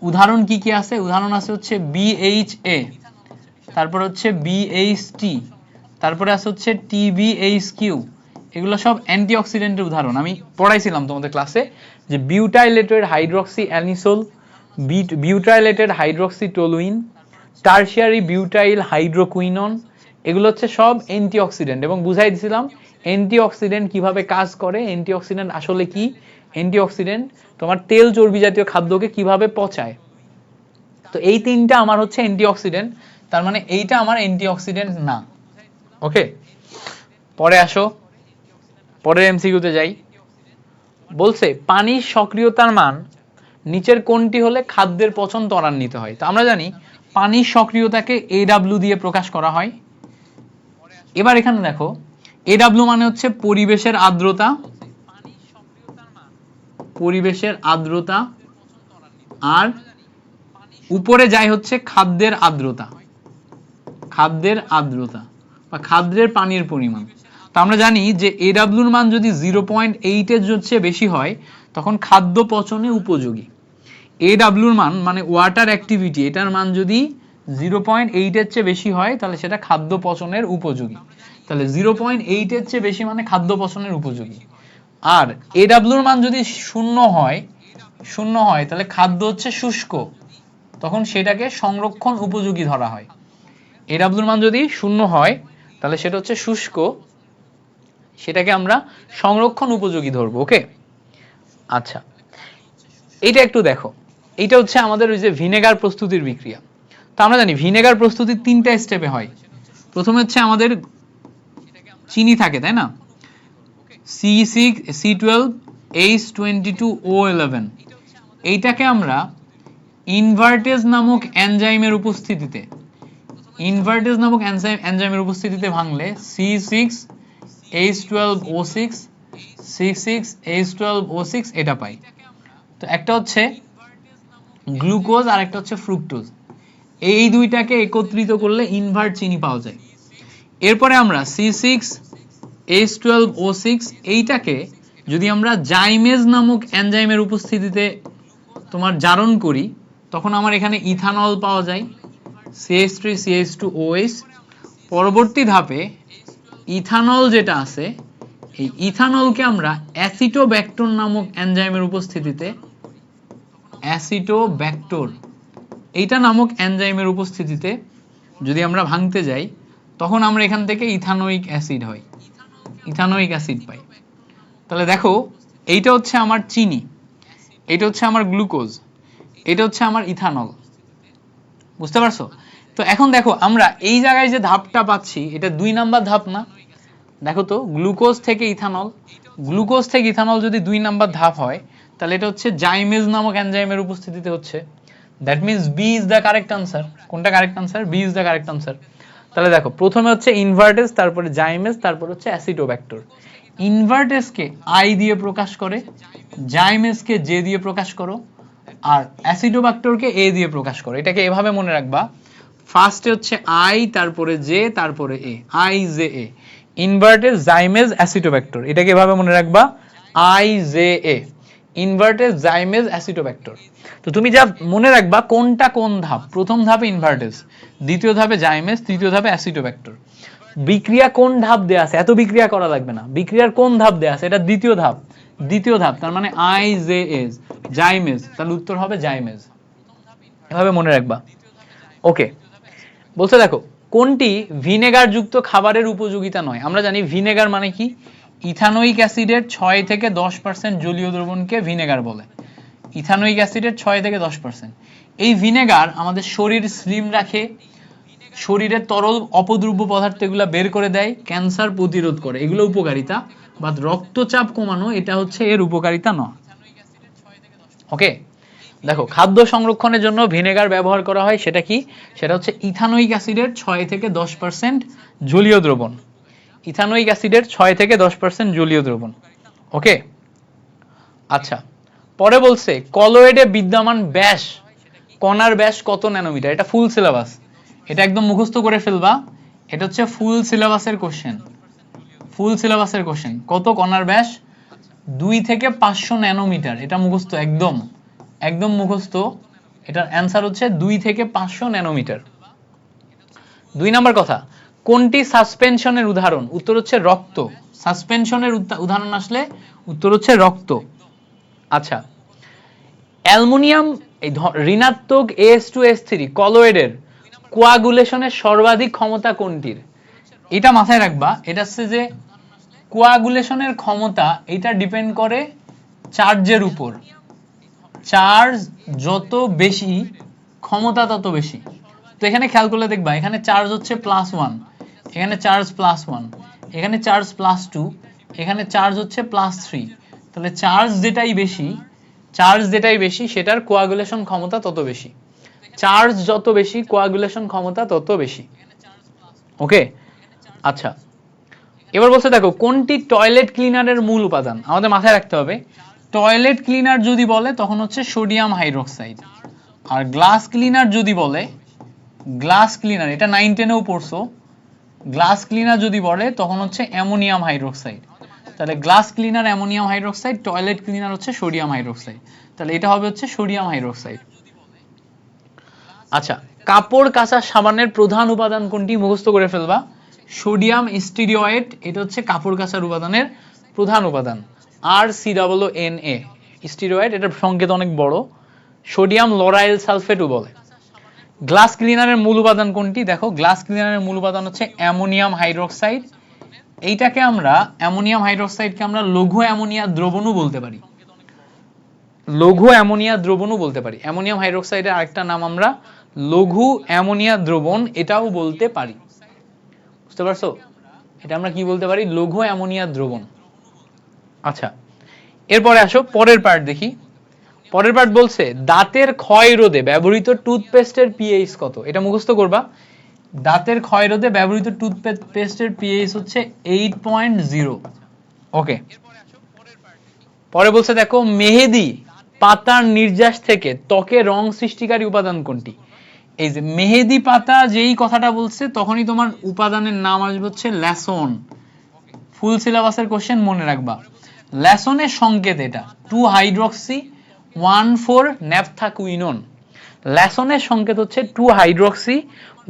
উদাহরণ কি কি আছে? উদাহরণ আছে হচ্ছে BHA, তারপর হচ্ছে BHT, তারপরে আছে হচ্ছে TBHQ, এগুলো সব অ্যান্টিঅক্সিডেন্টের উদাহরণ। আমি পড়াইছিলাম তোমাদের ক্লাসে যে butylated hydroxy anisole, butylated hydroxy toluene, tertiary butyl hydroquinone, এগুলো হচ্ছে সব অ্যান্টিঅক্সিডেন্ট, এবং বুঝাই দিয়েছিলাম অ্যান্টিঅক্সিডেন্ট কিভাবে কাজ করে, অ্যান্টিঅক্সিডেন্ট আসলে কি। অ্যান্টিঅক্সিডেন্ট তোমার তেল চর্বি জাতীয় খাদ্যকে কিভাবে পচায়। তো এই তিনটা আমার হচ্ছে অ্যান্টিঅক্সিডেন্ট, তার মানে এইটা আমার অ্যান্টিঅক্সিডেন্ট না। ওকে, পরে আসো, পরের এমসিকিউতে যাই। বলছে পানির সক্রিয়তার মান নিচের কোনটি হলে খাদ্যের পচন ত্বরান্বিত হয়। তো আমরা জানি পানির সক্রিয়তাকে AW দিয়ে প্রকাশ করা হয়। এবার এখানে দেখো AW মানে হচ্ছে পরিবেশের আর্দ্রতা, পরিবেশের আর্দ্রতা, আর উপরে যায় হচ্ছে খাদ্যের আর্দ্রতা, খাদ্যের আর্দ্রতা বা খাদ্যের পানির পরিমাণ। তো আমরা জানি যে AW এর মান যদি 0.8 এর চেয়ে বেশি হয় তখন খাদ্য পচনে উপযোগী। AW এর মান মানে ওয়াটার অ্যাক্টিভিটি, এটার মান যদি 0.8 এর চেয়ে বেশি হয় তাহলে সেটা খাদ্য পচনের উপযোগী। তাহলে 0.8 এর চেয়ে বেশি মানে খাদ্য পচনের উপযোগী। আর AW এর মান যদি শূন্য হয় তাহলে খাদ্য হচ্ছে শুষ্ক, তখন সেটাকে সংরক্ষণ উপযোগী ধরা হয়। AW এর মান যদি শূন্য হয় তাহলে সেটা হচ্ছে শুষ্ক, সেটাকে আমরা সংরক্ষণ উপযোগী ধরবো। ওকে, আচ্ছা, এইটা একটু দেখো, এইটা হচ্ছে আমাদের ওই যে ভিনেগার প্রস্তুতির বিক্রিয়া। তো আমরা জানি ভিনেগার প্রস্তুতি 3টা স্টেপে হয়। প্রথমে হচ্ছে আমাদের চিনি থাকে, তাই না? C6C12H22O11, এইটাকে আমরা ইনভার্টেজ নামক এনজাইমের উপস্থিতিতে, ইনভার্টেজ নামক এনজাইমের উপস্থিতিতে ভাঙলে C6H12O6 C6H12O6 এটা পাই। তো একটা হচ্ছে গ্লুকোজ আর একটা হচ্ছে ফ্রুক্টোজ, এই দুইটাকে একত্রিত করলে ইনভার্ট চিনি পাওয়া যায়। এরপরে আমরা C6H12O6 এইটাকে যদি আমরা জাইমেজ নামক এনজাইমের উপস্থিতিতে তোমার জারণ করি, তখন আমার এখানে ইথানল পাওয়া যায় CH3CH2OH। পরবর্তী ধাপে ইথানল যেটা আছে, এই ইথানলকে আমরা অ্যাসিটোব্যাক্টর নামক এনজাইমের উপস্থিতিতে অ্যাসিটোব্যাক্টর এইটা নামক এনজাইমের উপস্থিতিতে যদি আমরা ভাঙতে যাই, তখন আমরা এখান থেকে ইথানোয়িক অ্যাসিড হয়, ইথানোয়িক অ্যাসিড পাই। তাহলে দেখো এইটা হচ্ছে আমার চিনি, এটা হচ্ছে আমার গ্লুকোজ, এটা হচ্ছে আমার ইথানল। বুঝতে পারছো? তো এখন দেখো আমরা এই জায়গায় যে ধাপটা পাচ্ছি, এটা 2 নাম্বার ধাপ না? দেখো তো, গ্লুকোজ থেকে ইথানল, গ্লুকোজ থেকে ইথানল যদি 2 নাম্বার ধাপ হয়, তাহলে এটা হচ্ছে জাইমেজ নামক এনজাইমের উপস্থিতিতে হচ্ছে। That means B is the correct answer. কোনটা correct answer? B is the correct answer. তাহলে দেখো, প্রথমে হচ্ছে ইনভার্টেজ, তারপরে জাইমেজ, তারপর হচ্ছে অ্যাসিটোব্যাক্টর। ইনভার্টেজকে আই দিয়ে প্রকাশ করে, জাইমেজকে জে দিয়ে প্রকাশ করো, আর অ্যাসিটোব্যাক্টরকে এ দিয়ে প্রকাশ করো। এটাকে এভাবে মনে রাখবা, ফার্স্টে হচ্ছে আই, তারপরে জে, তারপরে A, I J A. Invertase, zymase, acetobacter, এটাকে এভাবে মনে রাখবা, I J A. Invertase, zymase, acetobacter. তো তুমি যা মনে রাখবা কোনটা কোন ধাপ। প্রথম ধাপে ইনভার্টেজ, দ্বিতীয় ধাপে জাইমেজ, তৃতীয় ধাপে অ্যাসিটোব্যাক্টর। বিক্রিয়া কোন ধাপ দেয়া আছে, এত বিক্রিয়া করা লাগবে না। বিক্রিয়ার কোন ধাপ দেয়া আছে, এটা দ্বিতীয় ধাপ, দ্বিতীয় ধাপ, তার মানে আই জে এজ, জাইমেজ, তাহলে উত্তর হবে জাইমেজ। এভাবে মনে রাখবা। ওকে, বলছে দেখো কোনটি ভিনেগার যুক্ত খাবারের উপযোগিতা নয়। আমরা জানি ভিনেগার মানে কি, ইথানোয়িক অ্যাসিডের 6 থেকে 10% জলীয় দ্রবণকে ভিনেগার বলে। ইথানোয়িক অ্যাসিডের 6 থেকে 10%। এই ভিনেগার আমাদের শরীর স্লিম রাখে, শরীরের তরল অপদ্রব্য পদার্থ এগুলো বের করে দেয়, ক্যান্সার প্রতিরোধ করে, এগুলো উপকারিতা। বাট রক্তচাপ কমানো এটা হচ্ছে এর উপকারিতা নয়। ওকে, দেখো খাদ্য সংরক্ষণের জন্য ভিনেগার ব্যবহার করা হয়, সেটা কি? সেটা হচ্ছে ইথানোয়িক অ্যাসিডের 6 থেকে 10% জলীয় দ্রবণ। ইথানোয়িক অ্যাসিডের 6 থেকে 10% জলীয় দ্রবণ। ওকে, আচ্ছা, পরে বলছে কলয়েডে বিদ্যমান ব্যাস, কণার ব্যাস কত ন্যানোমিটার। এটা ফুল সিলেবাস, এটা একদম মুখস্থ করে ফেলবা। এটা হচ্ছে ফুল সিলেবাসের কোশ্চেন, ফুল সিলেবাসের কোশ্চেন। কত কণার ব্যাস? 2 থেকে 500 ন্যানোমিটার। এটা মুখস্থ, একদম একদম মুখস্থ। এটার অ্যান্সার হচ্ছে 2 থেকে 500 ন্যানোমিটার। 2 নাম্বার কথা, কোনটি সাসপেনশনের উদাহরণ? উত্তর হচ্ছে রক্ত। সাসপেনশনের উদাহরণ আসলে উত্তর হচ্ছে রক্ত। আচ্ছা, অ্যালুমিনিয়াম এই ঋণাত্মক AS2S3 কলয়েডের কোয়াগুলেশনের সর্বাধিক ক্ষমতা কোনটির? এটা মাথায় রাখবা। এটা হচ্ছে যে কোয়াগুলেশনের ক্ষমতা, এটা ডিপেন্ড করে চার্জের উপর। চার্জ যত বেশি, ক্ষমতা তত বেশি। তো এখানে খেয়াল করলে দেখবা, এখানে চার্জ হচ্ছে +1, এখানে চার্জ +1, এখানে চার্জ +2, এখানে চার্জ হচ্ছে +3। তাহলে চার্জ যেটাই বেশি, চার্জ যেটাই বেশি সেটার কোয়াগুলেশন ক্ষমতা তত বেশি। চার্জ যত বেশি, কোয়াগুলেশন ক্ষমতা তত বেশি। ওকে, আচ্ছা, এবার বলছে দেখো কোনটি টয়লেট ক্লিনারের মূল উপাদান। আমাদের মাথায় রাখতে হবে, টয়লেট ক্লিনার যদি বলে তখন হচ্ছে সোডিয়াম হাইড্রোক্সাইড, আর গ্লাস ক্লিনার যদি বলে, গ্লাস ক্লিনার এটা 9-10-এও পড়ছো, গ্লাস ক্লিনার যদি বলে তখন হচ্ছে অ্যামোনিয়াম হাইড্রোক্সাইড। তাহলে glass cleaner ammonium hydroxide, toilet cleaner হচ্ছে সোডিয়াম হাইড্রোক্সাইড। তাহলে এটা হবে হচ্ছে সোডিয়াম হাইড্রোক্সাইড। আচ্ছা, কাপড় কাচা সাবানের প্রধান উপাদান কোনটি? মুখস্থ করে ফেলবা, সোডিয়াম স্টিরিওয়েট, এটা হচ্ছে কাপড় কাচার উপাদানের প্রধান উপাদান। RCOONA, স্টিরিওয়েট, এটার সংকেত অনেক বড়। সোডিয়াম লরাইল সালফেটও বলে। গ্লাস ক্লিনারের মূল উপাদান কোনটি? দেখো, গ্লাস ক্লিনারের মূল উপাদান হচ্ছে অ্যামোনিয়াম হাইড্রোক্সাইড। এইটাকে আমরা, অ্যামোনিয়াম হাইড্রোক্সাইডকে আমরা লঘু অ্যামোনিয়া দ্রবণও বলতে পারি, লঘু অ্যামোনিয়া দ্রবণও বলতে পারি। অ্যামোনিয়াম হাইড্রোক্সাইডের আরেকটা নাম আমরা লঘু অ্যামোনিয়া দ্রবণ এটাও বলতে পারি। বুঝতে পারছো? এটা আমরা কি বলতে পারি? লঘু অ্যামোনিয়া দ্রবণ। আচ্ছা, এরপরে আসো পরের পার্ট দেখি। পরের পার্ট বলছে দাঁতের ক্ষয় রোধে ব্যবহৃত টুথপেস্টের পিএইচ কত। এটা মুখস্থ করবা, দাঁতের ক্ষয়রোধে ব্যবহৃত টুথপেস্টের পিএইচ হচ্ছে 8.0। ওকে, পরে বলছে দেখো মেহেদি পাতার নির্যাস থেকে ত্বকে রং সৃষ্টিকারী উপাদান কোনটি? এই যে মেহেদি পাতা যেই কথাটা বলছে তখনই তোমার উপাদানের নাম আসবে হচ্ছে ল্যাসন। ফুল সিলেবাসের কোশ্চেন মনে রাখবা। ল্যাসনের সংকেত এটা 2 হাইড্রক্সি 1,4 ন্যাপথাকুইনন। ল্যাসনের সংকেত হচ্ছে 2 হাইড্রক্সি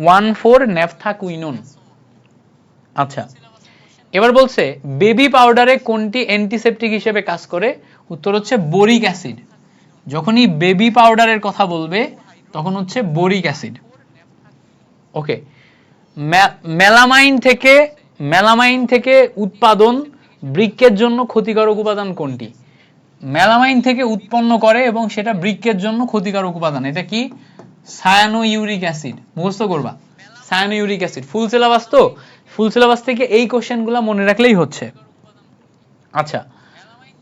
1,4 ন্যাপথাকুইনন। আচ্ছা, এবার বলছে বেবি পাউডারে কোনটি অ্যান্টিসেপটিক হিসেবে কাজ করে? উত্তর হচ্ছে বোরিক অ্যাসিড। যখনই বেবি পাউডারের কথা বলবে তখন হচ্ছে বোরিক অ্যাসিড। ওকে, মেলামাইন থেকে উৎপাদন বৃক্কের জন্য ক্ষতিকারক উপাদান কোনটি? মেলামাইন থেকে উৎপন্ন করে এবং সেটা বৃক্কের জন্য ক্ষতিকারক উপাদান, এটা কি? সায়ানোইউরিক অ্যাসিড। মুখস্থ করবা সায়ানোইউরিক অ্যাসিড। ফুল সিলেবাস তো, ফুল সিলেবাস থেকে এই কোশ্চেনগুলো মনে রাখলেই হচ্ছে। আচ্ছা,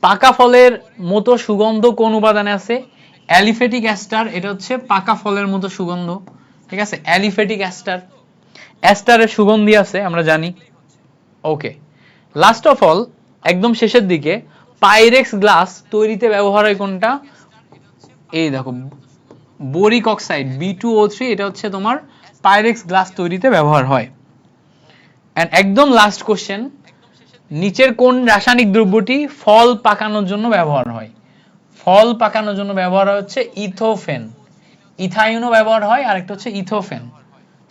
পাকা ফলের মতো সুগন্ধ কোন উপাদানে আছে? Aliphatic ester. এটা হচ্ছে পাকা ফলের মতো সুগন্ধ, ঠিক আছে? অ্যালিফেটিক অ্যাস্টার, অ্যাস্টারের সুগন্ধি আছে আমরা জানি। ওকে, লাস্ট অফ অল একদম শেষের দিকে পাইরেক্স গ্লাস তৈরিতে ব্যবহার হয় কোনটা? এই দেখো বোরিক অক্সাইড B2O3, এটা হচ্ছে তোমার পাইরেক্স গ্লাস তৈরিতে ব্যবহার হয়। এন্ড একদম লাস্ট কোশ্চেন, নিচের কোন রাসায়নিক দ্রব্যটি ফল পাকানোর জন্য ব্যবহার হয়? ফল পাকানোর জন্য ব্যবহার হচ্ছে ইথোফেন। ইথাইনও ব্যবহার হয়, আরেকটা হচ্ছে ইথোফেন।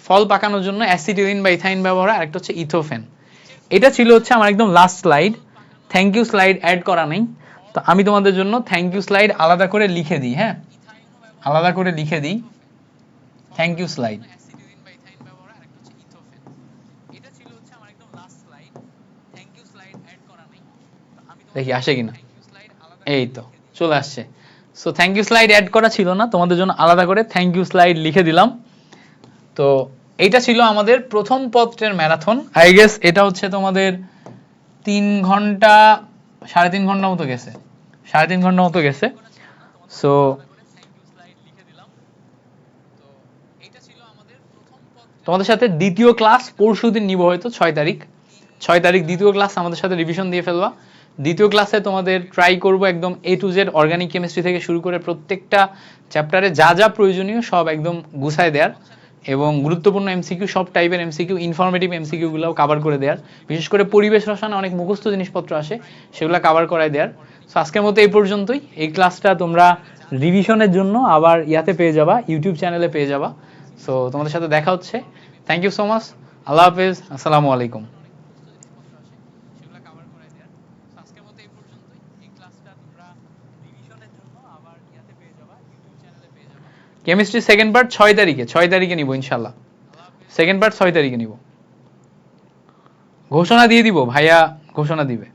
ফল পাকানোর জন্য অ্যাসিটিলিন বা ইথাইন ব্যবহার হয়, আরেকটা হচ্ছে ইথোফেন। এটা ছিল হচ্ছে আমার একদম last slide. Thank you slide add করা নেই, তো আমি তোমাদের জন্য থ্যাংক ইউ স্লাইড আলাদা করে লিখে দিই। হ্যাঁ, আলাদা করে লিখে দিই থ্যাংক ইউ স্লাইড। দেখি আসে কিনা। এই তো চলে আসছে। So thank you slide add করা ছিল না, তোমাদের জন্য আলাদা করে থ্যাংক ইউ স্লাইড লিখে দিলাম। তো এইটা ছিল আমাদের প্রথম পত্রের ম্যারাথন। আই গেস এটা হচ্ছে তোমাদের 3 ঘন্টা 3.5 ঘন্টা মতো গেছে, 3.5 ঘন্টা মতো গেছে। সো তোমাদের সাথে দ্বিতীয় ক্লাস পরশুদিন নিব, হয়তো 6 তারিখ দ্বিতীয় ক্লাস আমাদের সাথে রিভিশন দিয়ে ফেলবা। দ্বিতীয় ক্লাসে তোমাদের ট্রাই করব একদম A to Z organic chemistry থেকে শুরু করে প্রত্যেকটা চ্যাপ্টারে যা যা প্রয়োজনীয় সব একদম গুছায় দেওয়ার, এবং গুরুত্বপূর্ণ এমসিকিউ, সব টাইপের এমসিকিউ, ইনফরমেটিভ এমসিকিউ গুলোও কভার করে দেওয়ার। বিশেষ করে পরিবেশ রসায়নে অনেক মুখস্থ জিনিসপত্র আসে, সেগুলো কভার করায় দেওয়ার। সো আজকের মতো এই পর্যন্তই। এই ক্লাসটা তোমরা রিভিশনের জন্য আবার ইয়াতে পেয়ে যাবা, ইউটিউব চ্যানেলে পেয়ে যাবা। সো তোমাদের সাথে দেখা হচ্ছে। Thank you so much. আল্লাহ হাফেজ, আসসালামু আলাইকুম। কেমিস্ট্রি সেকেন্ড পার্ট 6 তারিখে নিব ইনশাল্লাহ। সেকেন্ড পার্ট 6 তারিখে নিব। ঘোষণা দিয়ে দিব, ভাইয়া ঘোষণা দিবে।